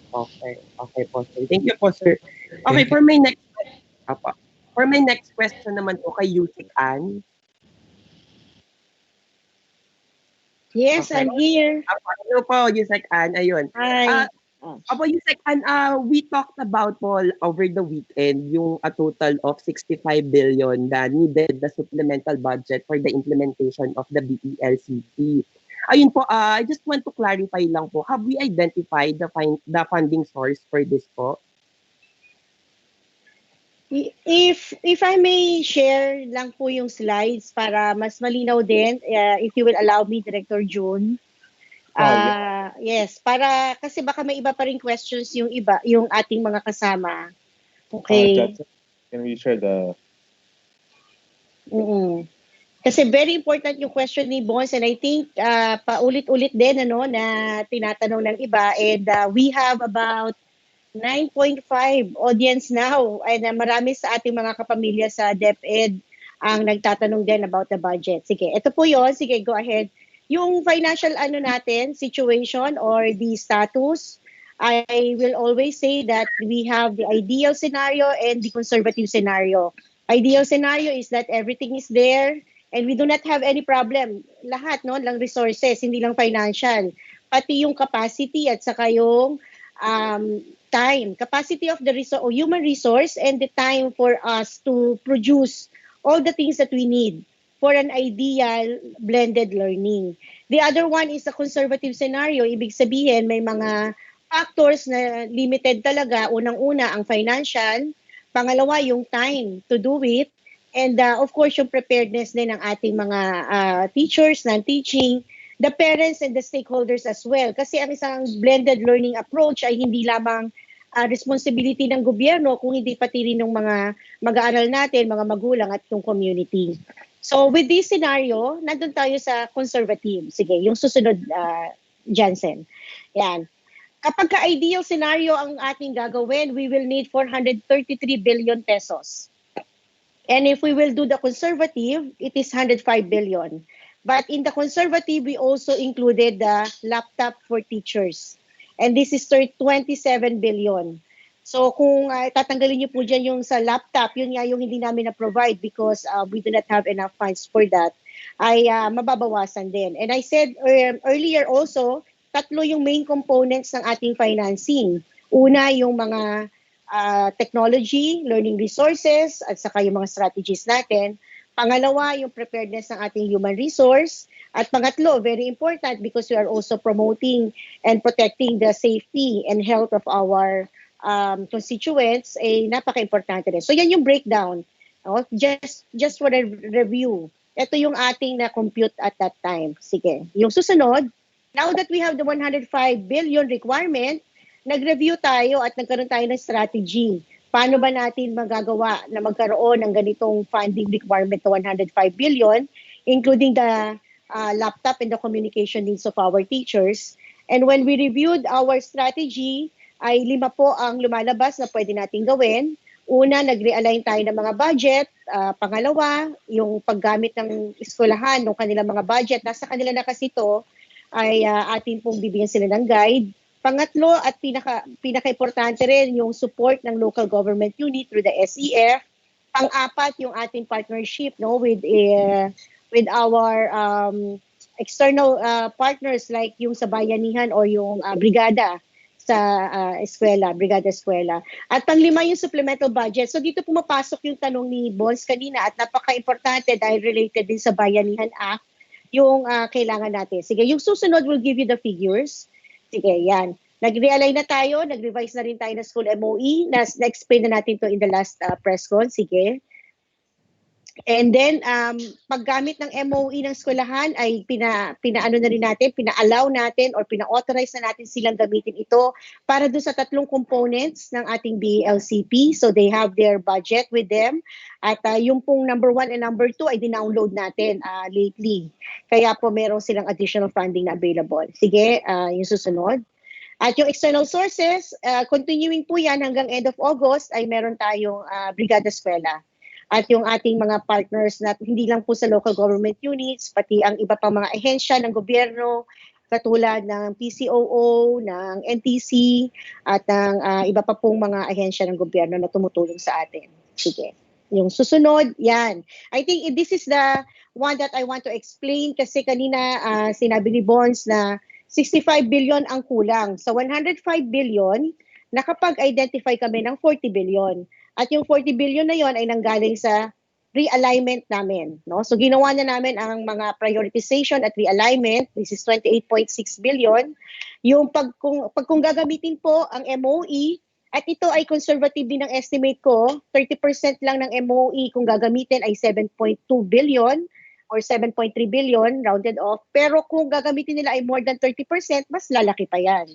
Okay po, sir. Thank you po, sir. Okay, for my next question naman po kay Yusik Ann. Yes, I'm here. Hello po, Yusik Ann. Ayun. Hi. Apo, Yusik Ann, we talked about po over the weekend yung a total of 65 billion na needed the supplemental budget for the implementation of the BELCP. Ayun po, I just want to clarify lang po, have we identified the funding source for this po? If I may share lang po yung slides para mas malinaw din, if you will allow me, Director June. Yes, para kasi baka may iba pa rin questions yung ating mga kasama. Okay. Can we share the... Kasi very important yung question ni Bones, and I think paulit-ulit din na tinatanong ng iba, and we have about 9.5 audience now, and marami sa ating mga kapamilya sa DepEd ang nagtatanong din about the budget. Sige, ito po yon. Sige, go ahead. Yung financial situation or the status, I will always say that we have the ideal scenario and the conservative scenario. Ideal scenario is that everything is there and we do not have any problem. Lahat, lang resources, hindi lang financial. Pati yung capacity at saka yung time. Capacity of the human resource and the time for us to produce all the things that we need for an ideal blended learning. The other one is a conservative scenario. Ibig sabihin, may mga factors na limited talaga. Unang-una, ang financial. Pangalawa, yung time to do it. And of course, yung preparedness din ng ating mga teachers, non-teaching, the parents and the stakeholders as well. Kasi ang isang blended learning approach ay hindi lamang responsibility ng gobyerno, kung hindi pati rin ng mga mag-aaral natin, mga magulang at yung community. So with this scenario, nandun tayo sa conservative. Sige, yung susunod, Jansen. Yan. Kapag ka-ideal scenario ang ating gagawin, we will need 433 billion pesos. And if we will do the conservative, it is 105 billion. But in the conservative, we also included the laptop for teachers. And this is 27 billion. So kung tatanggalin niyo po dyan yung sa laptop, yun nga yung hindi namin na-provide because we do not have enough funds for that, ay mababawasan din. And I said earlier also, tatlo yung main components ng ating financing. Una, yung mga technology, learning resources, at saka yung mga strategies natin. Pangalawa, yung preparedness ng ating human resource. At pangatlo, very important because we are also promoting and protecting the safety and health of our constituents, napaka-importante rin. So yan yung breakdown. Just for a review. Ito yung ating na-compute at that time. Sige. Yung susunod, now that we have the 105 billion requirement, nag-review tayo at nagkaroon tayo ng strategy. Paano ba natin magagawa na magkaroon ng ganitong funding requirement na 105 billion, including the laptop and the communication needs of our teachers. And when we reviewed our strategy, ay 5 po ang lumalabas na pwede natin gawin. Una, nag-realign tayo ng mga budget. Pangalawa, yung paggamit ng eskwelahan ng kanilang mga budget. Nasa kanila na kasi ito, ay atin pong bibigyan sila ng guide. Pangatlo at pinaka-importante rin yung support ng local government unit through the SEF. Pang-apat yung ating partnership with our external partners like yung sa bayanihan or yung brigada sa brigada eskwela. At pang-5 yung supplemental budget. So dito pumapasok yung tanong ni Bones kanina at napaka-importante dahil related din sa Bayanihan Act yung kailangan natin. Sige, yung susunod will give you the figures. Sige, yan. Nag-realign na tayo, nag-revise na rin tayo ng school MOE. Na-explain na natin to in the last press con. Sige. And then, paggamit ng MOE ng eskwelahan ay pina-allow natin or pina-authorize na natin silang gamitin ito para doon sa 3 components ng ating BELCP. So they have their budget with them. At yung pong number 1 and number 2 ay dinownload natin lately. Kaya po meron silang additional funding na available. Sige, yung susunod. At yung external sources, continuing po yan hanggang end of August ay meron tayong Brigada Eskwela. At yung ating mga partners na hindi lang po sa local government units, pati ang iba pang mga ahensya ng gobyerno, katulad ng PCOO, ng NTC, at ng iba pa pong mga ahensya ng gobyerno na tumutulong sa atin. Sige. Yung susunod, yan. I think this is the one that I want to explain kasi kanina sinabi ni Bonds na 65 billion ang kulang. Sa 105 billion, nakapag-identify kami ng 40 billion. At yung 40 billion na yon ay nanggaling sa realignment namin. No? So ginawa na namin ang mga prioritization at realignment. This is 28.6 billion. Yung kung gagamitin po ang MOE, at ito ay conservative din ang estimate ko, 30% lang ng MOE kung gagamitin ay 7.2 billion or 7.3 billion rounded off. Pero kung gagamitin nila ay more than 30%, mas lalaki pa yan.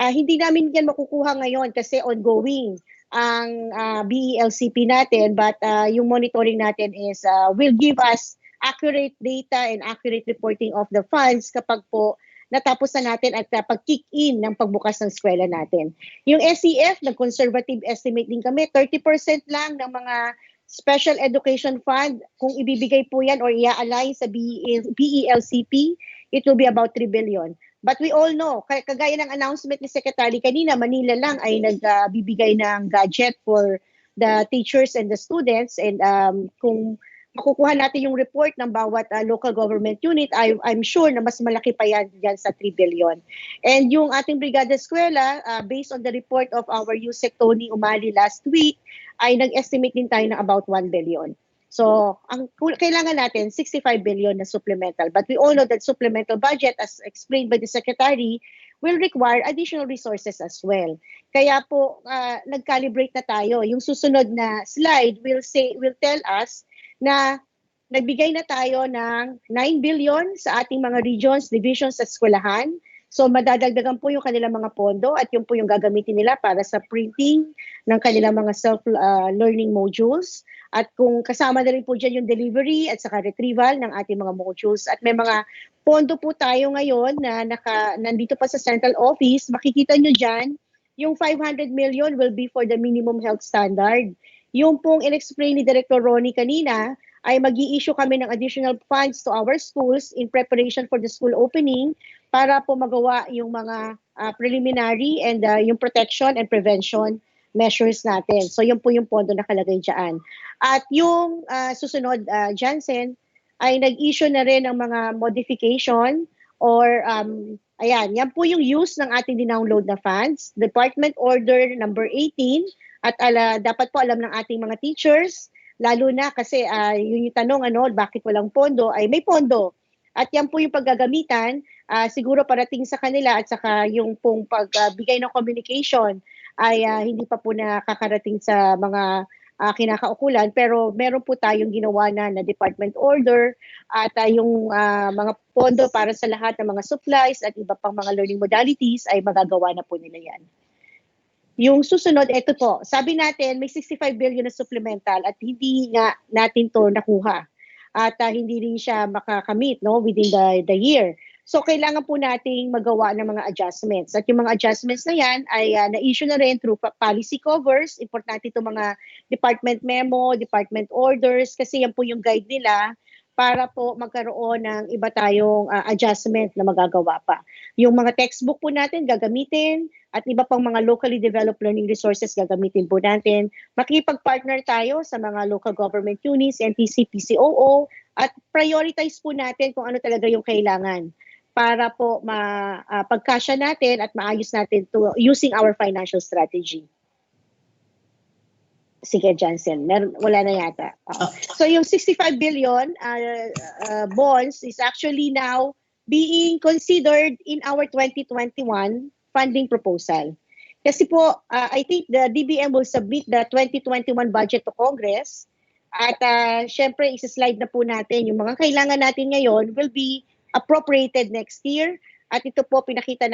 Hindi namin yan makukuha ngayon kasi ongoing ang BELCP natin, but yung monitoring natin is will give us accurate data and accurate reporting of the funds kapag po natapos na natin at pag-kick in ng pagbukas ng eskwela natin. Yung SEF, nag-conservative estimate din kami, 30% lang ng mga special education fund, kung ibibigay po yan or i-align sa BELCP, it will be about 3 billion. But we all know, kagaya ng announcement ni Secretary kanina, Manila lang ay nagbibigay ng gadget for the teachers and the students. And kung makukuha natin yung report ng bawat local government unit, I'm sure na mas malaki pa yan dyan sa 3 billion. And yung ating Brigada Eskwela, based on the report of our USEC Tony Umali last week, ay nag-estimate din tayo ng about 1 billion. So, ang kailangan natin, 65 billion na supplemental. But we all know that supplemental budget, as explained by the Secretary, will require additional resources as well. Kaya po, nag-calibrate na tayo. Yung susunod na slide will tell us na nagbigay na tayo ng 9 billion sa ating mga regions, divisions at eskwelahan. So madadagdagan po yung kanilang mga pondo at yun po yung gagamitin nila para sa printing ng kanilang mga self-learning modules. At kung kasama na rin po dyan yung delivery at saka retrieval ng ating mga modules. At may mga pondo po tayo ngayon na nandito pa sa central office. Makikita nyo dyan, yung 500 million will be for the minimum health standard. Yung pong in-explain ni Director Ronnie kanina, ay mag-i-issue kami ng additional funds to our schools in preparation for the school opening para po magawa yung mga preliminary and yung protection and prevention measures natin. So yun po yung pondo nakalagay dyan. At yung susunod, Jansen, ay nag-issue na rin ng mga modification or ayan, yan po yung use ng ating dinownload na funds. Department Order number 18 at dapat po alam ng ating mga teachers, lalo na kasi yung tanong bakit walang pondo, ay may pondo. At yan po yung paggagamitan, siguro parating sa kanila at saka yung pong pagbigay ng communication ay hindi pa po nakakarating sa mga kinakaukulan, pero meron po tayong ginawa na department order at yung mga pondo para sa lahat ng mga supplies at iba pang mga learning modalities ay magagawa na po nila yan. Yung susunod, ito po, sabi natin may 65 billion na supplemental at hindi nga natin to nakuha at hindi rin siya makakamit within the year. So kailangan po nating magawa ng mga adjustments. At yung mga adjustments na yan ay na-issue na rin through policy covers. Importante itong mga department memo, department orders kasi yan po yung guide nila para po magkaroon ng iba tayong adjustment na magagawa pa. Yung mga textbook po natin gagamitin at iba pang mga locally developed learning resources gagamitin po natin. Makikipag-partner tayo sa mga local government units, NTC, PCOO at prioritize po natin kung ano talaga yung kailangan para po pagkasya natin at maayos natin to using our financial strategy. Sige, Jansen. Wala na yata. So yung 65 billion bonds is actually now being considered in our 2021 funding proposal. Kasi po, I think the DBM will submit the 2021 budget to Congress at syempre isa-slide na po natin yung mga kailangan natin ngayon will be appropriated next year. At ito po pinapakita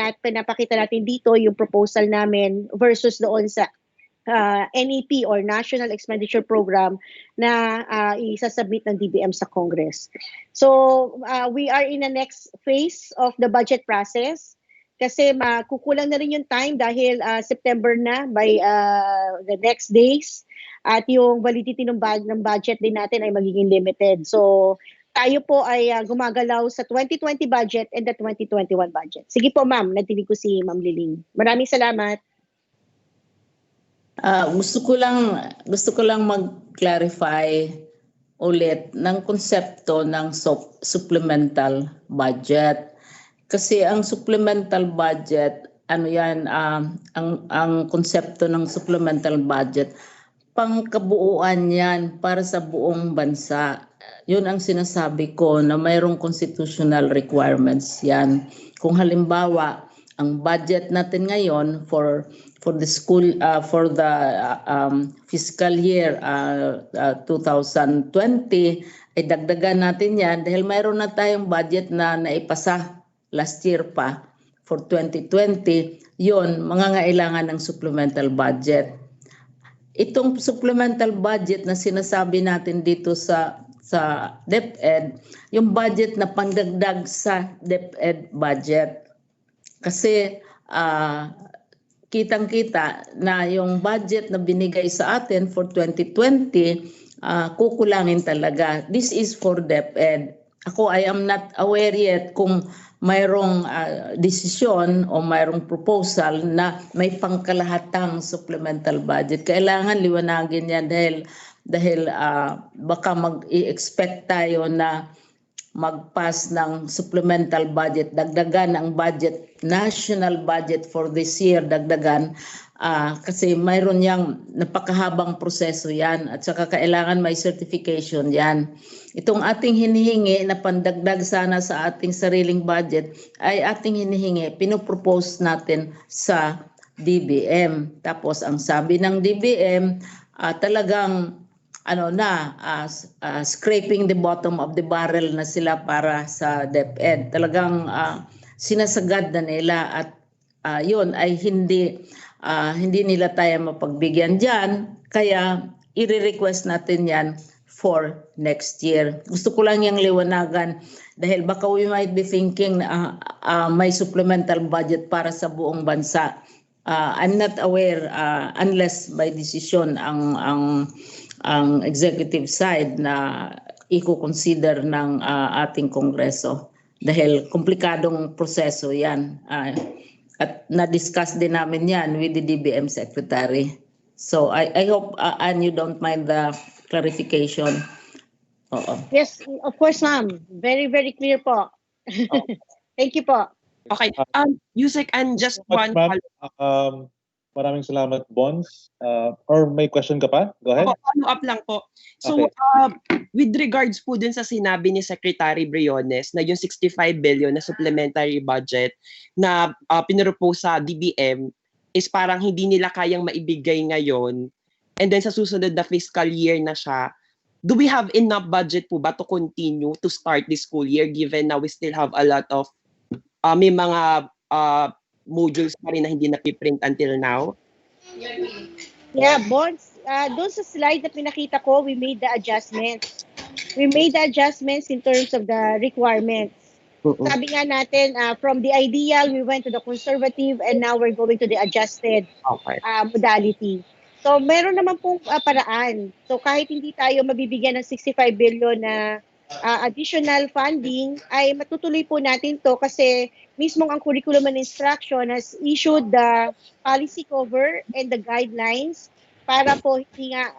natin dito yung proposal namin versus doon sa NEP or National Expenditure Program na isasubmit ng DBM sa Congress. So we are in the next phase of the budget process. kasi makukulang na rin yung time dahil September na by the next days at yung validity ng budget din natin ay magiging limited. So tayo po ay gumagalaw sa 2020 budget and the 2021 budget. Sige po ma'am, natinig ko si Ma'am Liling. Maraming salamat. Gusto ko lang mag-clarify ulit ng konsepto ng supplemental budget. Kasi ang supplemental budget, ano yan, ang konsepto ng supplemental budget, pangkabuuan yan para sa buong bansa. Yun ang sinasabi ko na mayroong constitutional requirements yan. Kung halimbawa, ang budget natin ngayon for the school for the fiscal year 2020 ay dagdagan natin yan dahil mayroon na tayong budget na naipasa last year pa for 2020. Yon, mangangailangan ng supplemental budget. Itong supplemental budget na sinasabi natin dito sa DepEd, yung budget na pangdagdag sa DepEd budget. Kasi kitang-kita na yung budget na binigay sa atin for 2020, kukulangin talaga. This is for DepEd. Ako, I am not aware yet kung mayroong desisyon o mayroong proposal na may pangkalahatang supplemental budget. Kailangan liwanagin yan dahil baka mag-i-expect tayo na mag-pass ng supplemental budget, dagdagan ang budget, national budget for this year, dagdagan, kasi mayroon yang napakahabang proseso yan at saka kailangan may certification yan. Itong ating hinihingi na pandagdag sana sa ating sariling budget ay ating hinihingi, pinopropose natin sa DBM. Tapos ang sabi ng DBM, talagang scraping the bottom of the barrel na sila para sa DepEd. Talagang sinasagad na nila at yun ay hindi nila tayo mapagbigyan dyan. Kaya i-request natin yan for next year. Gusto ko lang yung liwanagan dahil baka we might be thinking may supplemental budget para sa buong bansa. I'm not aware unless by decision ang executive side na i-consider ng ating Kongreso dahil komplikadong proseso yan at na-discuss din namin yan with the DBM Secretary. So I hope and you don't mind the clarification. Yes, of course ma'am. Very, very clear po. Thank you po. Okay. Yusek, and just one maraming salamat, Bons. Or may question ka pa? Go ahead. Follow up lang po. So, with regards po dun sa sinabi ni Secretary Briones na yung 65 billion na supplementary budget na pinropose sa DBM is parang hindi nila kayang maibigay ngayon and then sa susunod na fiscal year na siya, do we have enough budget po ba to continue to start this school year given na we still have a lot of may mga modules pa rin na hindi napiprint until now? Yeah, Bonds, doon sa slide na pinakita ko, we made the adjustments. We made the adjustments in terms of the requirements. Sabi nga natin, from the ideal, we went to the conservative and now we're going to the adjusted modality. So meron naman pong paraan. So kahit hindi tayo mabibigyan ng 65 billion na additional funding, ay matutuloy po natin to kasi mismong ang curriculum and instruction has issued the policy cover and the guidelines para po hindi nga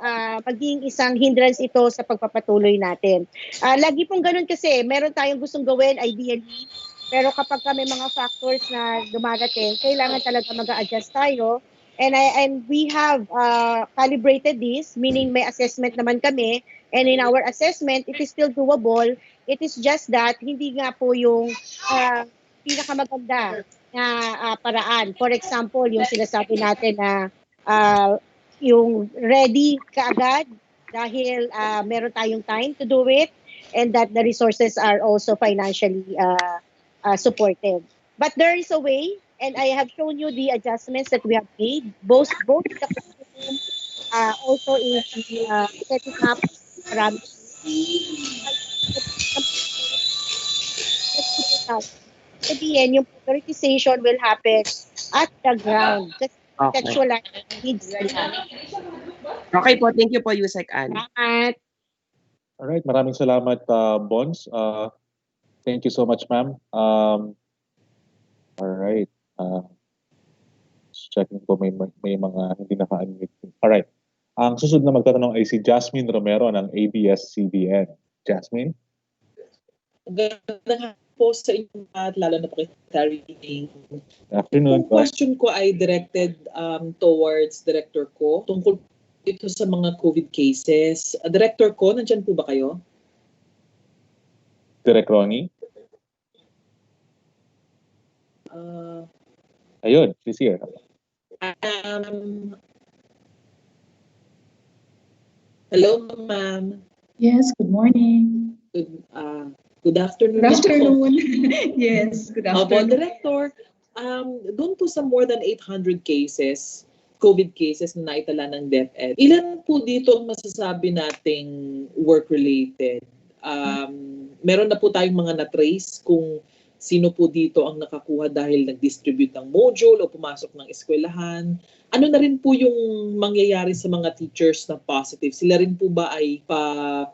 maging isang hindrance ito sa pagpapatuloy natin. Lagi pong ganun kasi, meron tayong gustong gawin ideally, pero kapag may mga factors na dumarating, kailangan talaga mag-a-adjust tayo. And we have calibrated this, meaning may assessment naman kami, and in our assessment, it is still doable. It is just that hindi nga po yung pinakamaganda na paraan. For example, yung sinasabi natin na yung ready kaagad dahil meron tayong time to do it and that the resources are also financially supported. But there is a way, and I have shown you the adjustments that we have made, both the curriculum, also in setting up sabihin, yung prioritization will happen at the ground. Kasi Okay. contextualize needs nila. Okay po, thank you po, Yusek Ann. Salamat. Alright, maraming salamat, Bons. Thank you so much, ma'am. Alright. Checking po may mga hindi naka-unmute. Alright. Ang susunod na magtatanong ay si Jasmine Romero ng ABS-CBN. Jasmine? Magandang po sa inyo at lalo na po kay Terry. Good afternoon. Ang question ko ay directed towards Director ko tungkol ito sa mga COVID cases. Director ko, nandyan po ba kayo? Direk Ronnie? Ayun, please here. Hello, ma'am. Yes, good morning. Good afternoon. Good afternoon. Yes, good Opo, afternoon. Director, doon po sa more than 800 cases, COVID cases na naitala ng DepEd, ilan po dito ang masasabi nating work-related? Meron na po tayong mga na-trace kung sino po dito ang nakakuha dahil nag-distribute ng module o pumasok ng eskwelahan. Ano na rin po yung mangyayari sa mga teachers na positive? Sila rin po ba ay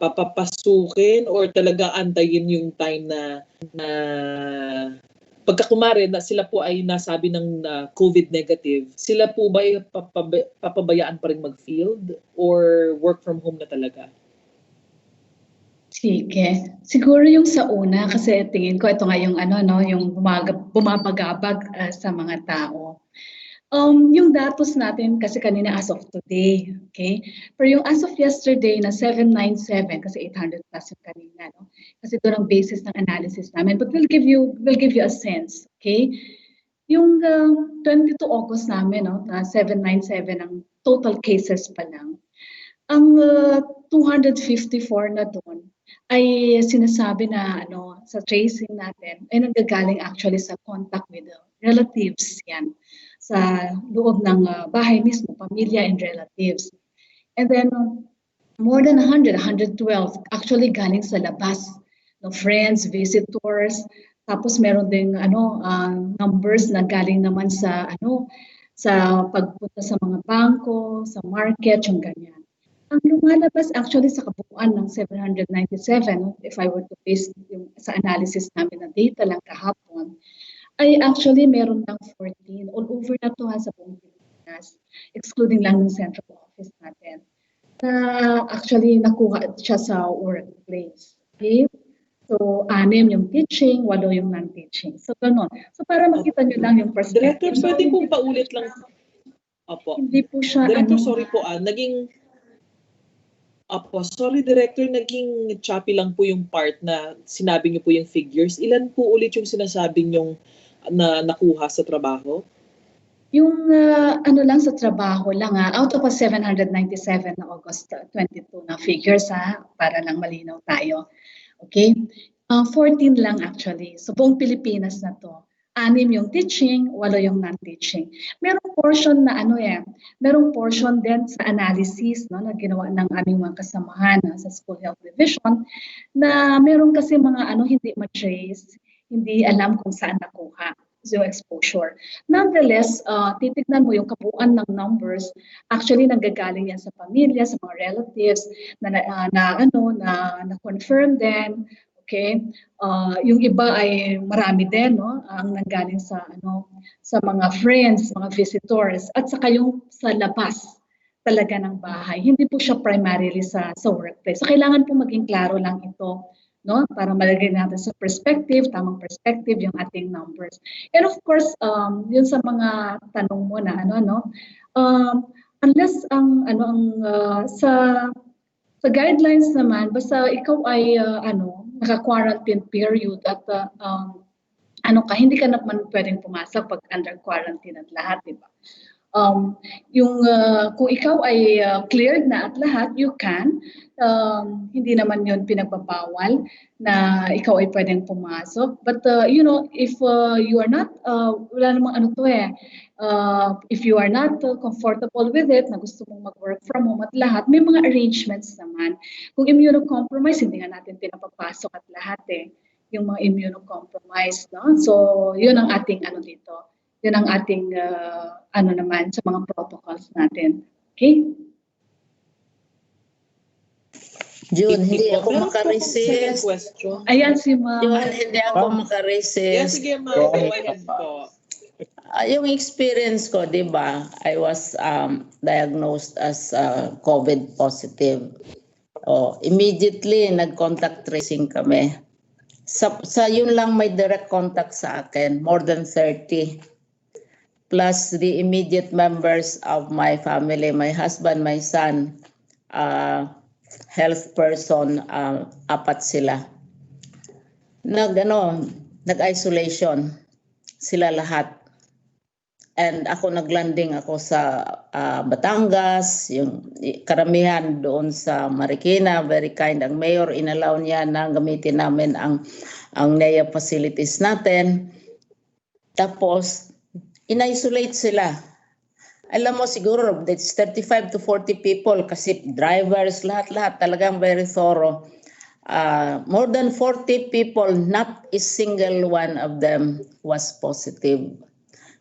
papapasukin or talaga antayin yung time na pagkakumari na sila po ay nasabi ng COVID negative, sila po ba ay papabayaan pa rin mag-field or work from home na talaga? Sige. Siguro yung sa una kasi tingin ko ito nga yung yung bumabagabag sa mga tao. Yung datos natin kasi kanina as of today, okay? Pero yung as of yesterday na 797 kasi 800 plus yung kanina, no? Kasi ito ang basis ng analysis namin. But we'll give you a sense, okay? Yung 22 August namin, no, na 797 ang total cases pa lang. Ang 254 na doon ay sinasabi na sa tracing natin ay nanggagaling actually sa contact with relatives yan sa loob ng bahay mismo, pamilya and relatives. And then more than 112 actually galing sa labas, no, friends, visitors, tapos meron ding numbers na galing naman sa sa pagpunta sa mga bangko, sa market, yung ganyan. Ang lumalabas actually sa kabuuan ng 797, if I were to base yung sa analysis namin na data lang kahapon, ay actually meron ng 14 all over na to sa buong Pilipinas, excluding lang ng central office natin, na actually nakuha siya sa workplace. Okay? So, 6 yung teaching, 8 yung non-teaching. So, ganun. So, para makita nyo lang yung perspective. Director, pwede po paulit lang. Opo. Hindi po siya, Director, sorry po, Director, naging choppy lang po yung part na sinabi niyo po yung figures. Ilan po ulit yung sinasabi niyong na nakuha sa trabaho? Yung lang sa trabaho lang out of 797 na August 22 na figures para lang malinaw tayo. Okay? 14 lang actually. So buong Pilipinas na to. 6 yung teaching, 8 yung non-teaching. Merong portion na merong portion din sa analysis na ginawa ng aming mga kasamahan sa School Health Division na meron kasi mga hindi ma-trace, hindi alam kung saan nakuha yung exposure. Nonetheless, titignan mo yung kabuuan ng numbers, actually nanggagaling yan sa pamilya, sa mga relatives na confirm din. Okay? Yung iba ay marami din, no? Ang nanggaling sa sa mga friends, mga visitors, at saka yung sa labas talaga ng bahay. Hindi po siya primarily sa workplace. So kailangan po maging klaro lang ito, no? Para malagay natin sa perspective, tamang perspective yung ating numbers. And of course, yun sa mga tanong mo na unless sa guidelines naman, basta ikaw ay naka-quarantine period at hindi ka naman pwedeng pumasok pag under quarantine at lahat, di ba? Kung ikaw ay cleared na at lahat, you can. Hindi naman yun pinagbabawal na ikaw ay pwedeng pumasok. But if you are not, wala namang if you are not comfortable with it, na gusto mong mag-work from home at lahat, may mga arrangements naman. Kung immunocompromised, hindi nga natin pinapapasok at lahat yung mga immunocompromised, no? So, yun ang ating ano dito. Yun ang ating ano naman sa mga protocols natin. Okay? June, hindi po. ako Meron po akong second makaresist. question. Ayan si Ma'am. June, hindi ako Yeah, makaresist. sige ma'am, go ahead po. Yung experience ko, di ba, I was diagnosed as COVID positive. Immediately, nag-contact tracing kami. Sa yun lang may direct contact sa akin, more than 30. Plus the immediate members of my family, my husband, my son, health person, 4 sila. Nag-isolation sila lahat. And ako naglanding ako sa Batangas, yung karamihan doon sa Marikina, very kind ang mayor, inalaw niya na gamitin namin ang NEA facilities natin. Tapos in-isolate sila. Alam mo siguro that's 35 to 40 people kasi drivers, lahat-lahat talagang very thorough. More than 40 people, not a single one of them was positive.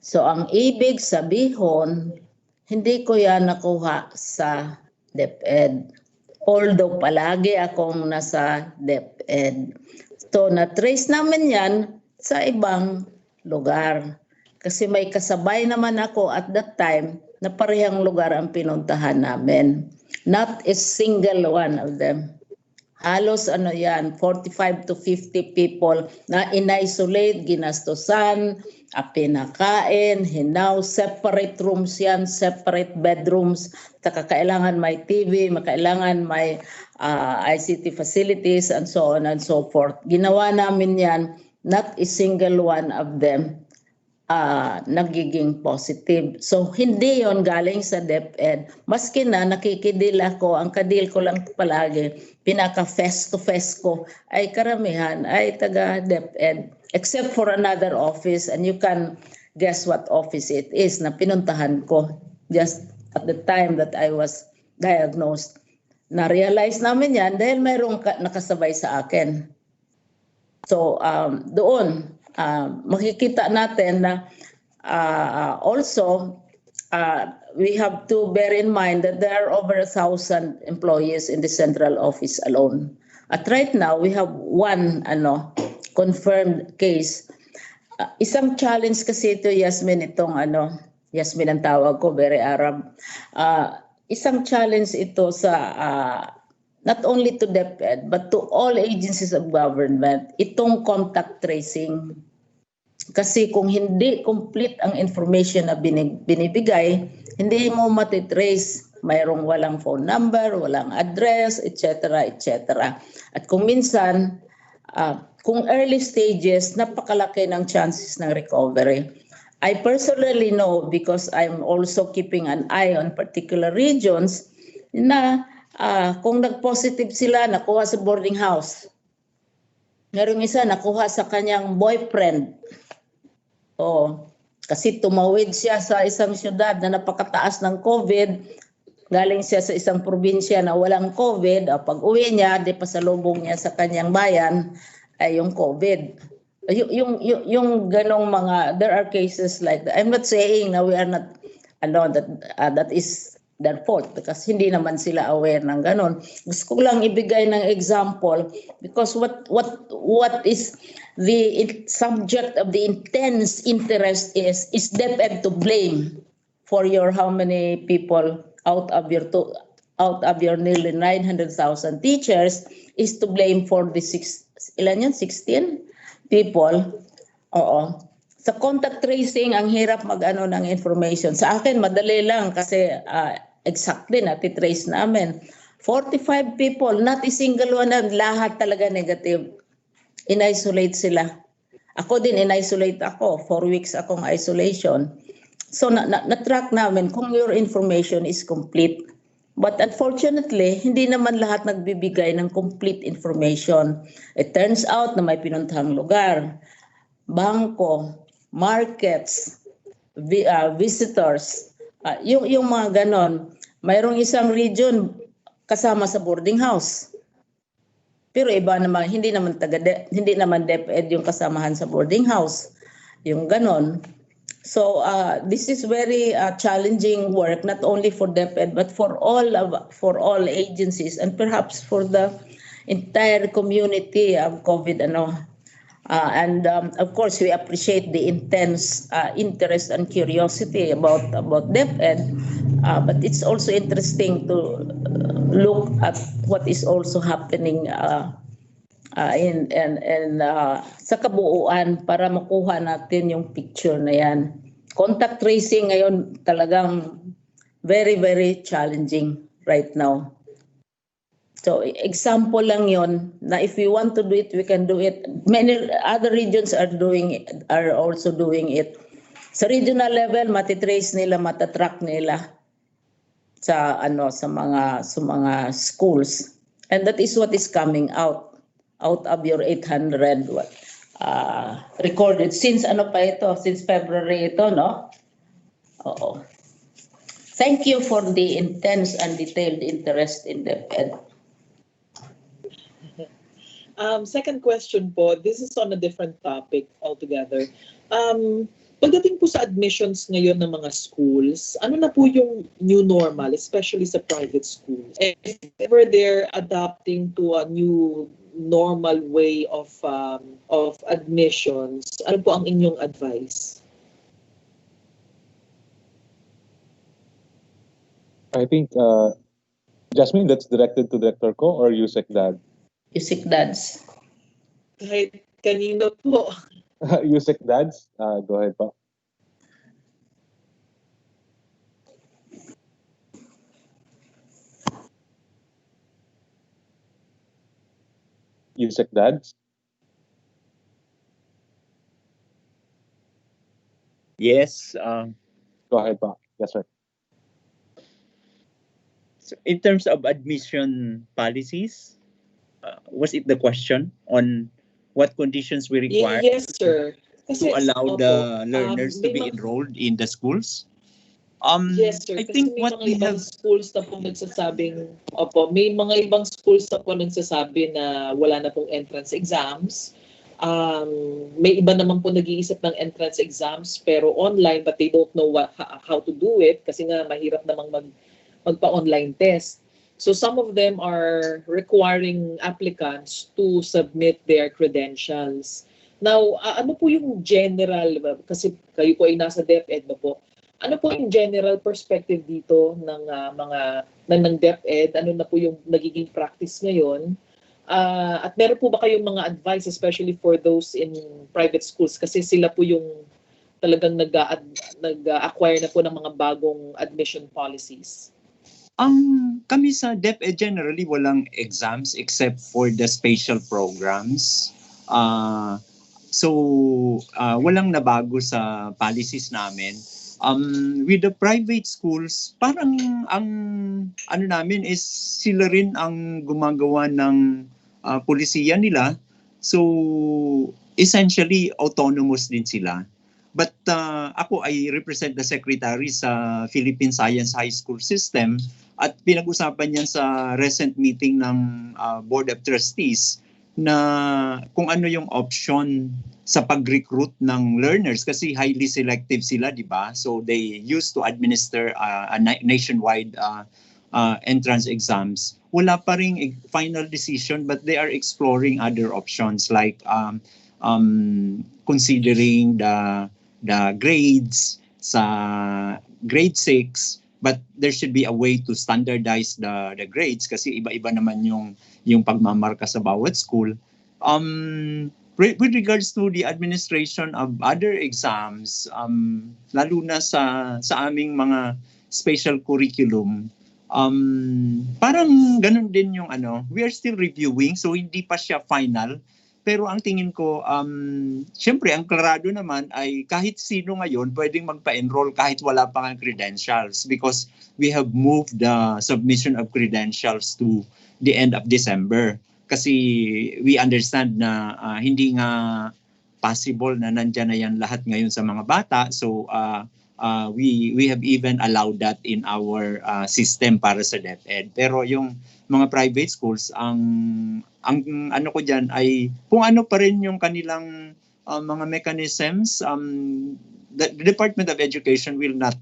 So ang ibig sabihin, hindi ko yan nakuha sa DepEd. Although palagi akong nasa DepEd. So na-trace namin yan sa ibang lugar. Kasi may kasabay naman ako at that time na parehang lugar ang pinuntahan namin. Not a single one of them. Halos 45 to 50 people na in-isolate, ginastosan, pinakain, hinaw, separate rooms yan, separate bedrooms. Kailangan may TV, kailangan may ICT facilities and so on and so forth. Ginawa namin yan, not a single one of them nagiging positive. So hindi yon galing sa DepEd. Maski na nakikidil ako, ang kadil ko lang palagi, pinaka face to face ko ay karamihan ay taga DepEd. Except for another office, and you can guess what office it is na pinuntahan ko just at the time that I was diagnosed. Na-realize namin yan dahil mayroong nakasabay sa akin. So doon, makikita natin na also we have to bear in mind that there are over 1,000 employees in the central office alone. At right now, we have one confirmed case. Isang challenge kasi ito, Yasmin, Yasmin ang tawag ko, very Arab. Isang challenge ito sa not only to DepEd but to all agencies of government, itong contact tracing. Kasi kung hindi complete ang information na binibigay, hindi mo matitrace. Mayroong walang phone number, walang address, etc. etc. At kung minsan, kung early stages, napakalaki ng chances ng recovery. I personally know because I'm also keeping an eye on particular regions na kung nag-positive sila, nakuha sa boarding house. Merong isa nakuha sa kanyang boyfriend. Kasi tumawid siya sa isang syudad na napakataas ng COVID. Galing siya sa isang probinsya na walang COVID. Pag uwi niya, di pasalubong niya sa kanyang bayan ay yung COVID. Yung ganong mga, there are cases like that. I'm not saying na we are not, that is their fault because hindi naman sila aware ng ganon. Gusto ko lang ibigay ng example because what is the subject of the intense interest is DepEd to blame for your how many people out of your nearly 900,000 teachers is to blame for the 16 people. Sa contact tracing, ang hirap mag-ano ng information. Sa akin, madali lang kasi exactly nati-trace namin. 45 people, not a single one, lahat talaga negative. In-isolate sila. Ako din, in-isolate ako. 4 weeks akong isolation. So, na-track namin kung your information is complete. But unfortunately, hindi naman lahat nagbibigay ng complete information. It turns out na may pinuntahang lugar, bangko, markets, visitors, yung mga ganon. Mayroong isang region kasama sa boarding house. Pero iba naman, hindi naman DepEd yung kasamahan sa boarding house. Yung ganon. So this is very challenging work, not only for DepEd but for all agencies and perhaps for the entire community of COVID. And of course, we appreciate the intense interest and curiosity about DepEd, but it's also interesting to look at what is also happening sa kabuuan para makuha natin yung picture na yan. Contact tracing ngayon talagang very, very challenging right now. So example lang yon na if we want to do it, we can do it. Many other regions are also doing it. Sa regional level, matitrace nila, matatrack nila sa mga schools. And that is what is coming out of your 800 recorded since since February ito, no? Oo. Thank you for the intense and detailed interest in DepEd. Second question po, this is on a different topic altogether. Pagdating po sa admissions ngayon ng mga schools, ano na po yung new normal, especially sa private schools? If ever they're adapting to a new normal way of admissions, ano po ang inyong advice? I think, Jasmine, that's directed to Director Ko or Yusek Dad? Yusek Dads. Kahit kanino po. Yusek Dads, go ahead pa. Yusek Dads? Yes. Go ahead pa. Yes, sir. So in terms of admission policies, was it the question on what conditions we require? Yes, sir. To allow the learners to be enrolled in the schools? Yes, sir. I think what we have schools na po nagsasabing, may mga ibang schools na po nagsasabi na wala na pong entrance exams. May iba naman po nag-iisip ng entrance exams pero online, but they don't know how to do it kasi nga mahirap namang magpa-online test. So some of them are requiring applicants to submit their credentials. Now, ano po yung general, kasi kayo po ay nasa DepEd na po, ano po yung general perspective dito ng ng DepEd? Ano na po yung nagiging practice ngayon? At meron po ba kayong mga advice, especially for those in private schools? Kasi sila po yung talagang nag-acquire na po ng mga bagong admission policies. Kami sa DepEd generally walang exams except for the special programs. So walang nabago sa policies namin. With the private schools, parang ang ano namin is sila rin ang gumagawa ng polisiya nila. So essentially autonomous din sila. But ako I represent the secretary sa Philippine Science High School System at pinag-usapan yan sa recent meeting ng Board of Trustees na kung ano yung option sa pag-recruit ng learners kasi highly selective sila, di ba? So they used to administer a nationwide entrance exams. Wala pa ring final decision but they are exploring other options like considering the grades sa grade 6, but there should be a way to standardize the grades kasi iba-iba naman yung pagmamarka sa bawat school. With regards to the administration of other exams, lalo na sa aming mga special curriculum, parang ganun din yung we are still reviewing, so hindi pa siya final. Pero ang tingin ko, syempre ang klarado naman ay kahit sino ngayon pwedeng magpa-enroll kahit wala pa ng credentials because we have moved the submission of credentials to the end of December. Kasi we understand na hindi nga possible na nandyan na yan lahat ngayon sa mga bata. So we have even allowed that in our system para sa DepEd. Pero yung mga private schools, ang ano ko diyan ay kung ano pa rin yung kanilang mga mechanisms, the Department of Education will not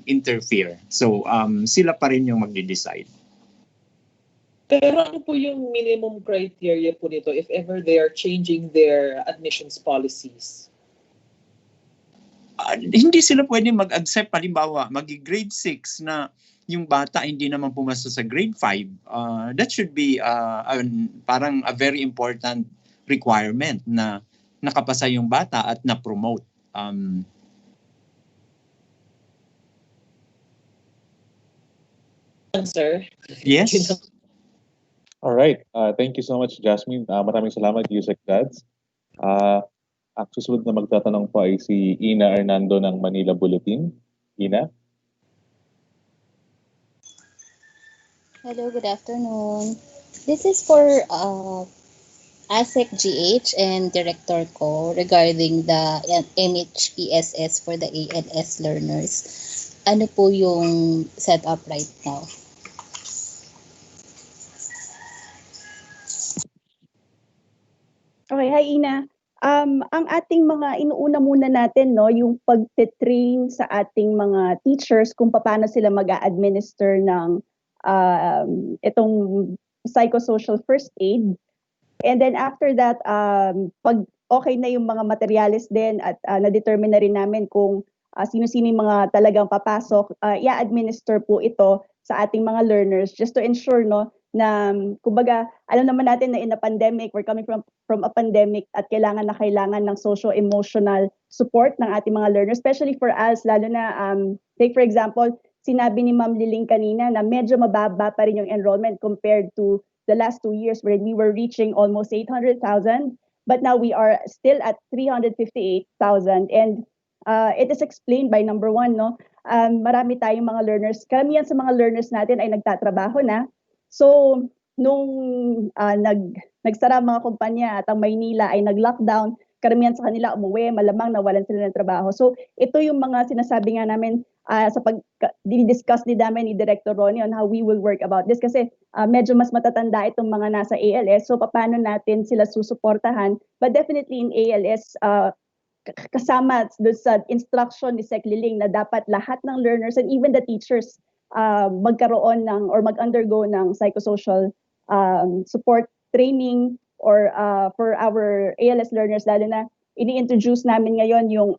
interfere. So sila pa rin yung magde-decide. Pero ano po yung minimum criteria po nito if ever they are changing their admissions policies? Hindi sila pwede mag-accept, halimbawa, grade 6 na yung bata hindi naman pumasa sa grade 5. That should be parang a very important requirement na nakapasa yung bata at na-promote. Sir? Yes. All right. Thank you so much, Jasmine. Maraming salamat, Yusek Dads. Ang susunod na magtatanong po ay si Ina Hernando ng Manila Bulletin. Ina? Hello, good afternoon. This is for ASEC GH and Director ko regarding the MHESS for the ALS learners. Ano po yung setup right now? Okay, hi Ina. Ang ating mga inuuna muna natin, no, yung pagte-train sa ating mga teachers kung paano sila mag-a-administer ng itong psychosocial first aid. And then after that, pag okay na yung mga materials din at na-determine na rin namin kung sino-sino yung mga talagang papasok, i-administer po ito sa ating mga learners just to ensure, no, na kumbaga alam naman natin na in a pandemic, we're coming from a pandemic at kailangan ng socio-emotional support ng ating mga learners, especially for us, lalo na take for example, sinabi ni Ma'am Liling kanina na medyo mababa pa rin yung enrollment compared to the last 2 years where we were reaching almost 800,000, but now we are still at 358,000, and it is explained by number one, no, marami tayong mga learners, karamihan sa mga learners natin ay nagtatrabaho na. So, nung nagsara mga kumpanya at ang Maynila ay nag-lockdown, karamihan sa kanila umuwi, malamang nawalan sila ng trabaho. So, ito yung mga sinasabi nga namin sa dinidiscuss din namin ni Director Ronnie on how we will work about this. Kasi medyo mas matatanda itong mga nasa ALS. So, paano natin sila susuportahan? But definitely in ALS, kasama doon sa instruction ni Sec Liling na dapat lahat ng learners and even the teachers magkaroon ng or mag-undergo ng psychosocial support training or for our ALS learners, lalo na ini-introduce namin ngayon yung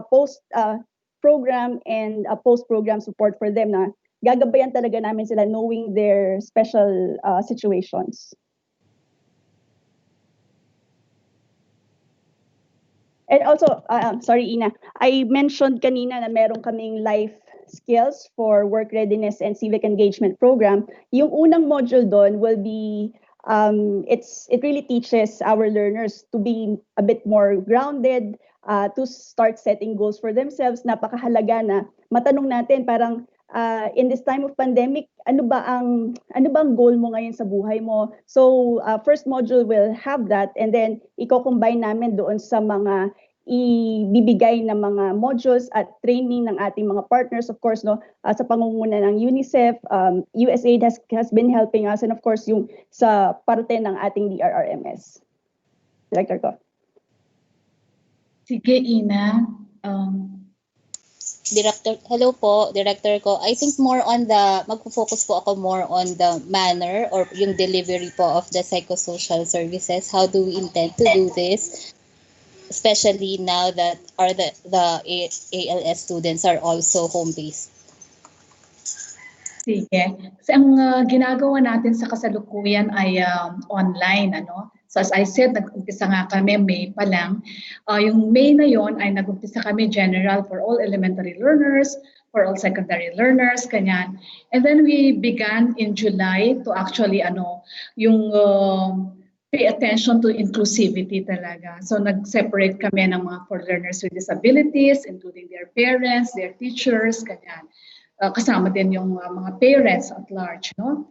post-program and post-program support for them na gagabayan talaga namin sila knowing their special situations. And also, sorry Ina, I mentioned kanina na meron kaming life skills for work readiness and civic engagement program. Yung unang module doon will be, it really teaches our learners to be a bit more grounded, to start setting goals for themselves. Napakahalaga na matanong natin parang in this time of pandemic, ano ba ang goal mo ngayon sa buhay mo? So first module will have that, and then i-combine namin doon sa mga ibibigay na mga modules at training ng ating mga partners, of course, no, sa pangunguna ng UNICEF, USAID has been helping us, and of course yung sa parte ng ating DRRMS. Director ko. Sige, Ina. Director, hello po, Director ko. I think more on magpo-focus po ako more on the manner or yung delivery po of the psychosocial services. How do we intend to do this? Especially now that the ALS students are also home-based. Sige. So, ang ginagawa natin sa kasalukuyan ay online, ano? So as I said, nag-umpisa nga kami May pa lang. Yung May na yon ay nag-umpisa kami general for all elementary learners, for all secondary learners, kanyan. And then we began in July to actually yung pay attention to inclusivity talaga. So nag-separate kami ng mga for learners with disabilities, including their parents, their teachers, kanyan. kasama din yung mga parents at large, no?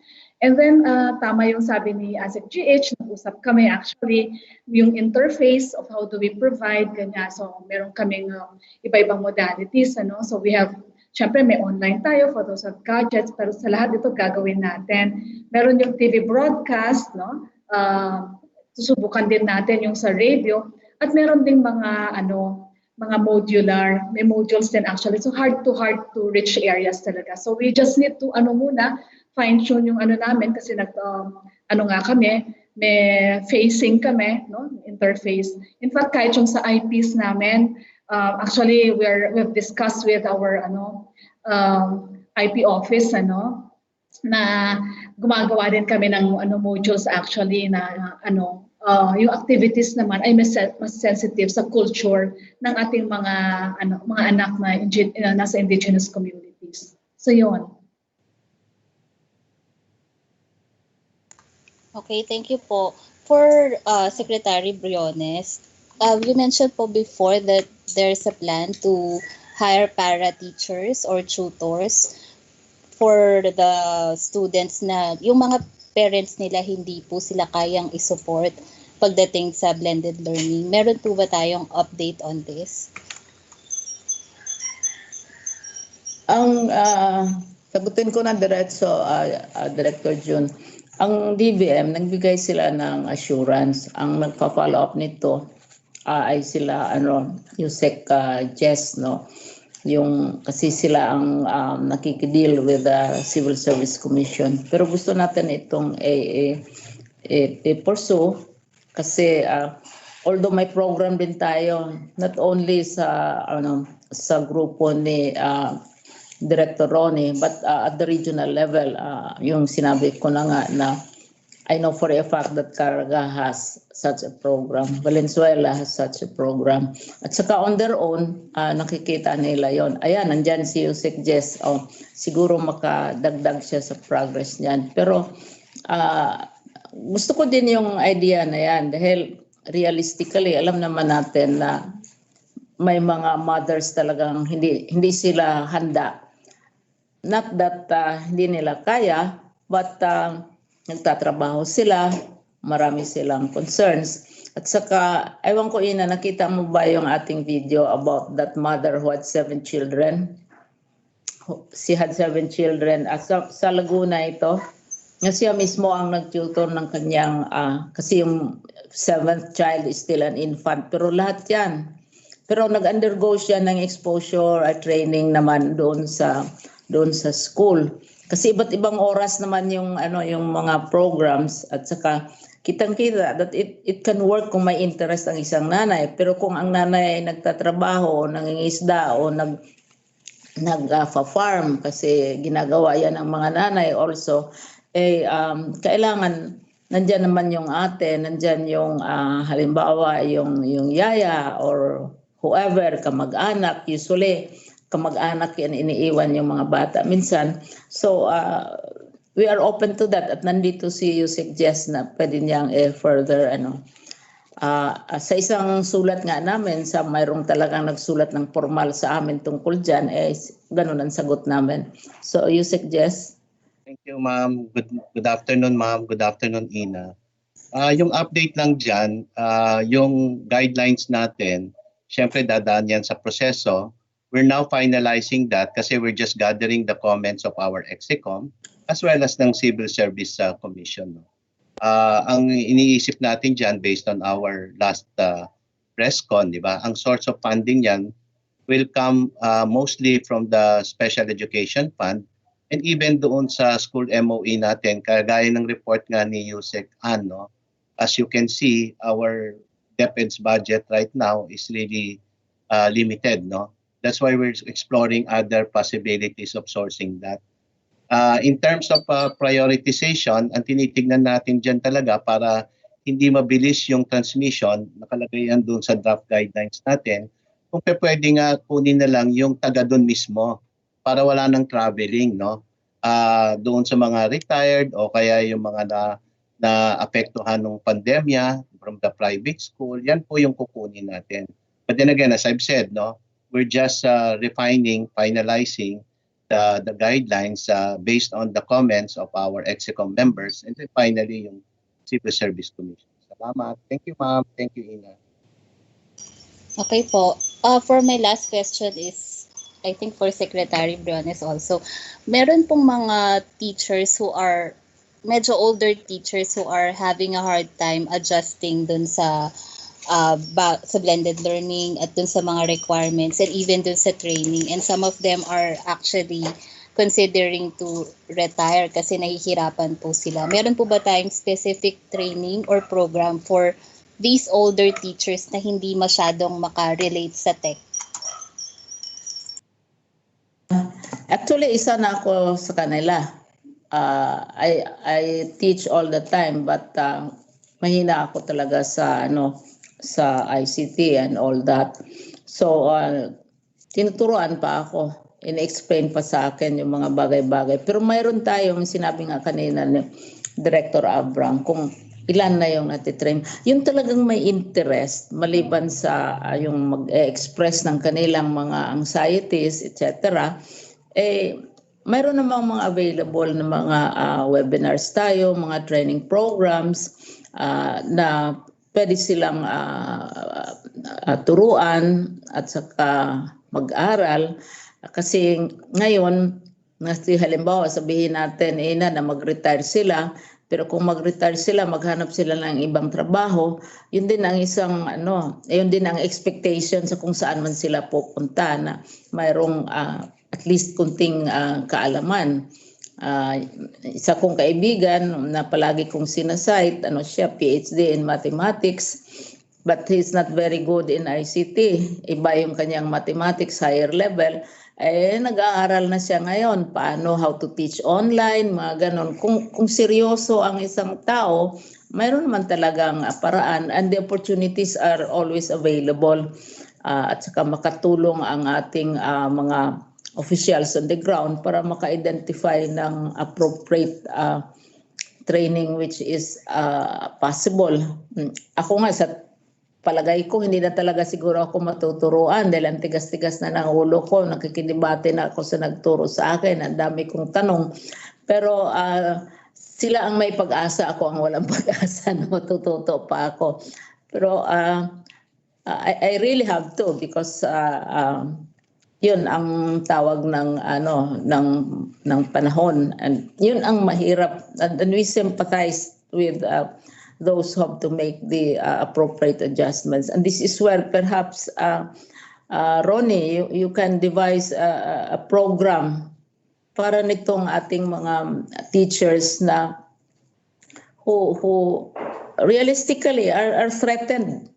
And then, tama yung sabi ni ASEC GH, nag-usap kami actually, yung interface of how do we provide, ganyan. So, meron kaming iba-ibang modalities, ano? So, we have, syempre may online tayo for those of gadgets, pero sa lahat ito gagawin natin. Meron yung TV broadcast, no? Susubukan din natin yung sa radio, at meron ding mga, mga modular, may modules din actually. So, hard to reach areas talaga. So, we just need to, fine-tune yung namin kasi kami, may facing kami, no? Interface. In fact, kahit yung sa IPs namin, actually we've discussed with our IP office na gumagawa din kami ng modules actually na yung activities naman ay mas sensitive sa culture ng ating mga anak na nasa indigenous communities. So yun. Okay, thank you po. For Secretary Briones, you mentioned po before that there's a plan to hire para-teachers or tutors for the students na yung mga parents nila hindi po sila kayang isupport pagdating sa blended learning. Meron po ba tayong update on this? Ang sagutin ko na diretso, Director June, ang DBM, nagbigay sila ng assurance. Ang nagpa-follow up nito ay sila, USEC Jess, no? Kasi sila ang nakikideal with the Civil Service Commission. Pero gusto natin itong pursue kasi although may program din tayo, not only sa grupo ni Director Ronnie, but at the regional level, yung sinabi ko na nga na I know for a fact that Caraga has such a program, Valenzuela has such a program. At saka on their own, nakikita nila yon. Ayan, nandyan si Yusek Jess. Siguro makadagdag siya sa progress niyan. Pero gusto ko din yung idea na yan dahil realistically, alam naman natin na may mga mothers talagang hindi sila handa. Not that hindi nila kaya, but nagtatrabaho sila, marami silang concerns. At saka, ewan ko Ina, nakita mo ba yung ating video about that mother who had 7 children? She had 7 children. Sa Laguna ito, nga siya mismo ang nag-tutor ng kanyang, kasi yung 7th child is still an infant, pero lahat yan. Pero nag-undergo siya ng exposure at training naman doon sa school. Kasi iba't ibang oras naman yung mga programs at saka kitang-kita that it can work kung may interest ang isang nanay. Pero kung ang nanay ay nagtatrabaho, nangingisda o nag-farm kasi ginagawa yan ng mga nanay also, kailangan nandyan naman yung ate, nandyan yung halimbawa yung yaya or whoever, kamag-anak, usually kamag-anak yan iniiwan yung mga bata minsan. So we are open to that at nandito si Yusek Jess na pwede niyang further sa isang sulat nga namin, mayroong talagang nagsulat ng formal sa amin tungkol dyan, ganun ang sagot namin. So Yusek Jess. Thank you ma'am. Good afternoon ma'am. Good afternoon Ina. Yung update lang dyan, yung guidelines natin, syempre dadaan yan sa proseso. We're now finalizing that kasi we're just gathering the comments of our EXICOM as well as ng Civil Service Commission. Ang iniisip natin dyan based on our last press con, di ba? Ang source of funding yan will come mostly from the Special Education Fund and even doon sa school MOE natin, kagaya ng report nga ni Yusek Ann, no? As you can see, our DepEd's budget right now is really limited, no? That's why we're exploring other possibilities of sourcing that. In terms of prioritization, ang tinitignan natin dyan talaga para hindi mabilis yung transmission, nakalagay yan doon sa draft guidelines natin, kung pwede nga kunin na lang yung taga doon mismo para wala nang traveling, no? Doon sa mga retired o kaya yung mga na-apektuhan ng pandemya from the private school, yan po yung kukunin natin. But then again, as I've said, no, we're just refining, finalizing the guidelines based on the comments of our EXECOM members, and then finally yung Civil Service Commission. Salamat. Thank you, ma'am. Thank you, Ina. Okay po. For my last question is, I think for Secretary Briones also, meron pong mga teachers who are, medyo older teachers who are having a hard time adjusting dun sa blended learning at dun sa mga requirements and even dun sa training. And some of them are actually considering to retire kasi nahihirapan po sila. Meron po ba tayong specific training or program for these older teachers na hindi masyadong makarelate sa tech? Actually, isa na ako sa kanila. I teach all the time, but mahina ako talaga sa sa ICT and all that. So tinuturuan pa ako, in-explain pa sa akin yung mga bagay-bagay. Pero mayroon tayong sinabi nga kanina ni Director Abraham kung ilan na yung natitrain. Yung talagang may interest maliban sa yung mag-express ng kanilang mga anxieties, etc. Mayroon namang mga available na mga webinars tayo, mga training programs na pwede silang turuan at saka mag-aral. Kasi ngayon, halimbawa sabihin natin na mag-retire sila, pero kung mag-retire sila, maghanap sila ng ibang trabaho, yun din ang isang yun din ang expectation sa kung saan man sila pupunta na mayroong at least kunting kaalaman. Isa kong kaibigan na palagi kong sinasite, siya PhD in mathematics, but he's not very good in ICT. Iba yung kanyang mathematics higher level. Nag-aaral na siya ngayon paano, how to teach online, mga ganon. Kung seryoso ang isang tao, mayroon naman talagang paraan, and the opportunities are always available. At saka makatulong ang ating mga officials on the ground para maka-identify ng appropriate training which is possible. Ako nga sa palagay ko hindi na talaga siguro ako matuturuan dahil ang tigas-tigas na ng ulo ko, nakikidebate na ako sa nagturo sa akin, ang dami kong tanong. Pero sila ang may pag-asa, ako ang walang pag-asa na matututo pa ako. Pero I really have to because yun ang tawag ng ng panahon, and yun ang mahirap, and we sympathize with those who have to make the appropriate adjustments. And this is where perhaps Ronnie, you can devise a program para nitong ating mga teachers na who realistically are threatened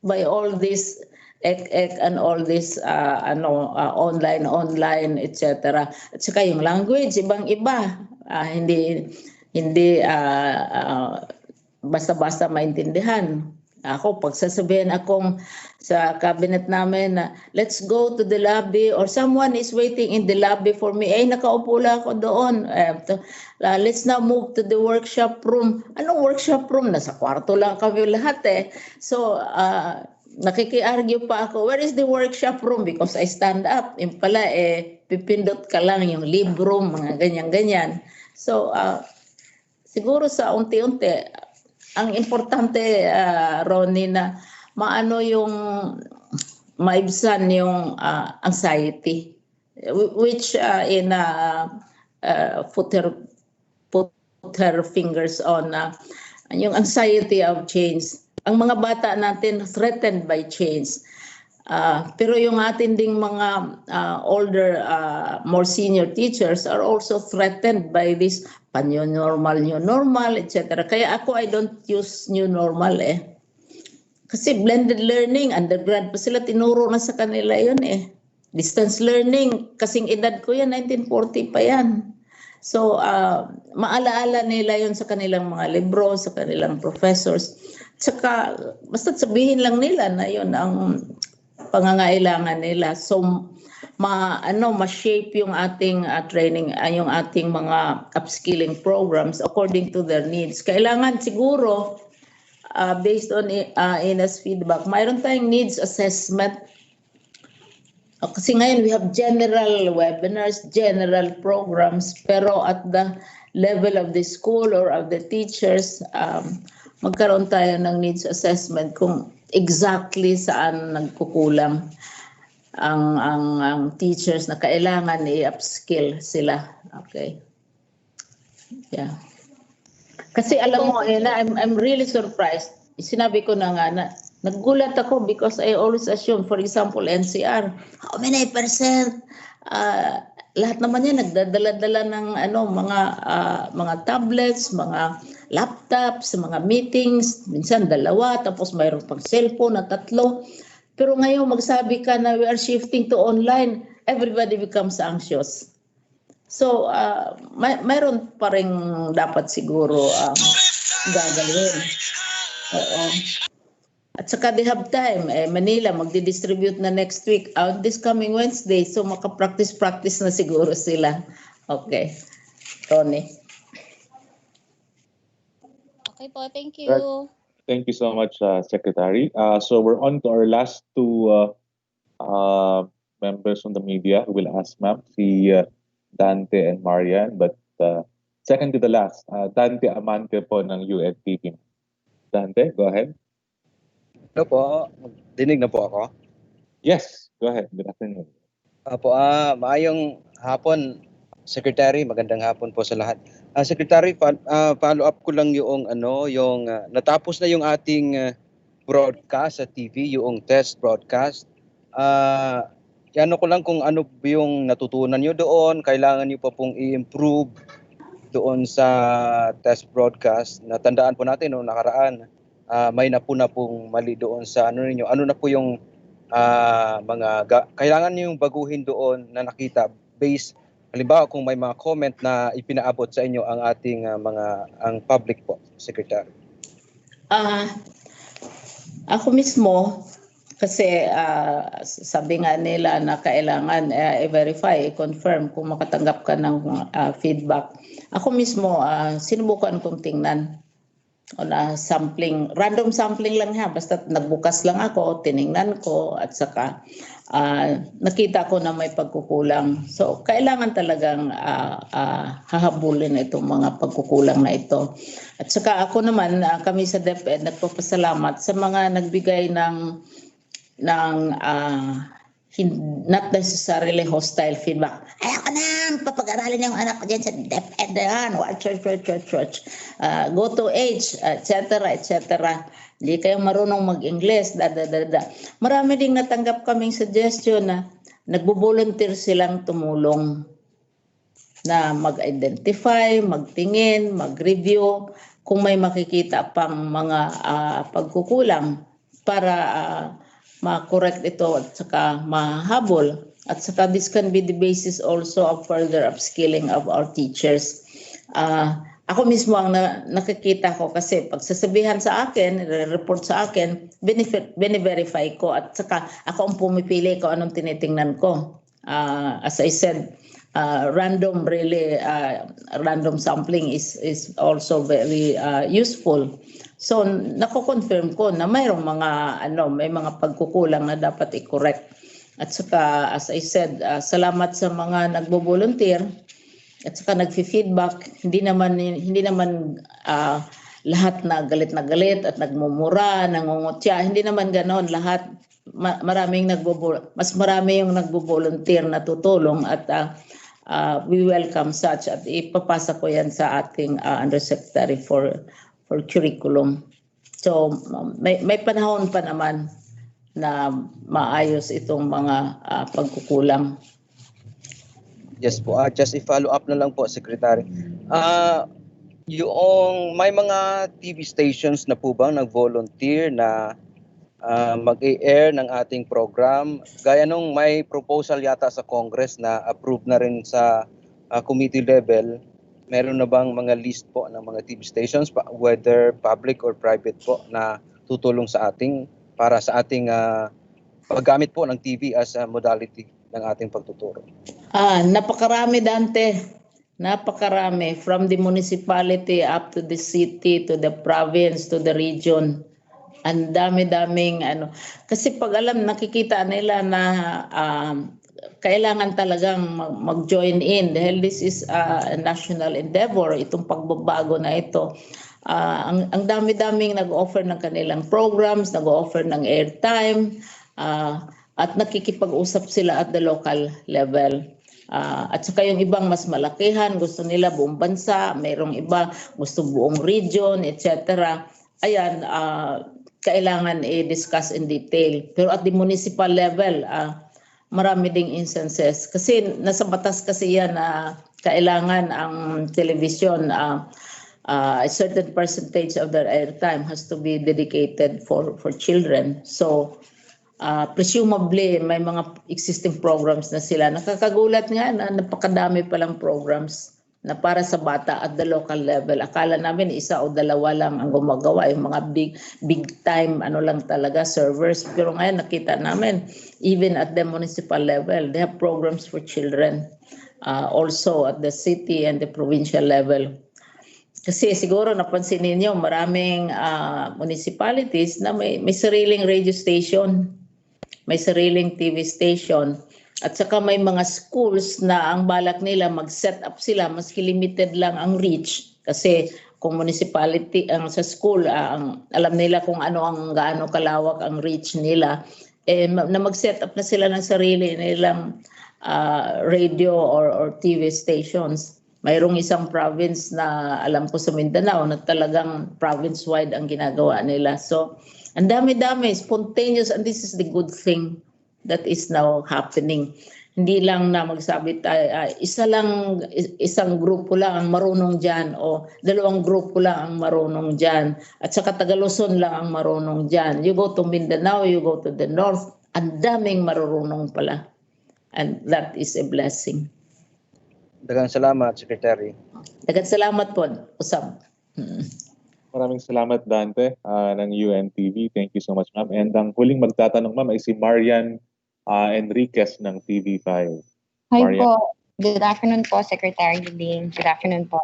by all this and all this online etc. At saka yung language ibang-iba, hindi basta-basta maintindihan. Ako pag sasabihin akong sa cabinet namin na let's go to the lobby or someone is waiting in the lobby for me, nakaupo lang ako doon, let's now move to the workshop room. Anong workshop room? Nasa kwarto lang kami lahat So nakiki-argue pa ako, where is the workshop room? Because I stand up. Yung pala, pipindot ka lang yung libro, mga ganyan-ganyan. So, siguro sa unti-unti, ang importante, Ronnie, na maano yung maibsan yung anxiety, which put her fingers on yung anxiety of change. Ang mga bata natin threatened by change. Pero yung atin ding mga older, more senior teachers are also threatened by this new normal, etc. Kaya ako, I don't use new normal Kasi blended learning, undergrad pa sila, tinuro na sa kanila yun Distance learning, kasing edad ko yan, 1940 pa yan. So, maalaala nila yun sa kanilang mga libro, sa kanilang professors. Tsaka, basta sabihin lang nila na yun ang pangangailangan nila. So, ma-shape yung ating training, yung ating mga upskilling programs according to their needs. Kailangan siguro, based on Ina's feedback, mayroon tayong needs assessment. Kasi ngayon we have general webinars, general programs, pero at the level of the school or of the teachers, magkaroon tayo ng needs assessment kung exactly saan nagkukulang ang teachers na kailangan i-upskill sila. Okay. Yeah. Kasi alam mo, I'm really surprised. Sinabi ko na nga na naggulat ako because I always assume, for example, NCR, how many percent? Lahat naman yan nagdadala-dala ng mga tablets, mga laptops, mga meetings, minsan 2, tapos mayroon pang cellphone na 3. Pero ngayon magsabi ka na we are shifting to online, everybody becomes anxious. So, mayroon pa rin dapat siguro gagawin. Oo. At saka they have time. Manila, magdi-distribute na next week. This coming Wednesday. So, makapractice-practice na siguro sila. Okay. Tony. Okay po, thank you. Thank you so much, Secretary. So we're on to our last 2 members from the media who will ask, ma'am, si Dante and Marian. But second to the last, Dante Amante po ng UNTV. Dante, go ahead. Hello po, dinig na po ako? Yes, go ahead. Good afternoon. Maayong hapon, Secretary. Magandang hapon po sa lahat. Secretary, follow up ko lang yung natapos na yung ating broadcast sa TV, yung test broadcast. Ano ko lang kung ano yung natutunan nyo doon, kailangan nyo pa pong i-improve doon sa test broadcast. Natandaan po natin noong nakaraan, may napuna pong mali doon sa ano na po yung kailangan nyo yung baguhin doon na nakita based. Halimbawa kung may mga comment na ipinaabot sa inyo ang ating ang public po, Secretary. Ako mismo, kasi sabi nga nila na kailangan i-verify, i-confirm kung makatanggap ka ng feedback. Ako mismo, sinubukan kong tingnan na sampling, random sampling lang ha, basta nagbukas lang ako, tiningnan ko at saka nakita ko na may pagkukulang. So kailangan talagang hahabulin itong mga pagkukulang na ito. At saka ako naman, kami sa DepEd nagpapasalamat sa mga nagbigay ng not necessarily hostile feedback. Ayaw ko nang papag-aralin yung anak ko dyan sa DepEd yan. Church. Go to age, etc. Hindi kayo marunong mag-English. Marami ding natanggap kaming suggestion na nagbo-volunteer silang tumulong na mag-identify, magtingin, mag-review kung may makikita pang mga pagkukulang para ma-correct ito at saka mahabol. At saka this can be the basis also of further upskilling of our teachers. Ako mismo ang nakikita ko kasi pag sasabihan sa akin, report sa akin, bine-verify ko at saka ako ang pumipili ko anong tinitingnan ko. As I said, random sampling is also very useful. So nako-confirm ko na mayroong may mga pagkukulang na dapat i-correct. At saka as I said, salamat sa mga nagbo-volunteer at saka nagfi-feedback. Hindi naman lahat na galit at nagmumura, nangungutya. Hindi naman ganoon lahat. Mas marami yung nagbo-volunteer na tutulong at we welcome such at ipapasa ko yan sa ating Undersecretary for Curriculum. So may panahon pa naman na maayos itong mga pagkukulang. Yes po, just i-follow up na lang po, Secretary. Yung may mga TV stations na po bang nag-volunteer na mag-i-air ng ating program? Gaya nung may proposal yata sa Congress na approve na rin sa committee level, meron na bang mga list po ng mga TV stations, whether public or private po, na tutulong sa ating para sa ating paggamit po ng TV as a modality ng ating pagtuturo? Napakarami, Dante. Napakarami. From the municipality up to the city, to the province, to the region. Ang dami-daming ano. Kasi pag alam, nakikita nila na kailangan talagang mag-join in dahil this is a national endeavor, itong pagbabago na ito. Ang dami-daming nag-offer ng kanilang programs, nag-offer ng airtime, at nakikipag-usap sila at the local level. At saka yung ibang mas malakihan, gusto nila buong bansa, mayroong iba gusto buong region, etc. Ayan, kailangan i-discuss in detail. Pero at the municipal level, marami ding instances. Kasi nasa batas kasi yan na kailangan ang television, a certain percentage of their airtime has to be dedicated for children. So, presumably, may mga existing programs na sila. Nakakagulat nga na napakadami palang programs na para sa bata at the local level. Akala namin isa o dalawa lang ang gumagawa, yung mga big time ano lang talaga servers. Pero ngayon nakita namin even at the municipal level, they have programs for children. Also at the city and the provincial level. Kasi siguro napansin ninyo maraming municipalities na may sariling radio station, may sariling TV station. At saka may mga schools na ang balak nila mag-set up sila, maski limited lang ang reach. Kasi kung municipality ang sa school, alam nila kung gaano kalawak ang reach nila, na mag-set up na sila ng sarili nilang radio or TV stations. Mayroong isang province na alam ko sa Mindanao na talagang province-wide ang ginagawa nila. So, ang dami-dami, spontaneous, and this is the good thing that is now happening. Hindi lang na magsabi tayo, isang grupo lang ang marunong dyan o dalawang grupo lang ang marunong dyan at saka Tagaluzon lang ang marunong dyan. You go to Mindanao, you go to the north, ang daming marunong pala. And that is a blessing. Daghang salamat, Secretary. Daghang salamat po, Usab. Maraming salamat, Dante, ng UNTV. Thank you so much, ma'am. And ang huling magtatanong, ma'am, ay si Marian Enriquez ng TV5. Hi Marian. po. Good afternoon po, Secretary Ling. Good afternoon po.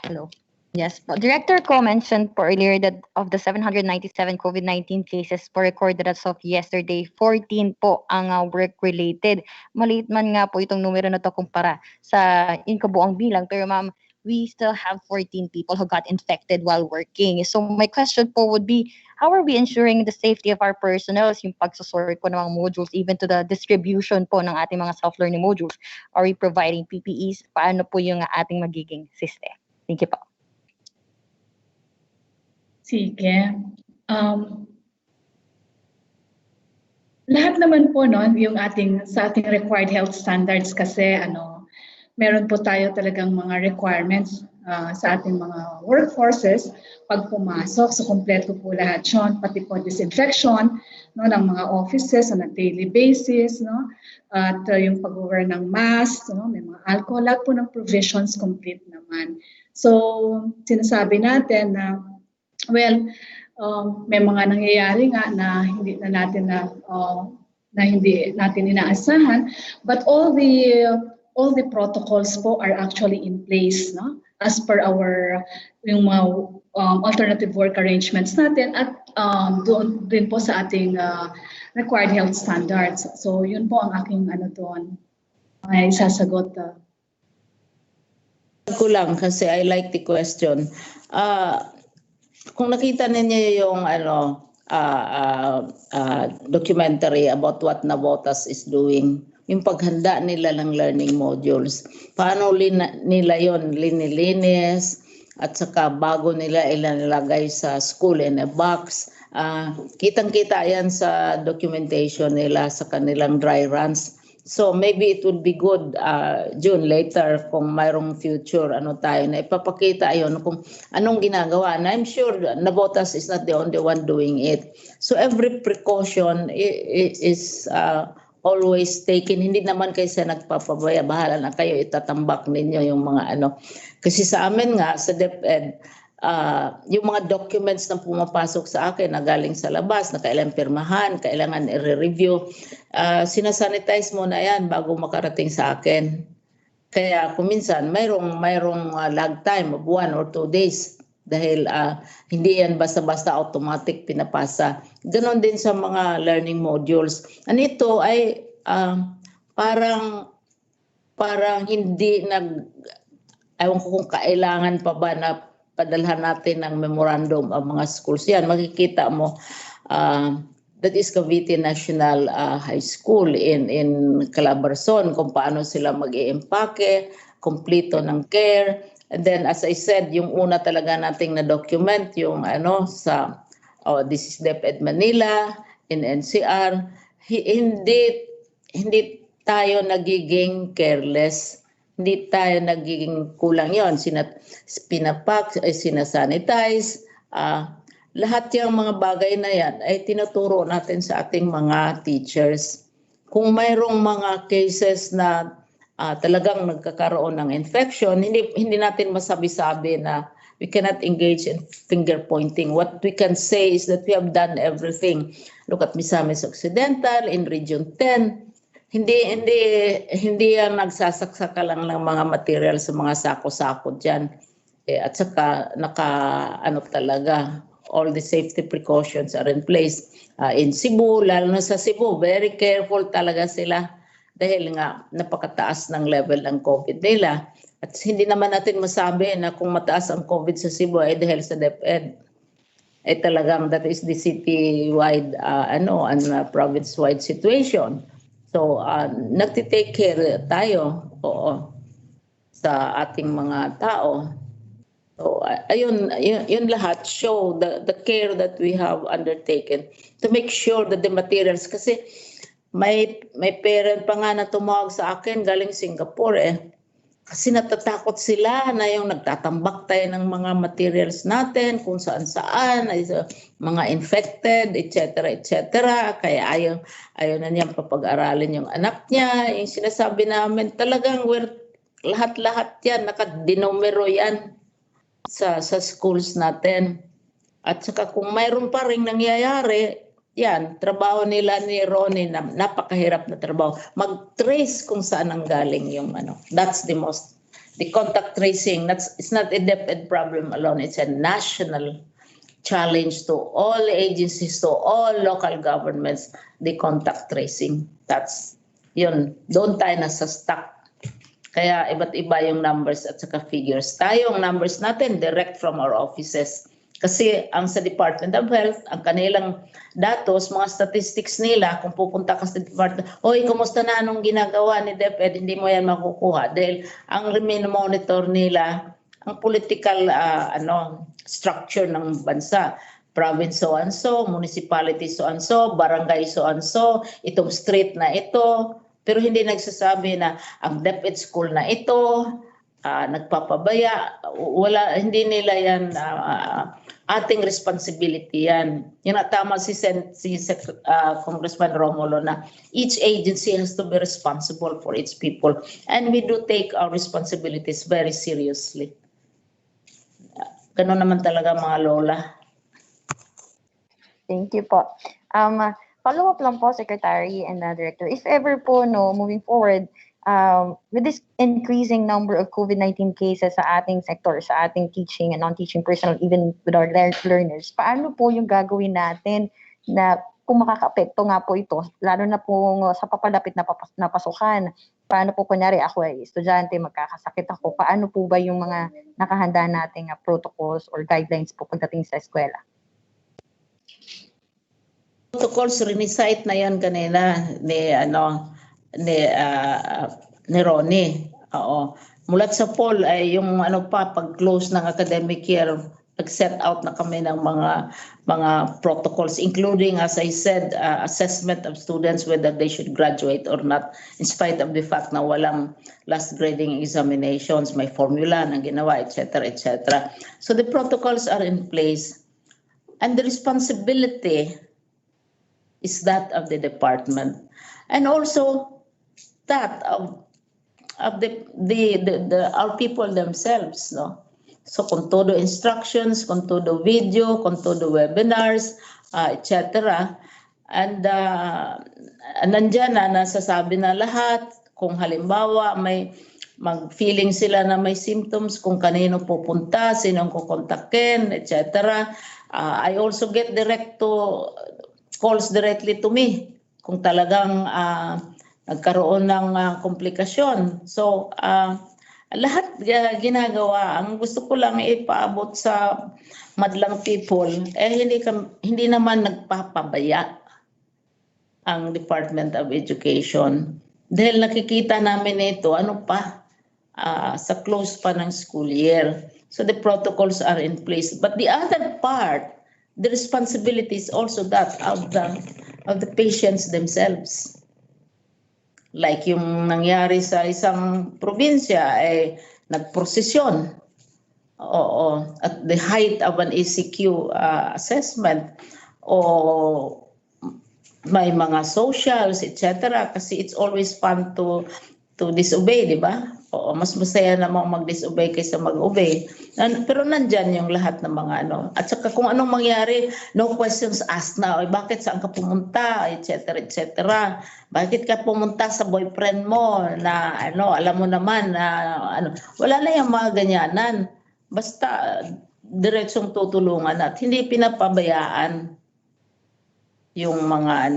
Hello. Yes po. Director Ko mentioned po earlier that of the 797 COVID-19 cases po recorded as of yesterday, 14 po ang work-related. Maliit man nga po itong numero na to kumpara sa kabuang bilang. Pero ma'am, we still have 14 people who got infected while working. So my question po would be, how are we ensuring the safety of our personnel, yung pagsusort po ng mga modules, even to the distribution po ng ating mga self-learning modules? Are we providing PPEs? Paano po yung ating magiging system? Thank you po. Sige. Lahat naman po yung sa ating required health standards kasi meron po tayo talagang mga requirements sa ating mga workforces pag pumasok. So, kompleto po lahat yun, pati po disinfection ng mga offices on a daily basis. At yung pag-wear ng mask, may mga alcohol, lahat po ng provisions complete naman. So, sinasabi natin na, may mga nangyayari nga na hindi natin inaasahan, but all the protocols po are actually in place, as per our yung alternative work arrangements natin at doon din po sa ating required health standards. So yun po ang aking doon ay sasagot. Ko lang kasi I like the question. Kung nakita ninyo yung documentary about what Navotas is doing, yung paghanda nila ng learning modules, paano nila yon linilinis at saka bago nila ilalagay sa school in a box. Kitang-kita yan sa documentation nila sa kanilang dry runs. So maybe it would be good June later kung mayroong future tayo na ipapakita ayon kung anong ginagawa. And I'm sure Navotas is not the only one doing it. So every precaution is always taken. Hindi naman kayo sa nagpapabaya, bahala na kayo, itatambak ninyo yung mga Kasi sa amin nga, sa DepEd, yung mga documents na pumapasok sa akin na galing sa labas, na kailangan pirmahan, kailangan i-review, sinasanitize mo na yan bago makarating sa akin. Kaya kung minsan, mayroong lag time of 1 or 2 days Dahil hindi yan basta-basta automatic pinapasa. Ganon din sa mga learning modules. And ito ay parang hindi ewan ko kung kailangan pa ba na padalhan natin ng memorandum ang mga schools. Yan, makikita mo, that is Cavite National High School in Calabarzon, kung paano sila mag-i-empake, kompleto ng care. And then, as I said, yung una talaga nating na-document, yung this is DepEd Manila, in NCR, hindi tayo nagiging careless. Hindi tayo nagiging kulang yon. Pinapak, sinasanitize, lahat yung mga bagay na yan ay tinuturo natin sa ating mga teachers. Kung mayroong mga cases na talagang nagkakaroon ng infection, hindi natin masabi-sabi na we cannot engage in finger pointing. What we can say is that we have done everything. Look at Misamis Occidental in Region 10. Hindi yan nagsasaksak lang ng mga material sa mga sako-sako dyan. At saka talaga, all the safety precautions are in place. In Cebu, lalo na sa Cebu, very careful talaga sila dahil nga napakataas ng level ng COVID nila. At hindi naman natin masabi na kung mataas ang COVID sa Cebu ay dahil sa DepEd. Ay talagang that is the city-wide and province-wide situation. So, nagtitake care tayo sa ating mga tao. So, yun lahat show the care that we have undertaken to make sure that the materials, kasi may parent pa nga na tumawag sa akin galing Singapore kasi natatakot sila na yung nagtatambak tayo ng mga materials natin kung saan-saan, mga infected, etc. Kaya ayaw na niyang papag-aralin yung anak niya. Yung sinasabi namin, talagang lahat-lahat yan, nakadenomero yan sa schools natin. At saka kung mayroon pa rin nangyayari, yan, trabaho nila ni Ronnie na napakahirap na trabaho. Mag-trace kung saan ang galing yung That's the contact tracing. It's not a DepEd problem alone. It's a national challenge to all agencies, to all local governments, the contact tracing. That's yun. Doon tayo nasa stuck. Kaya iba't iba yung numbers at saka figures. Tayong numbers natin direct from our offices. Kasi ang sa Department of Health, ang kanilang datos, mga statistics nila, kung pupunta ka sa Department, oy, kumusta na anong ginagawa ni DepEd, hindi mo yan makukuha. Dahil ang monitor nila, ang political structure ng bansa. Province so-and-so, municipality so-and-so, barangay so-and-so, itong street na ito. Pero hindi nagsasabi na ang DepEd school na ito, nagpapabaya. Hindi nila yan ating responsibility yan. Yun na tama si Congressman Romulo na each agency has to be responsible for its people. And we do take our responsibilities very seriously. Ganun naman talaga mga lola. Thank you po. Follow-up lang po, Secretary and Director. If ever po, moving forward, with this increasing number of COVID-19 cases sa ating sector, sa ating teaching and non-teaching personnel, even with our learners, paano po yung gagawin natin na kung makaka-apekto nga po ito, lalo na po sa papalapit na pasukan, paano po kunyari ako ay estudyante, magkakasakit ako, paano po ba yung mga nakahanda nating protocols or guidelines po pagdating sa eskwela? Protocols, rinicite na yan kanina ni Ronnie. Oo. Mulat sa poll ay yung pag-close ng academic year, nag-set out na kami ng mga protocols, including, as I said, assessment of students whether they should graduate or not, in spite of the fact na walang last grading examinations, may formula na ginawa, etc. So the protocols are in place, and the responsibility is that of the department, and also that of our people themselves, no? So kung todo instructions, kung todo video, kung todo webinars, etc. And nandyan na nasasabi na lahat. Kung halimbawa may mag-feeling sila na may symptoms, kung kanino pupunta, sinong kukontakin, etc. I also get calls directly to me kung talagang nagkaroon ng komplikasyon. So, lahat ginagawa. Ang gusto ko lang ipaabot sa madlang people, hindi naman nagpapabaya ang Department of Education. Dahil nakikita namin ito, sa close pa ng school year. So the protocols are in place. But the other part, the responsibility is also that of the patients themselves. Like yung nangyari sa isang probinsya, nagprosesyon. At the height of an ECQ assessment, o may mga socials, etc. Kasi it's always fun to disobey, di ba? Mas masaya namang mag-disobey kaysa mag-obey. Pero nandyan yung lahat ng mga At saka kung anong mangyari, no questions asked na. Bakit saan ka pumunta, etc. etc. Bakit ka pumunta sa boyfriend mo na alam mo naman na wala na yung mga ganyanan. Basta diretsong tutulungan at hindi pinapabayaan yung mga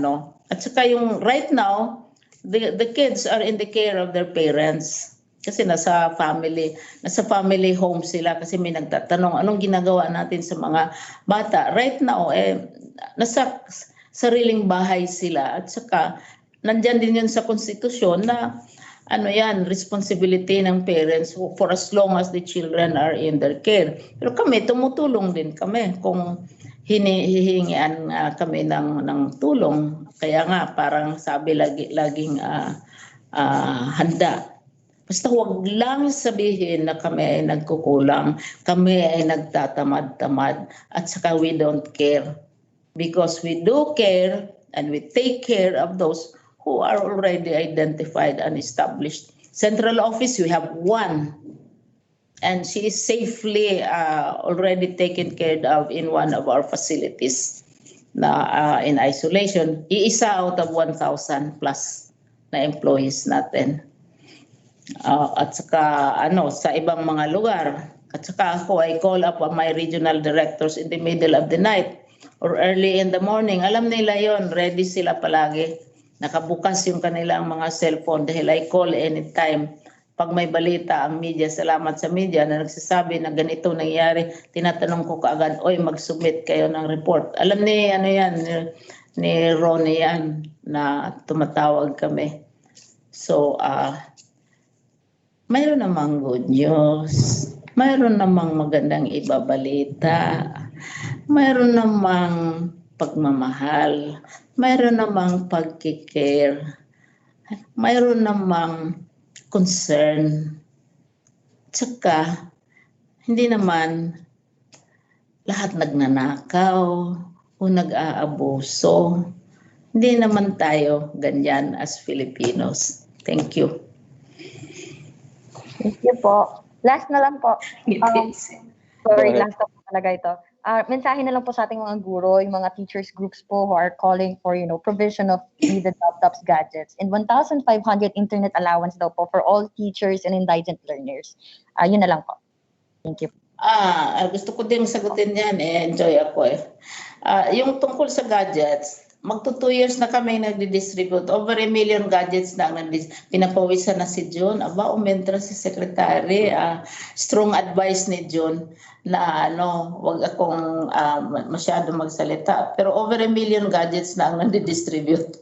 At saka yung right now, the kids are in the care of their parents. Kasi nasa family home sila kasi may nagtatanong anong ginagawa natin sa mga bata. Right now, nasa sariling bahay sila. At saka, nandyan din yun sa konstitusyon na responsibility ng parents for as long as the children are in their care. Pero kami, tumutulong din kami kung hinihingian kami ng tulong. Kaya nga, parang sabi laging handa. Basta huwag lang sabihin na kami ay nagkukulang, kami ay nagtatamad-tamad, at saka we don't care. Because we do care and we take care of those who are already identified and established. Central office, we have one. And she is safely already taken care of in one of our facilities na in isolation. Iisa out of 1,000 plus na employees natin. At saka sa ibang mga lugar. At saka ako, I call up my regional directors in the middle of the night or early in the morning. Alam nila yon, ready sila palagi. Nakabukas yung kanilang mga cellphone dahil I call anytime. Pag may balita ang media, salamat sa media na nagsasabi na ganito nangyari, tinatanong ko kaagad, mag-submit kayo ng report. Alam ni ni Ronnie yan na tumatawag kami. So, mayroon namang good news, mayroon namang magandang ibabalita, mayroon namang pagmamahal, mayroon namang pagkikare, mayroon namang concern. Tsaka, hindi naman lahat nagnanakaw o nag-aabuso. Hindi naman tayo ganyan as Filipinos. Thank you. Thank you po. Last na lang po. Sorry, last na po talaga ito. Mensahe na lang po sa ating mga guro, yung mga teachers groups po who are calling for, provision of needed laptops, gadgets, and 1,500 internet allowance daw po for all teachers and indigent learners. Yun na lang po. Thank you. Gusto ko din sagutin yan. Enjoy ako yung tungkol sa gadgets, magto 2 years na kami nagdi-distribute. Over 1 million gadgets na pinapawisan na si John. Umentra si Secretary. Strong advice ni John na wag akong masyado magsalita. Pero over 1 million gadgets na ang nadi-distribute.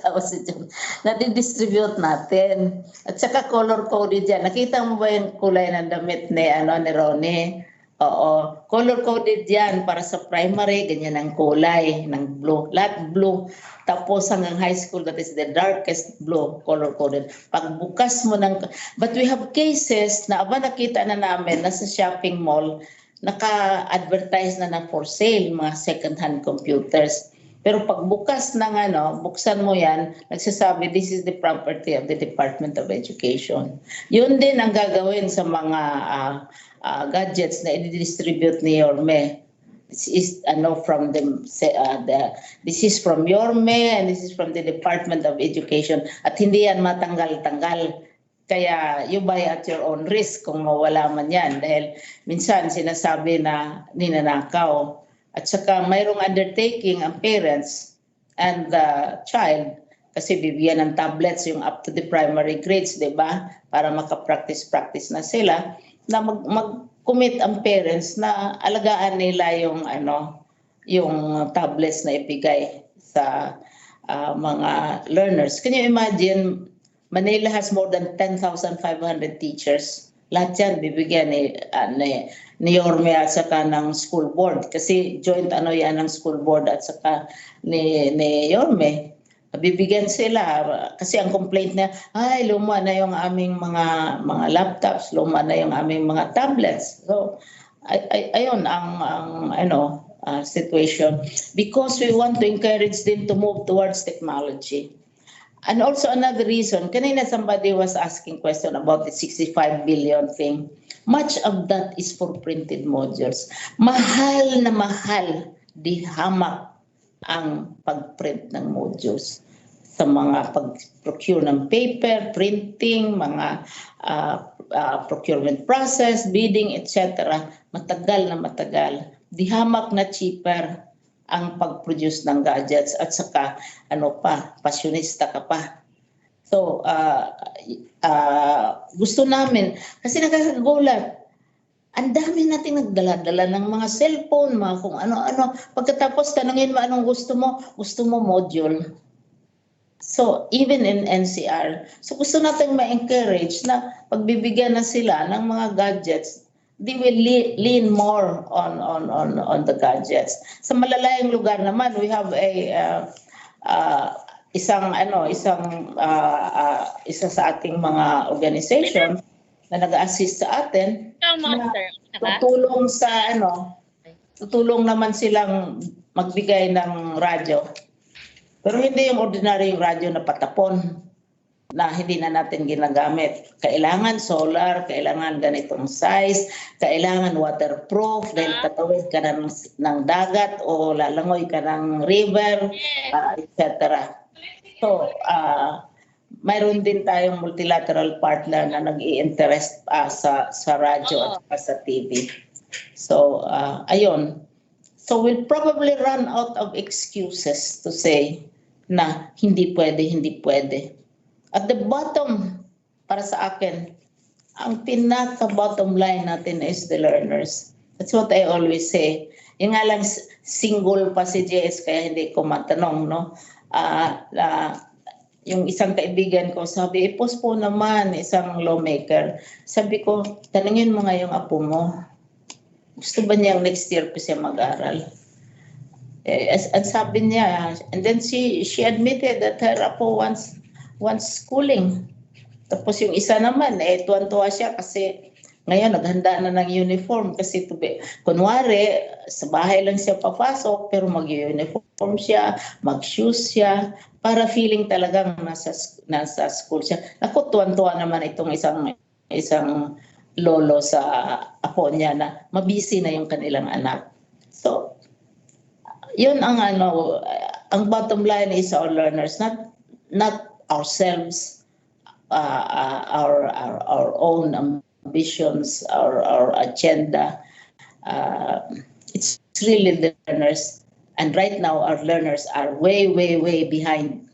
Tawa si John. Nadi-distribute natin. At saka color-coded yan. Nakita mo ba yung kulay ng damit ni Ronnie? Oo, color-coded yan para sa primary, ganyan ang kulay ng blue, light blue. Tapos hanggang high school, that is the darkest blue, color-coded. Pagbukas mo but we have cases na nakita na namin na sa shopping mall, naka-advertise na for sale, mga second-hand computers. Pero pagbukas ng buksan mo yan, nagsasabi, this is the property of the Department of Education. Yun din ang gagawin sa mga gadgets na i-distribute ni Yorme. This is from this is from Yorme and this is from the Department of Education. At hindi yan matanggal-tanggal. Kaya you buy at your own risk kung mawala man yan. Dahil minsan sinasabi na ninanakaw. At saka mayroong undertaking ang parents and the child kasi bibigyan ng tablets yung up to the primary grades, di ba? Para makapractice-practice na sila, na mag-commit ang parents na alagaan nila yung tablets na ibigay sa mga learners. Can you imagine, Manila has more than 10,500 teachers. Lahat yan bibigyan ni Yorme at saka ng school board. Kasi joint yan ng school board at saka ni Yorme. Bibigyan sila kasi ang complaint niya, ay luma na yung aming mga laptops, luma na yung aming mga tablets. So ayun ang situation, because we want to encourage them to move towards technology. And also another reason, kanina somebody was asking question about the 65 billion thing. Much of that is for printed modules. Mahal na mahal, di hamak ang pag-print ng modules sa mga pag-procure ng paper, printing, mga procurement process, bidding, etc. Matagal na matagal. Di hamak na cheaper ang pag-produce ng gadgets at saka passionista ka pa. So gusto namin kasi nakakagulat. Ang dami nating nagdala-dala ng mga cellphone, mga kung ano-ano. Pagkatapos tanungin mo anong gusto mo module. So even in NCR, so gusto nating ma-encourage na pagbibigyan na sila ng mga gadgets, they will lean more on the gadgets. Sa malalayang lugar naman, we have isa sa ating mga organization na nag-assist sa atin. Tutulong naman silang magbigay ng radyo. Pero hindi yung ordinaryong radyo na patapon na hindi na natin ginagamit. Kailangan solar, kailangan ganitong size, kailangan waterproof dahil tatawid ka ng dagat o lalangoy ka ng river, etc. So, mayroon din tayong multilateral partner na nag-i-interest sa radyo at sa TV. So, ayun. So, we'll probably run out of excuses to say na hindi pwede. At the bottom, para sa akin, ang pinaka-bottom line natin is the learners. That's what I always say. Yung nga lang single pa si JS kaya hindi ko matanong, no? Yung isang kaibigan ko sabi, postpone naman isang lawmaker. Sabi ko, tanungin mo nga yung apo mo. Gusto ba niyang next year pa siya mag-aral? At sabi niya, and then she admitted that her apo wants schooling. Tapos yung isa naman, tuwan-tuwa siya kasi ngayon naghanda na ng uniform kasi kunwari sa bahay lang siya papasok pero mag-uniform siya, mag-shoes siya para feeling talagang nasa school siya. Ako tuwan-tuwa naman itong isang lolo sa apo niya na mabisi na yung kanilang anak. So yun ang bottom line is our learners, not ourselves, our own ambitions, our agenda. It's really the learners, and right now our learners are way behind,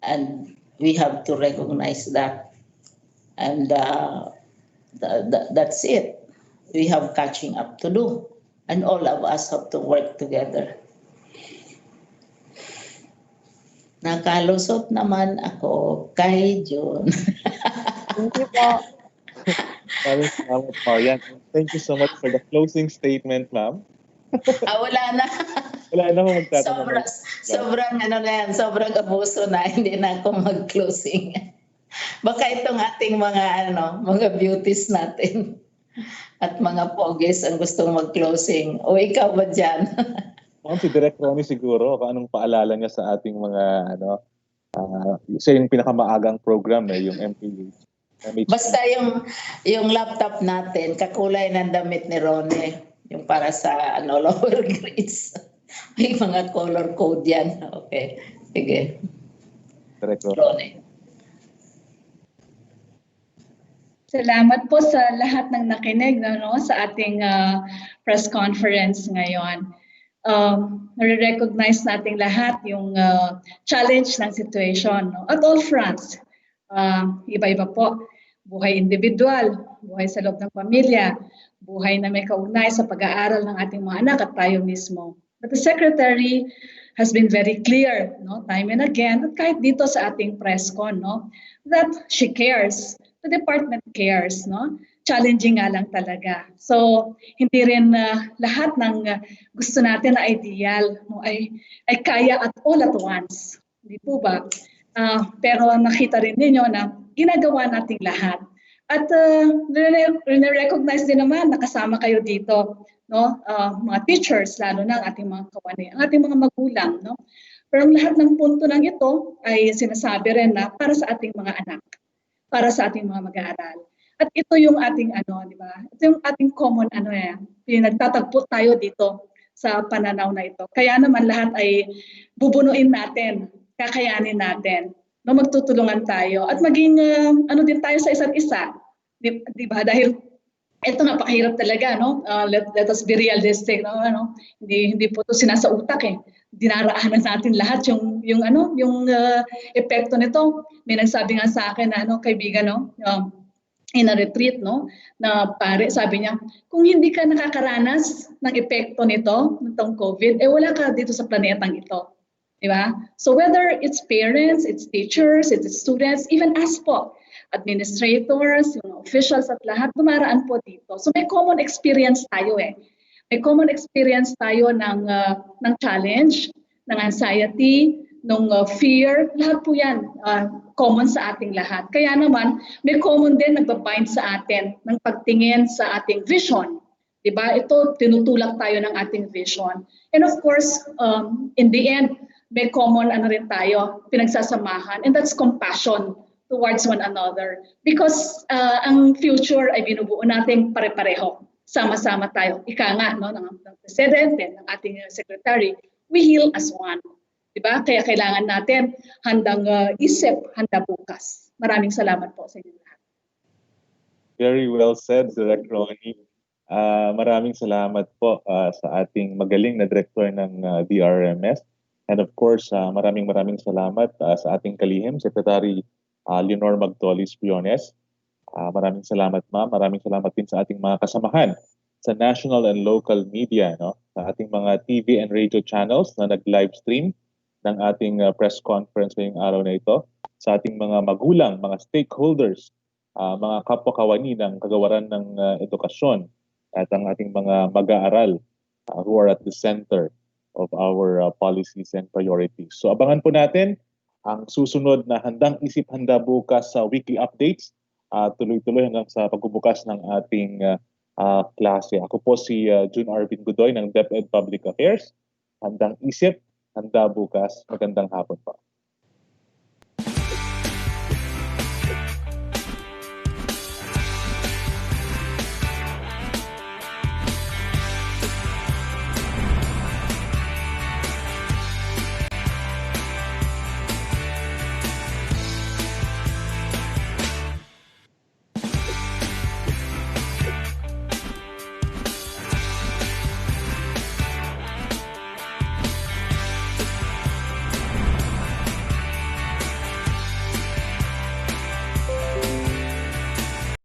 and we have to recognize that, and that's it. We have catching up to do, and all of us have to work together. Nakalusot naman ako kay June. Thank you po. Salamat po. Yan. Thank you so much for the closing statement, ma'am. Wala na. Wala na po magtatanong. Sobrang abuso na, hindi na ako mag-closing. Baka itong ating mga beauties natin at mga poges ang gustong mag-closing. O ikaw ba dyan? Si Direk Ronnie siguro, anong paalala niya sa ating mga siya yung pinakamaagang program yung MPH. Basta yung laptop natin, kakulay ng damit ni Ronnie, yung para sa lower grades. May mga color code yan. Okay. Sige. Direk Ronnie. Salamat po sa lahat ng nakinig sa ating press conference ngayon. Nare-recognize nating lahat yung challenge ng situation at all fronts. Iba-iba po. Buhay individual, buhay sa loob ng pamilya, buhay na may kaugnay sa pag-aaral ng ating mga anak at tayo mismo. But the Secretary has been very clear, time and again, at kahit dito sa ating press con, that she cares. The department cares, challenging nga lang talaga. So, hindi rin lahat ng gusto natin na ideal ay kaya at all at once. Hindi po ba? Pero nakita rin ninyo na ginagawa nating lahat. At recognize din naman na kasama kayo dito, mga teachers, lalo na ang ating mga kawani, ang ating mga magulang. Pero ang lahat ng punto ng ito ay sinasabi rin na para sa ating mga anak, para sa ating mga mag-aaral. At ito yung ating di ba? Ito yung ating common pinagtatagpo tayo dito sa pananaw na ito. Kaya naman lahat ay bubunuin natin, kakayanin natin, magtutulungan tayo at maging din tayo sa isa't isa. Di ba? Dahil ito napakahirap talaga, let us be realistic, hindi po ito sinasautak dinaraanan natin lahat yung epekto nito. May nagsabi nga sa akin na kaibigan in a retreat na pare, sabi niya, kung hindi ka nakakaranas ng epekto nitong COVID, wala ka dito sa planetang ito. Diba? So whether it's parents, it's teachers, it's students, even us po, administrators, officials at lahat, dumaraan po dito. So may common experience tayo May common experience tayo ng challenge, ng anxiety, ng fear, lahat po yan common sa ating lahat. Kaya naman, may common din nagbabind sa atin ng pagtingin sa ating vision. Diba? Ito, tinutulak tayo ng ating vision. And of course, in the end, may common rin tayo, pinagsasamahan, and that's compassion towards one another. Because ang future ay binubuo natin pare-pareho. Sama-sama tayo. Ika nga ng Presidente, ng ating Secretary, we heal as one. Diba? Kaya kailangan natin handang isip, handa bukas. Maraming salamat po sa inyo lahat. Very well said, Direct Ronnie. Maraming salamat po sa ating magaling na director ng DRMS. And of course, maraming salamat sa ating kalihim, Secretary Leonor Magtolis-Briones. Maraming salamat, ma'am. Maraming salamat din sa ating mga kasamahan sa national and local media, sa ating mga TV and radio channels na nag-live stream ng ating press conference ngayong araw na ito, sa ating mga magulang, mga stakeholders, mga kapwa-kawani ng kagawaran ng edukasyon, at ang ating mga mag-aaral who are at the center of our policies and priorities. So abangan po natin ang susunod na Handang Isip Handa Bukas sa weekly updates, tuloy-tuloy hanggang sa pagbubukas ng ating klase. Ako po si June Arvin Godoy ng DepEd Public Affairs. Handang Isip Handa Bukas. Magandang hapon po.